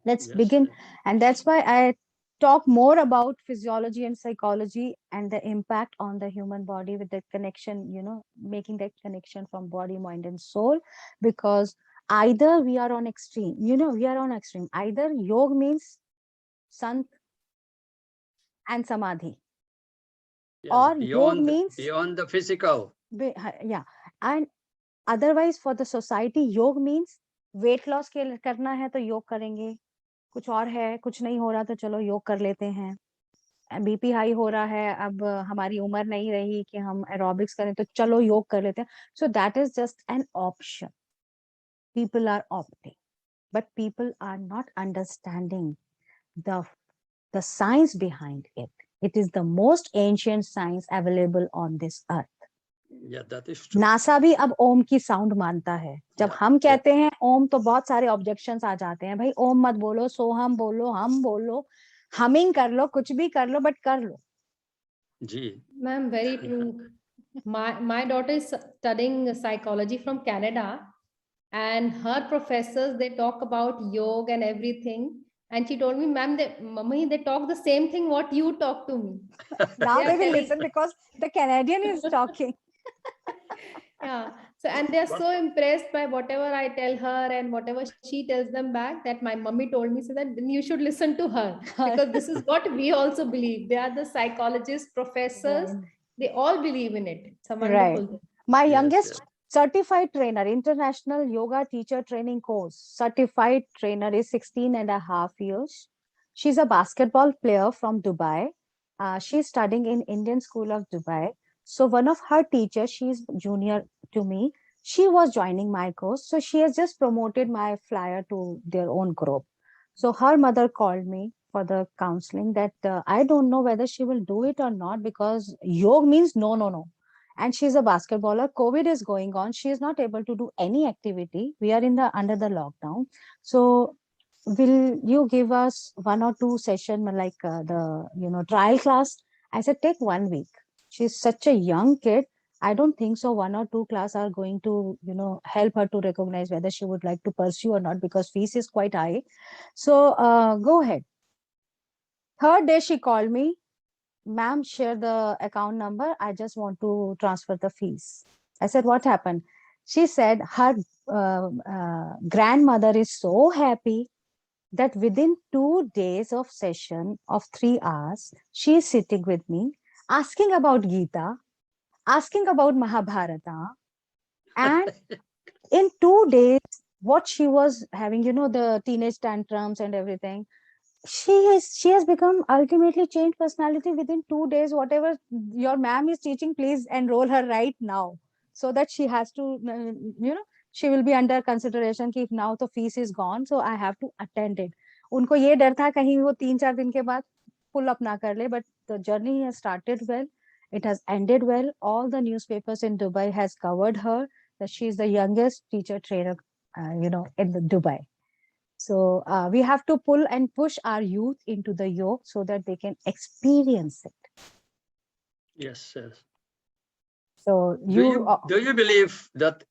Let's begin. And that's why I talk more about physiology and psychology and the impact on the human body, with the connection, making that connection from body, mind, and soul. Because either we are on extreme, we are on extreme. Either yoga means sant and samadhi, or yoga means beyond the physical. Yeah. And otherwise, for the society, yoga means weight loss करना है तो योग करेंगे, कुछ और है, कुछ नहीं हो रहा तो चलो योग कर लेते हैं, बीपी हाई हो रहा है, अब हमारी उम्र नहीं रही कि हम एरोबिक्स करें तो चलो योग कर लेते हैं. So that is just an option. People are opting, but people are not understanding the science behind it. It is the most ancient science available on this earth. Yeah, that is true. NASA भी अब ओम की sound मानता है. जब हम कहते हैं ओम तो बहुत सारे ऑब्जेक्शंस आ जाते हैं, भाई ओम मत बोलो, सोहम बोलो, हम बोलो, हमिंग कर लो, कुछ भी कर लो, बट कर लो. जी. Ma'am, very true. My daughter is studying psychology from Canada, and her professors, they talk about yoga and everything. And she told me, ma'am, Mummy, they talk the same thing what you talk to me. Now they will listen because the Canadian is talking. Yeah. So, and they're so impressed by whatever I tell her and whatever she tells them back, that my mummy told me, so that then you should listen to her, because this is what we also believe. They are the psychologists, professors. Right. They all believe in it. It's a wonderful thing. My youngest certified trainer, international yoga teacher training course, certified trainer is 16.5 years. She's a basketball player from Dubai. She's studying in Indian School of Dubai. So one of her teachers, she's junior to me, she was joining my course. So she has just promoted my flyer to their own group. So her mother called me for the counseling, that I don't know whether she will do it or not, because yoga means no. And she's a basketballer. COVID is going on. She is not able to do any activity. We are under the lockdown. So will you give us 1 or 2 session, like the trial class? I said, take 1 week. She's such a young kid. I don't think so 1 or 2 class are going to help her to recognize whether she would like to pursue or not, because fees is quite high. So go ahead. Third day she called me, ma'am, share the account number, I just want to transfer the fees. I said, what happened? She said her grandmother is so happy that within 2 days of session of 3 hours, she is sitting with me, asking about Gita, asking about Mahabharata, and in 2 days, what she was having, the teenage tantrums and everything, she has become ultimately changed personality within 2 days. Whatever your ma'am is teaching, please enroll her right now, so that she has to, she will be under consideration. If now the fees is gone, so I have to attend it. उनको ये डर था कहीं वो 3-4 दिन के बाद pull up ना कर ले, but the journey has started well. It has ended well. All the newspapers in Dubai has covered her, that she is the youngest teacher trainer, in the Dubai. So we have to pull and push our youth into the yoga so that they can experience it. Yes. So do you believe that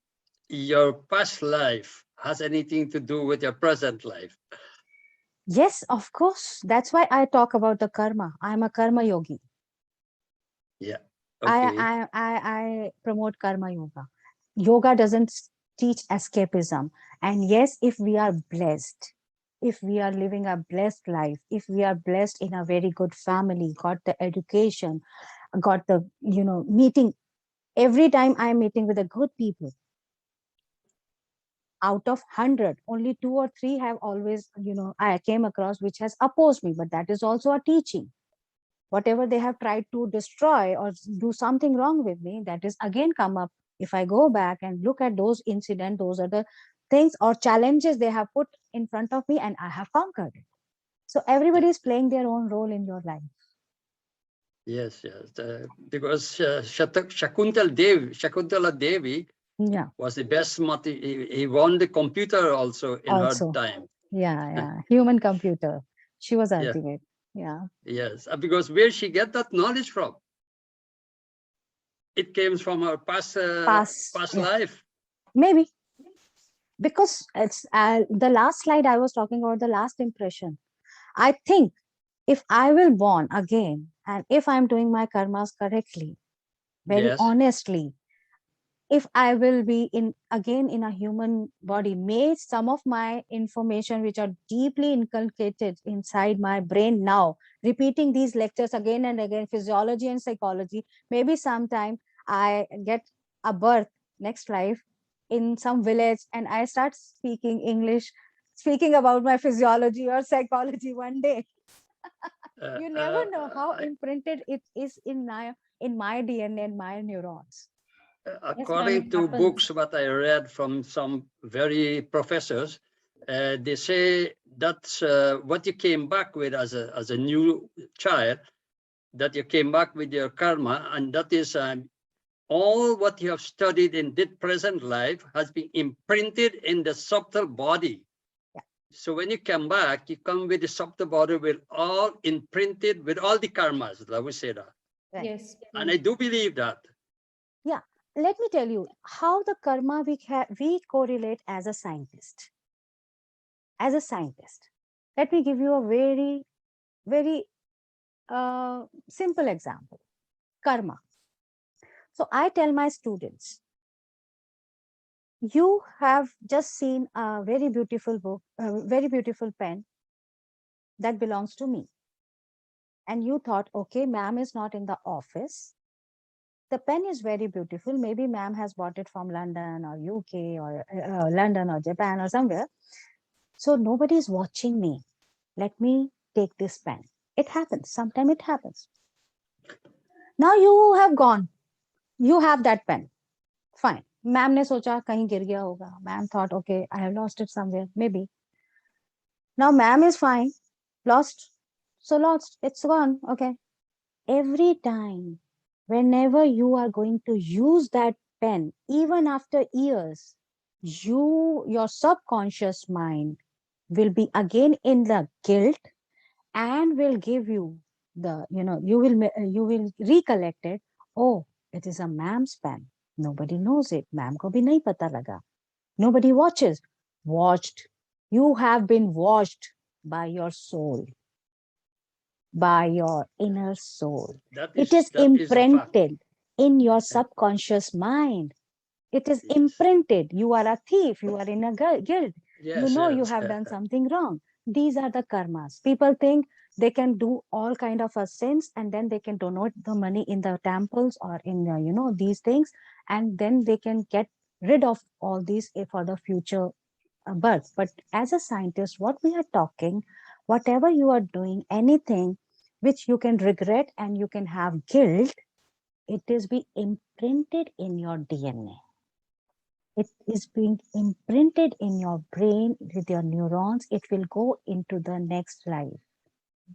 your past life has anything to do with your present life? Yes, of course. That's why I talk about the karma. I'm a karma yogi. Yeah. Okay. I promote karma yoga. Yoga doesn't teach escapism. And yes, if we are blessed, if we are living a blessed life, if we are blessed in a very good family, got the education, got the, meeting, every time I'm meeting with the good people, out of 100, only 2 or 3 have always, I came across which has opposed me, but that is also a teaching. Whatever they have tried to destroy or do something wrong with me, that is again come up. If I go back and look at those incidents, those are the things or challenges they have put in front of me and I have conquered it. So everybody is playing their own role in your life. Yes, because Shakuntala Devi was the best he won the computer also in her time. Yeah. Human computer. She was ultimate. Yeah. Yes, because where she get that knowledge from? It came from her past life. Maybe. Because it's the last slide I was talking about, the last impression. I think if I will born again and if I'm doing my karmas correctly, very honestly, if I will be again in a human body, may some of my information which are deeply inculcated inside my brain now, repeating these lectures again and again, physiology and psychology, maybe sometime I get a birth next life in some village and I start speaking English, speaking about my physiology or psychology one day. You never know how imprinted it is in my DNA and my neurons. According to books what I read from some very professors, they say that's what you came back with as a new child, that you came back with your karma, and that is all what you have studied in this present life has been imprinted in the subtle body. So when you come back, you come with the subtle body with all imprinted, with all the karmas, I would say that. Yes. And I do believe that. Yeah. Let me tell you how the karma we correlate as a scientist. As a scientist, let me give you a very, very simple example. Karma. So I tell my students, you have just seen a very beautiful book, a very beautiful pen that belongs to me. And you thought, okay, ma'am is not in the office. The pen is very beautiful. Maybe ma'am has bought it from London or UK or London or Japan or somewhere. So nobody is watching me. Let me take this pen. It happens. Sometimes it happens. Now you have gone. You have that pen. Fine. Ma'am ne socha kahin gir gaya hoga. Ma'am thought, okay, I have lost it somewhere. Maybe. Now ma'am is fine. Lost. So lost. It's gone. Okay. Every time, whenever you are going to use that pen, even after years, your subconscious mind will be again in the guilt and will give you the, you will recollect it. Oh, it is a ma'am's pen. Nobody knows it. Ma'am ko bhi nahi pata laga. Nobody watches. Watched. You have been watched by your soul, by your inner soul. It is imprinted in your subconscious mind. It is imprinted. You are a thief. You are in a guilt. You have done something wrong. These are the karmas. People think they can do all kind of sins and then they can donate the money in the temples or in these things, and then they can get rid of all these for the future birth. But as a scientist, what we are talking, whatever you are doing, anything which you can regret and you can have guilt, it is being imprinted in your DNA. It is being imprinted in your brain with your neurons. It will go into the next life.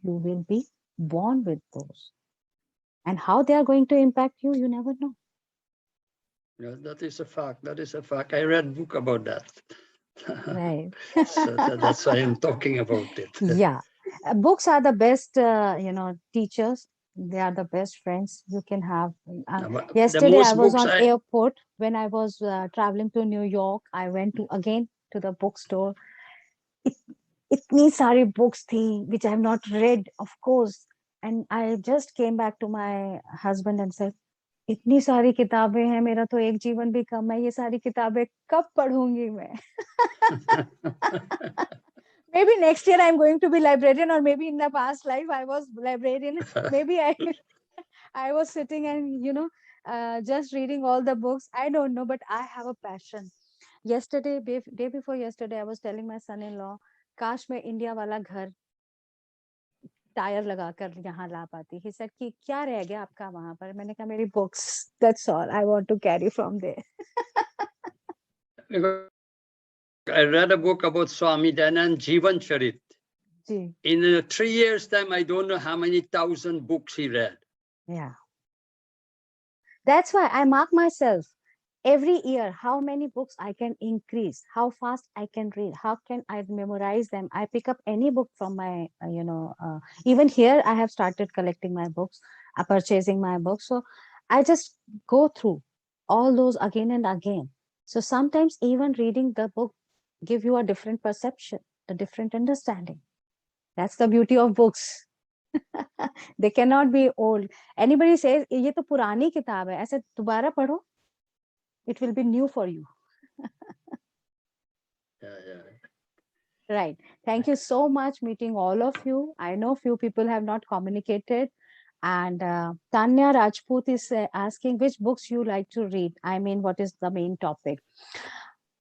You will be born with those. And how they are going to impact you, you never know. Yeah, that is a fact. That is a fact. I read a book about that. Right. So that's why I'm talking about it. Yeah. Books are the best, teachers. They are the best friends you can have. Yesterday, I was on airport when I was traveling to New York. I went to the bookstore. Itni sari books thi, which I have not read, of course. And I just came back to my husband and said, इतनी सारी किताबें हैं, मेरा तो एक जीवन भी कम है, ये सारी किताबें कब पढ़ूंगी मैं? Maybe next year I'm going to be librarian, or maybe in the past life I was librarian. Maybe I was sitting and, just reading all the books. I don't know, but I have a passion. Yesterday, day before yesterday, I was telling my son-in-law, काश मैं India वाला घर tyre लगाकर यहाँ ला पाती. He said कि क्या रह गया आपका वहां पर? मैंने कहा मेरी books. That's all I want to carry from there. I read a book about Swami Dayanand Jivan Charit. In 3 years' time, I don't know how many thousand books he read. Yeah. That's why I mark myself every year how many books I can increase, how fast I can read, how can I memorize them. I pick up any book from my, even here I have started collecting my books, purchasing my books. So I just go through all those again and again. So sometimes even reading the book give you a different perception, a different understanding. That's the beauty of books. They cannot be old. Anybody says, ये तो पुरानी किताब है, ऐसे दोबारा पढ़ो, it will be new for you. Right. Thank you so much meeting all of you. I know few people have not communicated. And Tanya Rajput is asking which books you like to read. I mean, what is the main topic?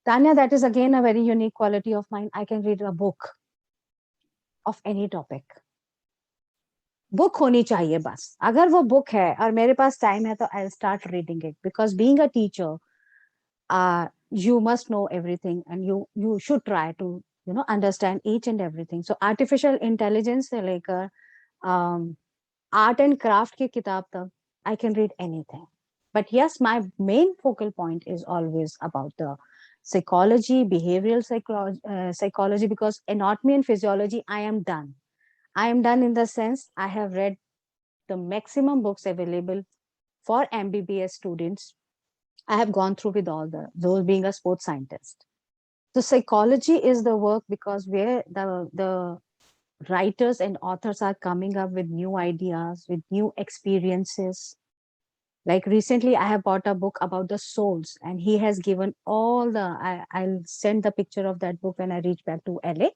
Tanya, that is again a very unique quality of mine. I can read a book of any topic. Book होनी चाहिए बस. अगर वो book है और मेरे पास time है तो I'll start reading it, because being a teacher, you must know everything and you should try to understand each and everything. So artificial intelligence से लेकर art and craft की किताब तक I can read anything. But yes, my main focal point is always about the psychology, behavioral psychology, because anatomy and physiology I am done. I am done in the sense I have read the maximum books available for MBBS students. I have gone through with all those being a sports scientist. So psychology is the work because where the writers and authors are coming up with new ideas, with new experiences. Like recently, I have bought a book about the souls, and he has given all I'll send the picture of that book when I reach back to LA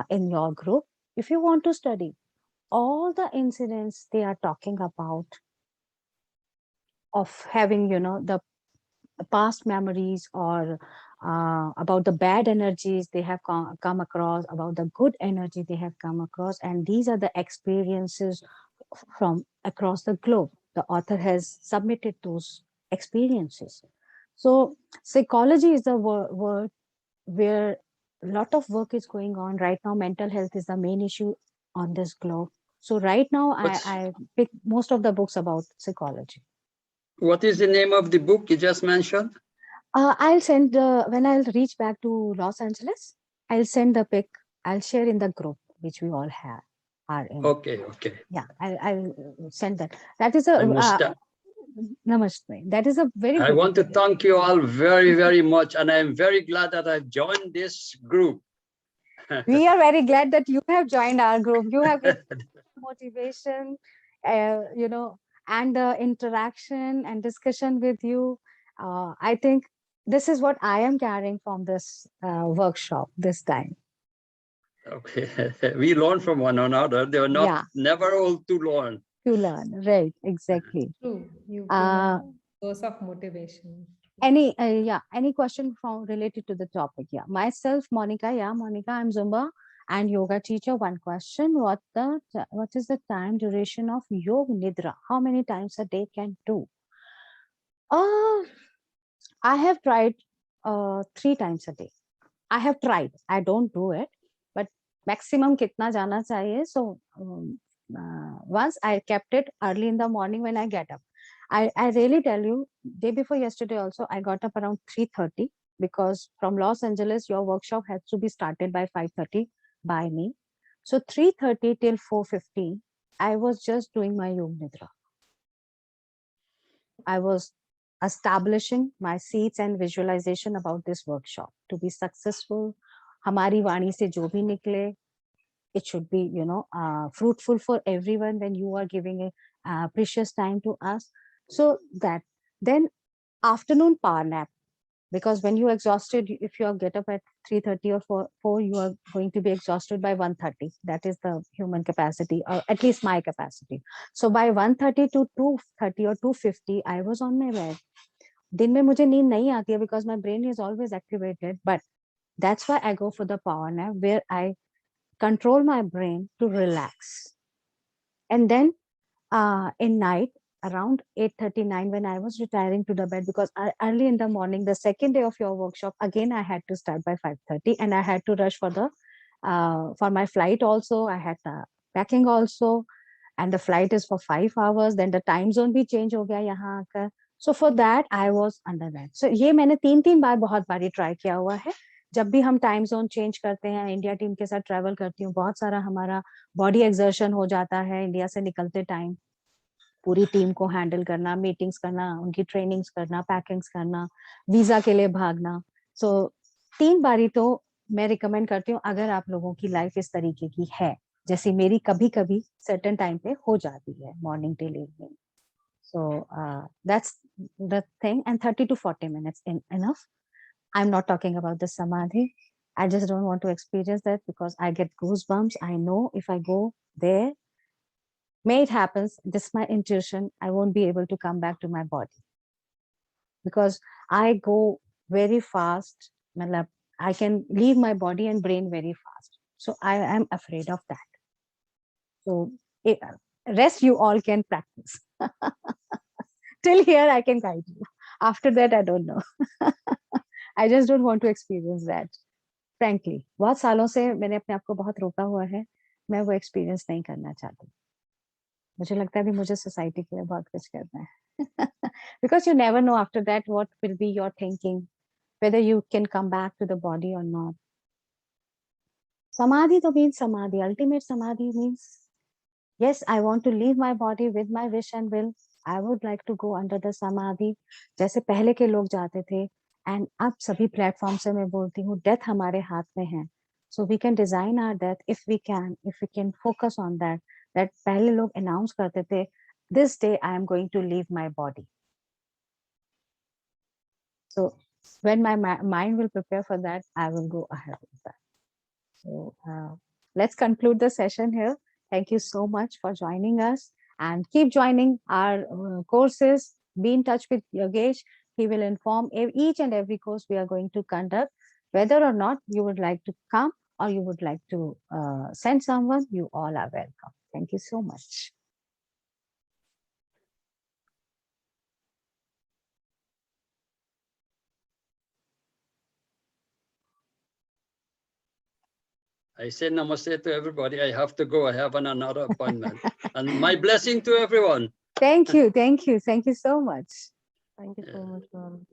in your group. If you want to study all the incidents they are talking about of having, the past memories, or about the bad energies they have come across, about the good energy they have come across. And these are the experiences from across the globe. The author has submitted those experiences. So psychology is the word where a lot of work is going on right now. Mental health is the main issue on this globe. So right now I pick most of the books about psychology. What is the name of the book you just mentioned? I'll send when I'll reach back to Los Angeles, I'll send the pic. I'll share in the group which we all are in. Okay. Yeah, I'll send that. That is a Namaste. That is a very. I want to thank you all very, very much, and I am very glad that I've joined this group. We are very glad that you have joined our group. You have motivation, and the interaction and discussion with you. I think this is what I am carrying from this workshop this time. Okay, we learn from one another. They are not never old to learn. To learn, right? Exactly. True. You source of motivation. Any question from related to the topic? Yeah, myself, Monica. Yeah, Monica. I'm Zumba and yoga teacher. One question: what is the time duration of Yog Nidra? How many times a day can do? I have tried 3 times a day. I have tried. I don't do it, but maximum kitna jana chahiye. So once I kept it early in the morning when I get up. I really tell you, day before yesterday also, I got up around 3:30 because from Los Angeles, your workshop has to be started by 5:30 by me. So 3:30 till 4:15, I was just doing my Yog Nidra. I was establishing my seeds and visualization about this workshop to be successful. Hamari Vani se jo bhi nikle, it should be, fruitful for everyone when you are giving a precious time to us. So that then afternoon power nap, Because when you're exhausted, if you get up at 3:30 or 4, you are going to be exhausted by 1:30. That is the human capacity, or at least my capacity. So by 1:30 to 2:30 or 2:50, I was on my bed. दिन में मुझे नींद नहीं आती है because my brain is always activated, but that's why I go for the power nap, where I control my brain to relax. And then in night, around 8:39, when I was retiring to the bed, because early in the morning, the second day of your workshop, again I had to start by 5:30, and I had to rush for the for my flight also. I had the packing also, and the flight is for 5 hours. Then the time zone भी change हो गया यहाँ आकर. So for that I was under that. So ये मैंने 3 बार बहुत बारी try किया हुआ है. जब भी हम टाइम जोन चेंज करते हैं, इंडिया टीम के साथ ट्रैवल करती हूँ, बहुत सारा हमारा बॉडी एक्सर्शन हो जाता है इंडिया से निकलते टाइम. पूरी टीम को हैंडल करना, मीटिंग्स करना, उनकी ट्रेनिंग्स करना, पैकिंग्स करना, वीजा के लिए भागना. सो 3 बारी तो मैं रिकमेंड करती हूँ, अगर आप लोगों की लाइफ इस तरीके की है, जैसे मेरी कभी कभी सर्टेन टाइम पे हो जाती है, morning till evening. So that's the thing. And 30 to 40 minutes enough. I'm not talking about the samadhi. I just don't want to experience that because I get goosebumps. I know if I go there, may it happens, this is my intuition, I won't be able to come back to my body. Because I go very fast. I can leave my body and brain very fast. So I am afraid of that. So rest you all can practice. Till here I can guide you. After that, I don't know. I just don't want to experience that. Frankly, बहुत सालों से मैंने अपने आप को बहुत रोका हुआ है. मैं वो experience नहीं करना चाहती. मुझे लगता है भी मुझे society के लिए बहुत कुछ करना है. Because you never know after that what will be your thinking, whether you can come back to the body or not. Samadhi to means samadhi. Ultimate samadhi means, yes, I want to leave my body with my wish and will. I would like to go under the samadhi. जैसे पहले के लोग जाते थे. And अब सभी platform से मैं बोलती हूँ, डेथ हमारे हाथ में है. So we can design our death if we can focus on that. That पहले लोग announce करते थे, this day I am going to leave my body. So when my mind will prepare for that, I will go ahead with that. So let's conclude the session here. Thank you so much for joining us, and keep joining our courses. Be in touch with Yogesh. He will inform each and every course we are going to conduct. Whether or not you would like to come or you would like to send someone, you all are welcome. Thank you so much. I say namaste to everybody. I have to go. I have another appointment. And my blessing to everyone. Thank you. Thank you. Thank you so much. Thank you so much, ma'am.